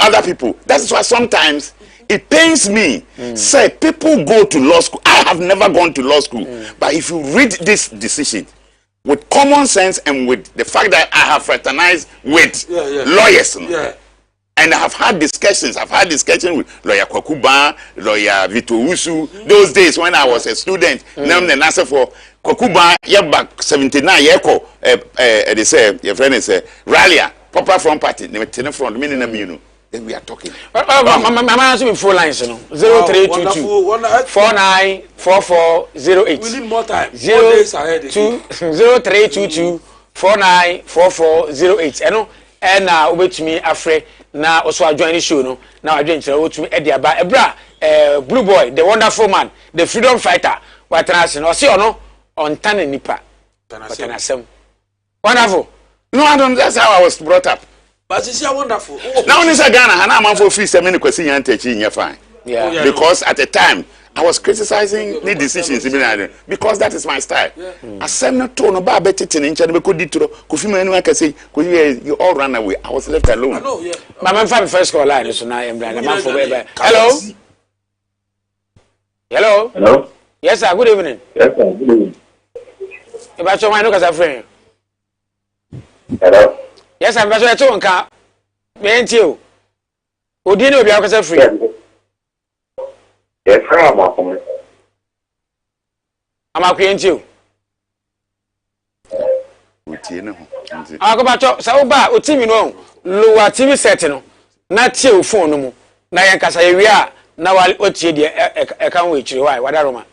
other people. That's why sometimes it pains me. Say people go to law school. I have never gone to law school. But if you read this decision with common sense and with the fact that I have fraternized with lawyers, and I have had discussions. I've had discussions with lawyer Kwakuba, lawyer Vito Usu. Those days when I was a student, now the answer for Kwakuba, back 79 they say your friend is Ralia, Papa from party, they from meaning then we are talking. I'm answering 4 lines, 0322 494408. We need more time. 0322 494408. And over to me afraid now also join the show no now I join to me Eddie Aba Ebra Blue Boy, the wonderful man, the freedom fighter. What I say no see no on tan nipa. Wonderful. No, I don't. That's how I was brought up. But it's wonderful. Now in Ghana, and I'm for free 7 question and teaching you fine. Yeah. Because at the time I was criticizing the decisions because that is my style. I said no tone about better in China because Kofi can say you all run away. I was left alone. I know, yeah. My man for first call line so now I'm blind. Man for hello. Hello. Hello. Yes sir, good evening. Yes sir, good evening. About your mind, look friend. Hello. Yes, I'm very sure you can. Me you. Odi ni obi akasa free. Yes, I'm welcome. I'm akwenye you. Utie ne ho. Akobacho sa oba o TV no lower TV set no. Na tie o phone no mu. Na yen kasa ye wi a na wa o tie de e kan we chiri why wadaroma.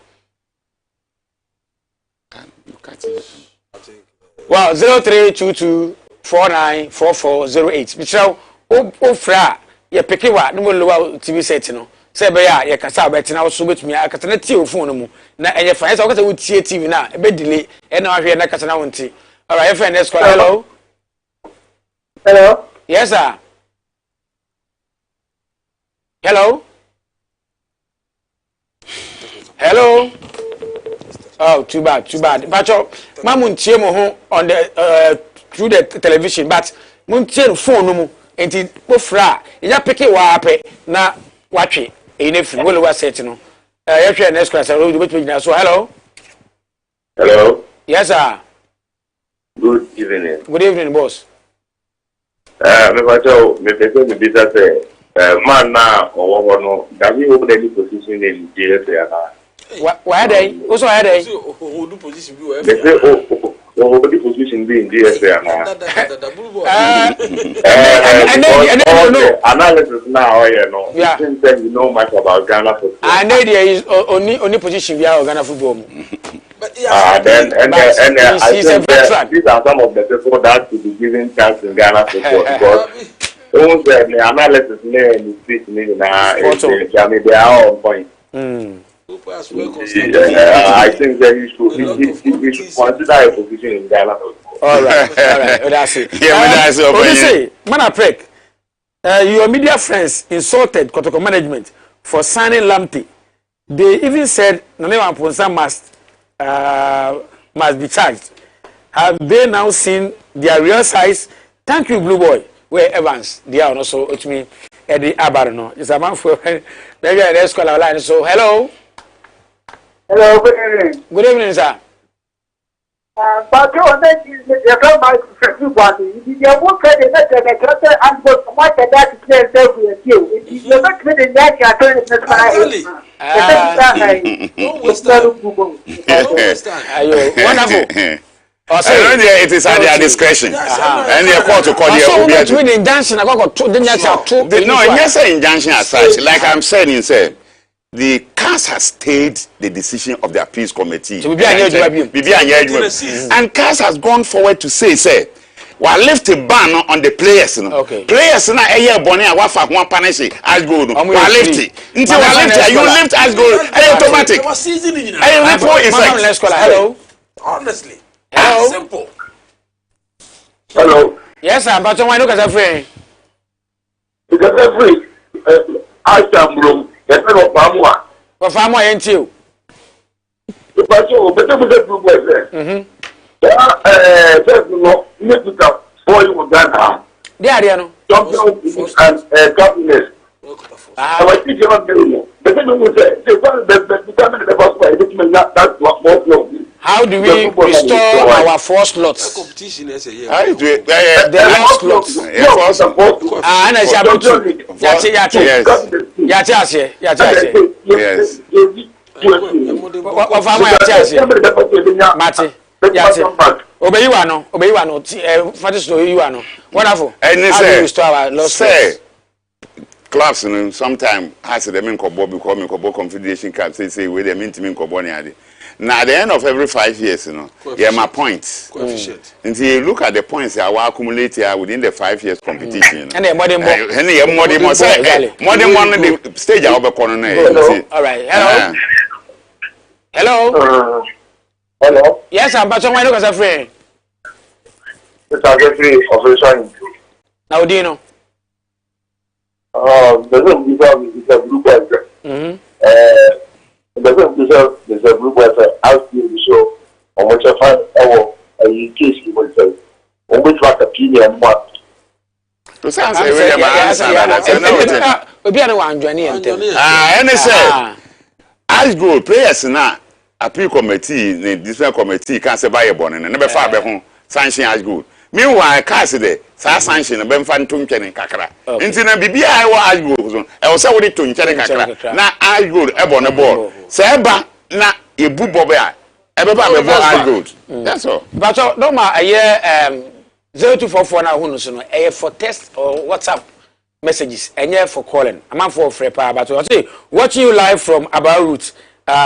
Wow, 0322 494408. Michelle, o fra ye pekewa no lower TV set no. Say be ya ye kasa betina wo so betumi akata na tie o phone no mu. Na enye fa say o kasa wo tie TV na e be delay e na ahwe na kasa na wonti. All right, friend, let's call. Hello. Hello. Yes, sir. Hello. Hello. Oh, too bad, too bad. But mamun tie mo ho on the through the television, but mun tie phone no mu. Enti wo fra, ya peke wa ape na watwe. E ne free. Wo wa set no. Ya hwe next class. So hello. Hello. Yes, sir. Good evening. Good evening, boss. Me bacho me pese me bisa say man na owo no dabi hold any position in GSA na. Why dey? Also why dey? Hold position bi o. Me say hold the position be in GSA na. Analysis now no. Yeah. Since you know much about Ghana football. I know there is only position we are Ghana football. Then I think that these are some of the people that should be given chance in Ghana football because almost the analysis and speech they are on point. I think that you should consider a position in Ghana football. All right, that's it. That's it. What do you say, Manapek? Your media friends insulted Kotoko management for signing Lamptey. They even said Nana Ponsa must be charged. Have they now seen their real size? Thank you, Blue Boy. Where Evans, they are also to me Eddie Abarno. It's a man for maybe a scholar line. So hello. Hello, good evening. Good evening, sir. But you are making the my everybody. You won't get the letter and what that is there with you. If you not with the nature, wonderful. It is at their discretion. And they are called to call you. Injunction. No, yes, injunction as such. Like I'm saying, the CAS has stayed the decision of the appeals committee. And CAS has gone forward to say, well, lift a ban on the players. Okay. Players na bonnet one punish as gold. You lift as gold. Automatic. Hello. Honestly. Hello. Simple. Hello. Yes, sir. But why look at a friend? Because every I am room. But farmer ain't you. But you better with the group They are no. and government. Our teacher not doing it. The thing we say, the first one, that's what more. How do we restore our 4 slots? Competition is a year. The last slots. And I say about 2. Yes. What farmer Mate. Obey you ano. Fatis you ano. Wonderful. And how do we restore our lost slots? Clubs sometimes has the main kobo because me kobo confederation cup say we the main team kobo ni. Now at the end of every 5 years, yeah, my points. Coefficient. Until you look at the points that were accumulated within the 5 years competition. And then more than the stage I will be. All right. Hello. Hello. Hello. Yes, I'm Baton. Why look as a friend? It's a get free operation. Now do you know? The group work. There's a group work out here the show. On which I find a case you will say. On which like a opinion one. To sound say we are as good players now. Appeal committee, the different committee can't say buy a bonnet and never far back home. Sanction as good. Meanwhile, Cassidy, sanction and Ben Fantum Kenny Kakra. Into the BBI as good. I was already to Kenny Kakra. Now I good, Ebon a ball. Seba, na a boo bobber. Everybody as good. That's all. But no, ma, a year 0244 now, a for text or WhatsApp messages, and yeah for calling. I'm on for free power. But I say, watching you live from About Route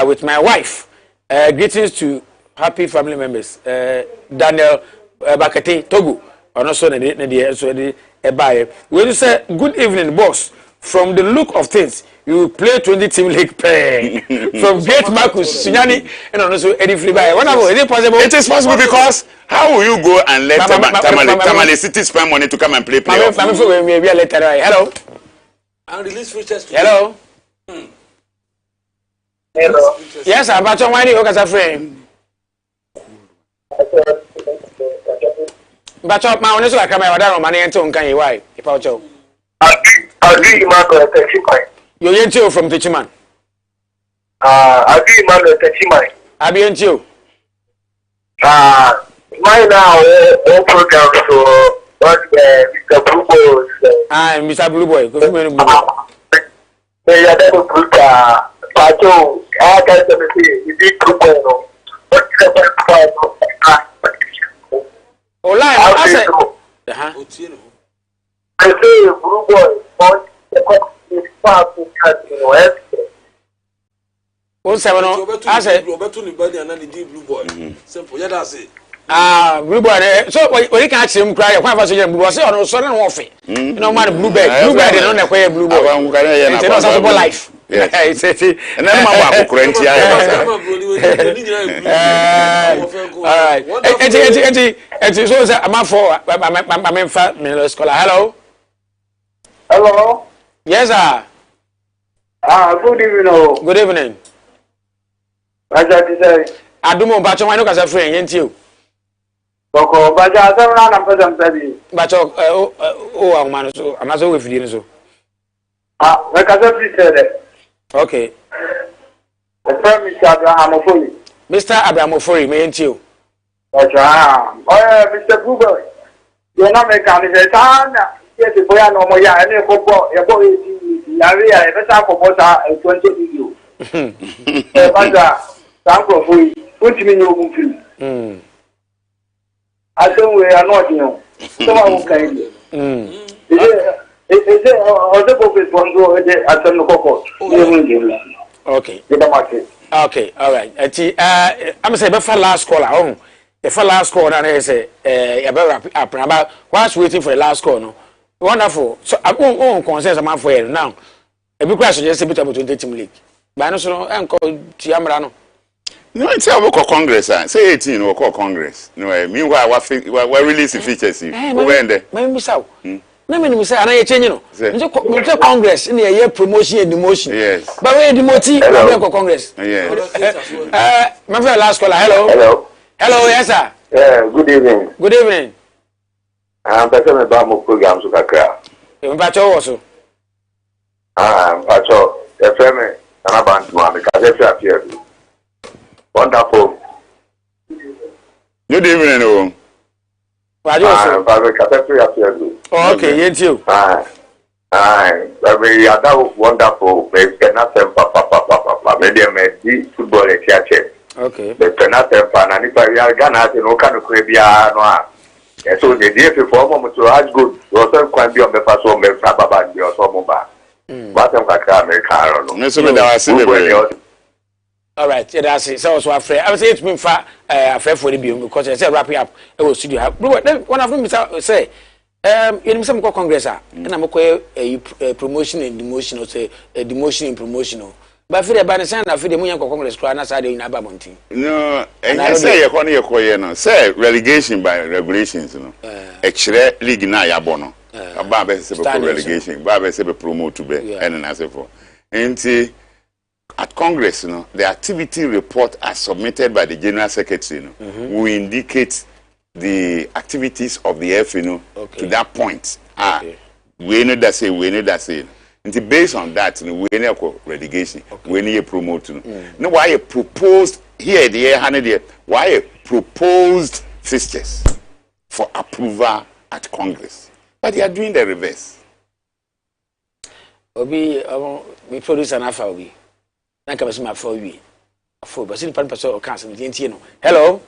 with my wife. Greetings to happy family members. Daniel Bakate Togo. And also we say good evening, boss. From the look of things, you play 20 team league pair. From Great Marcus Sunyani and also Eddie Flibai. Is it possible? It is possible because how will you go and let Tamale City spend money to come and play playoff? Hello. And release features. Hello. Hello. Yes, I'm about to wind you as a friend. But my honest like I'm a money and tongue can you why? If I tell you ain't you from Tichiman. I do man Tichiman. I be ain't you. My now all program so what Mr. Blue Boy. Mr. Blue Boy. They are never put Pato, I got them to see, you did Blue Boy. What's the oh, I say, I say, Blue Boy, is far to cut in West. Oh, 7 I say, Blue Boy. Simple, yeah, that's it. Blue Boy, so when you can't see him cry, why was it Blue Boy? Say, no, son of it. You know, man, Blue Bag, Blue Bag, and on the Blue Boy. It's not life. Yes, and then my wife, hello. Hello. Yes, sir. Good evening. Good evening. Adumo Bacho, I know as a friend, ain't you? Boko, but I don't know. Bacho, oh, man, so I'm not so with you. So, like I said, okay. Mr. Abrahamofori. Mr. Abrahamofori, mayn't you? Mr. Google. You're not making a son. Yes, the boy, no more. Yeah, and your boy is the area. If I for a 20 video. Thank you. What do you mean? I think we are not, you know. Someone can. Is it other focus one go at the local? Okay. Okay, all right. I'm saying, but for last call, the last call, and I say, about whilst waiting for the last call, no. Wonderful. So I won't concern some for you now. A big question just a bit about 20 team league. But I know Uncle Tiamrano. No, it's a local Congress. Say 18 or call Congress. No, meanwhile, what releasing features you? Maybe so. No, me say, and I change you. No, Congress in the year promotion and demotion. Yes. But we demote Congress. Yes. My friend, last caller. Hello. Hello, yes, sir. Good evening. Good evening. I'm talking about my program to Kakra. You also. Pacho, the family, and about one because if you appear. Wonderful. Good evening, oh. Okay, yes, you. We are now wonderful. We cannot papa. Maybe football at church. Okay. We cannot and if we are Ghana, you know, can you and so the day before moment to ask good, yourself can be on the first one, maybe Baba, your Somoba. But I'm like American. All right, that's it. So afraid. I was saying to me, afraid for the bill because I said wrap it up. It was studio. One of them say, in some congress, and I'm a promotion and demotion, or say a demotion and promotional. But for the banner, I feel the Munyan Congress crown as I do in Abamonti. No, and I say a say relegation by regulations, you know. A chere league na yabono. A Baba said relegation, Baba said promote to be, and I say for. And at Congress, you know, the activity report as submitted by the General Secretary, you know, will indicate the activities of the F, you know, to that point. We know that say, And based on that, you know, we need relegation, we need a promote. No, why a proposed here, why a proposed fixtures for approval at Congress, but they are doing the reverse. We produce an alpha. Thank you for you. But still, person cancer. Hello.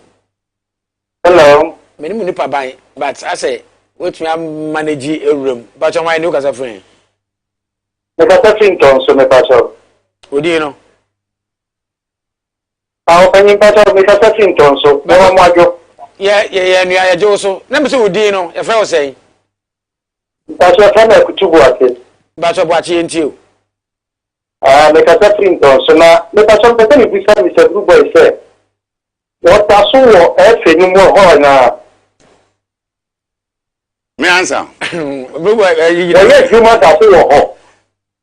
Hello. Many people buy, but I say, what me manage a room, but on my new as a friend. So me paso. What do you know? I'll pay him paso me so. No more. Yeah, Joso. Let me see what do you know. Your friend was saying. Paso, friend, I could do what? But what you into? Make a setting so now, let us something if we say Mr. Blue Boy say. What are so no more now? Me answer. Blue Boy, yes, you must have so.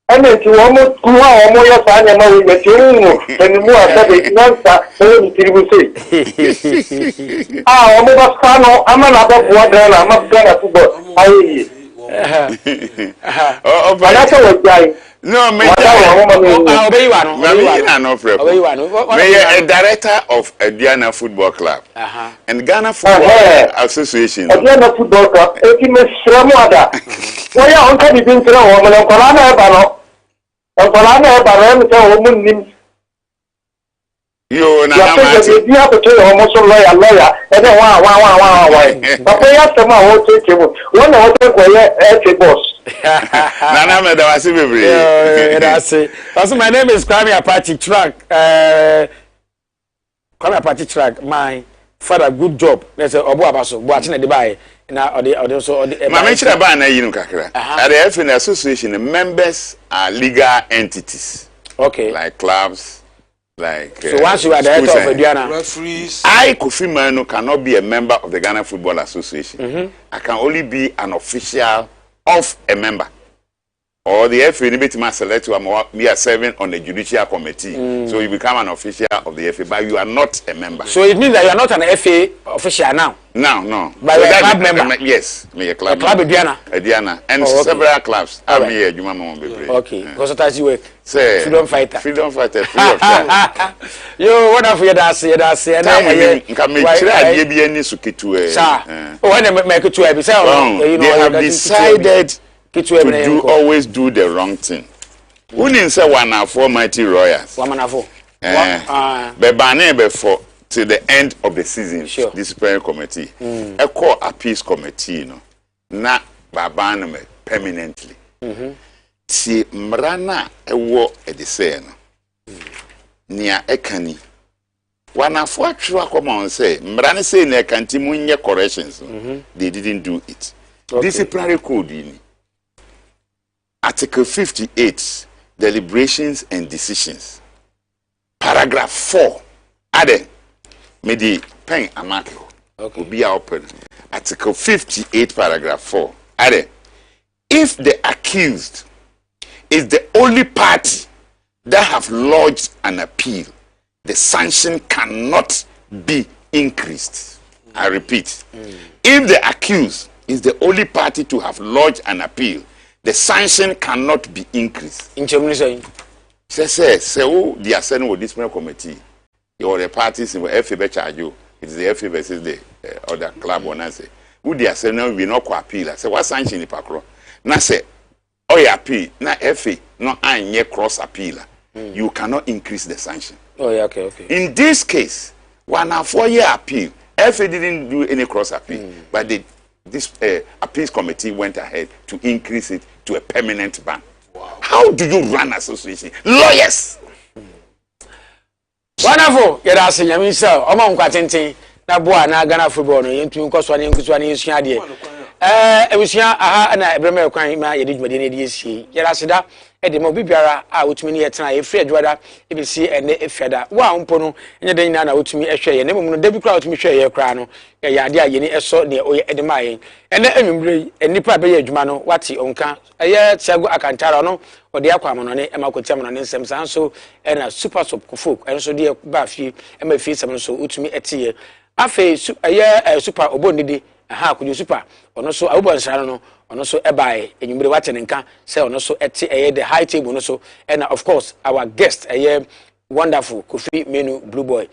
I mean, to almost go on your son and know that you and more said it answer, so you say. I'm another water, I'm not going to football. No, me a director of Ghana Football Club and Ghana Football Association. Ghana Football Club, you have to tell almost lawyer, and then wow. But they have to my hotel table. One hotel boss. That's it. Also, my name is Kwame Apache Track. Kwame Apache Track. My father, good job. Let's say Obu Abaso. Watching the Dubai. Now, also, my mention about Kakra. At the FN Association, the members are legal entities. Okay. Like clubs. Like so once you are the head of Ghana referees, I Kofi Manu cannot be a member of the Ghana Football Association. I can only be an official of a member. Or the FA Nibiti select you are serving on the judicial committee. So you become an official of the FA, but you are not a member. So it means that you are not an FA official now? No. But you are a club member? Yes, me a club member. A club in Diana. And several clubs. I'm here, Juma Mombe. Okay, because that's you work. Freedom fighter. Free of charge. Yo, what have you done? They have decided to always do the wrong thing. Who didn't say one of four mighty royals? Before till the end of the season, disciplinary committee, a core appeals committee, you know, not Babaname permanently. Si mrana ewo ediseno nia ekani wana for true come on say mrana say na kanti munye corrections they didn't do it. Disciplinary code in Article 58 deliberations and decisions paragraph 4 ade me di pen amako obi a open Article 58 paragraph 4 ade if the accused is the only party that have lodged an appeal, the sanction cannot be increased. I repeat, if the accused is the only party to have lodged an appeal, the sanction cannot be increased. In Germany, say, oh, the assembly with disciplinary committee, or the parties in the FA charge you. It is the FA versus the other club. When I say, who the assembly will not appeal. I say, what sanction in Pakro? Now say, oh, you appeal. Now FA, no, I am cross appeal. You cannot increase the sanction. Oh, yeah, okay. In this case, 1 4-year appeal, FA didn't do any cross appeal, but this appeals committee went ahead to increase it to a permanent ban. Wow. How do you run association? Lawyers! Wonderful. You're asking me, sir. I'm on quatenting. Na boa na Ghana football no yentu nkoswa ne nkuswa ne nsua de ebusua aha na ebrema kwan ma yedi dwumade ne de esie yera seda e de mo bibiara a wotumi ne yetena ye free adwada e be si ene efeda wa mpo no enye de nyina na wotumi ehwe ye ne mum no da bi kra wotumi hwe ye kra no ye ade a ye ni eso ne oye ede ma ye ene enwumre enipa be ye adwuma no wati onka eye Tiago Akantara no ode akwa amono ne e makoti amono ne nsem san so e na super sop kofo enso de ba fi e ma fi sem so wotumi etiye afe super obonidi aha kuju super ono so awubansara no ono so ebae enyumire wate nka say ono so eti the high table no so and of course our guest wonderful Kofi Menu Blue Boy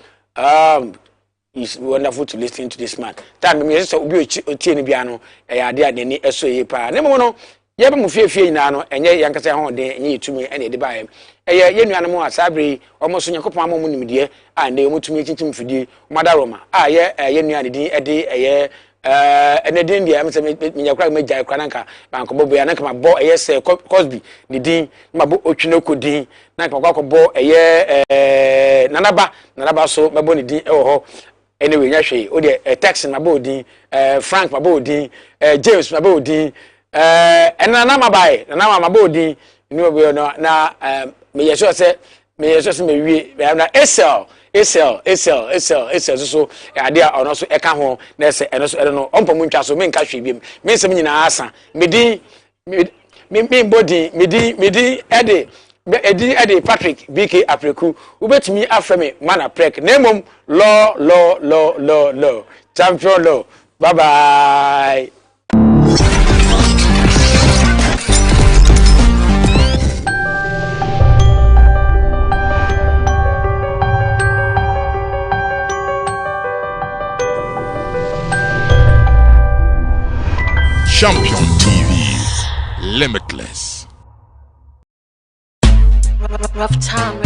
it's wonderful to listen to this man time me say obi otie ni bia no ade adeni eso ye pa ne mo no ye be mu fiefie nyina no enye yankasa ho de enye yitumi ene de bae ye nuane mo asabre omo so nyakopon amom nimdie a ne omutumi chichim fidie madaroma ye nuane din ede ene din dia amse menyakra megya kra nanka banko bobo ya nanka mabo se Cosby ni din mabo otwinoko din nanka kwakọ bo nanaba so mabo ni din ho anyway nyahwe o de Texan mabo din Frank mabo din James mabo din enana mabae nana mabo din ni obo no na me yeso se me wie na Esel so ade a ono so eka ho na se eno so no ompo mu ntwa so me nka hwe biem me nsem nyina asa me body ede Patrick BK Apreku ubetumi afre me mana prek na emom lo champion lo bye bye. Champion TV, limitless. Rough time.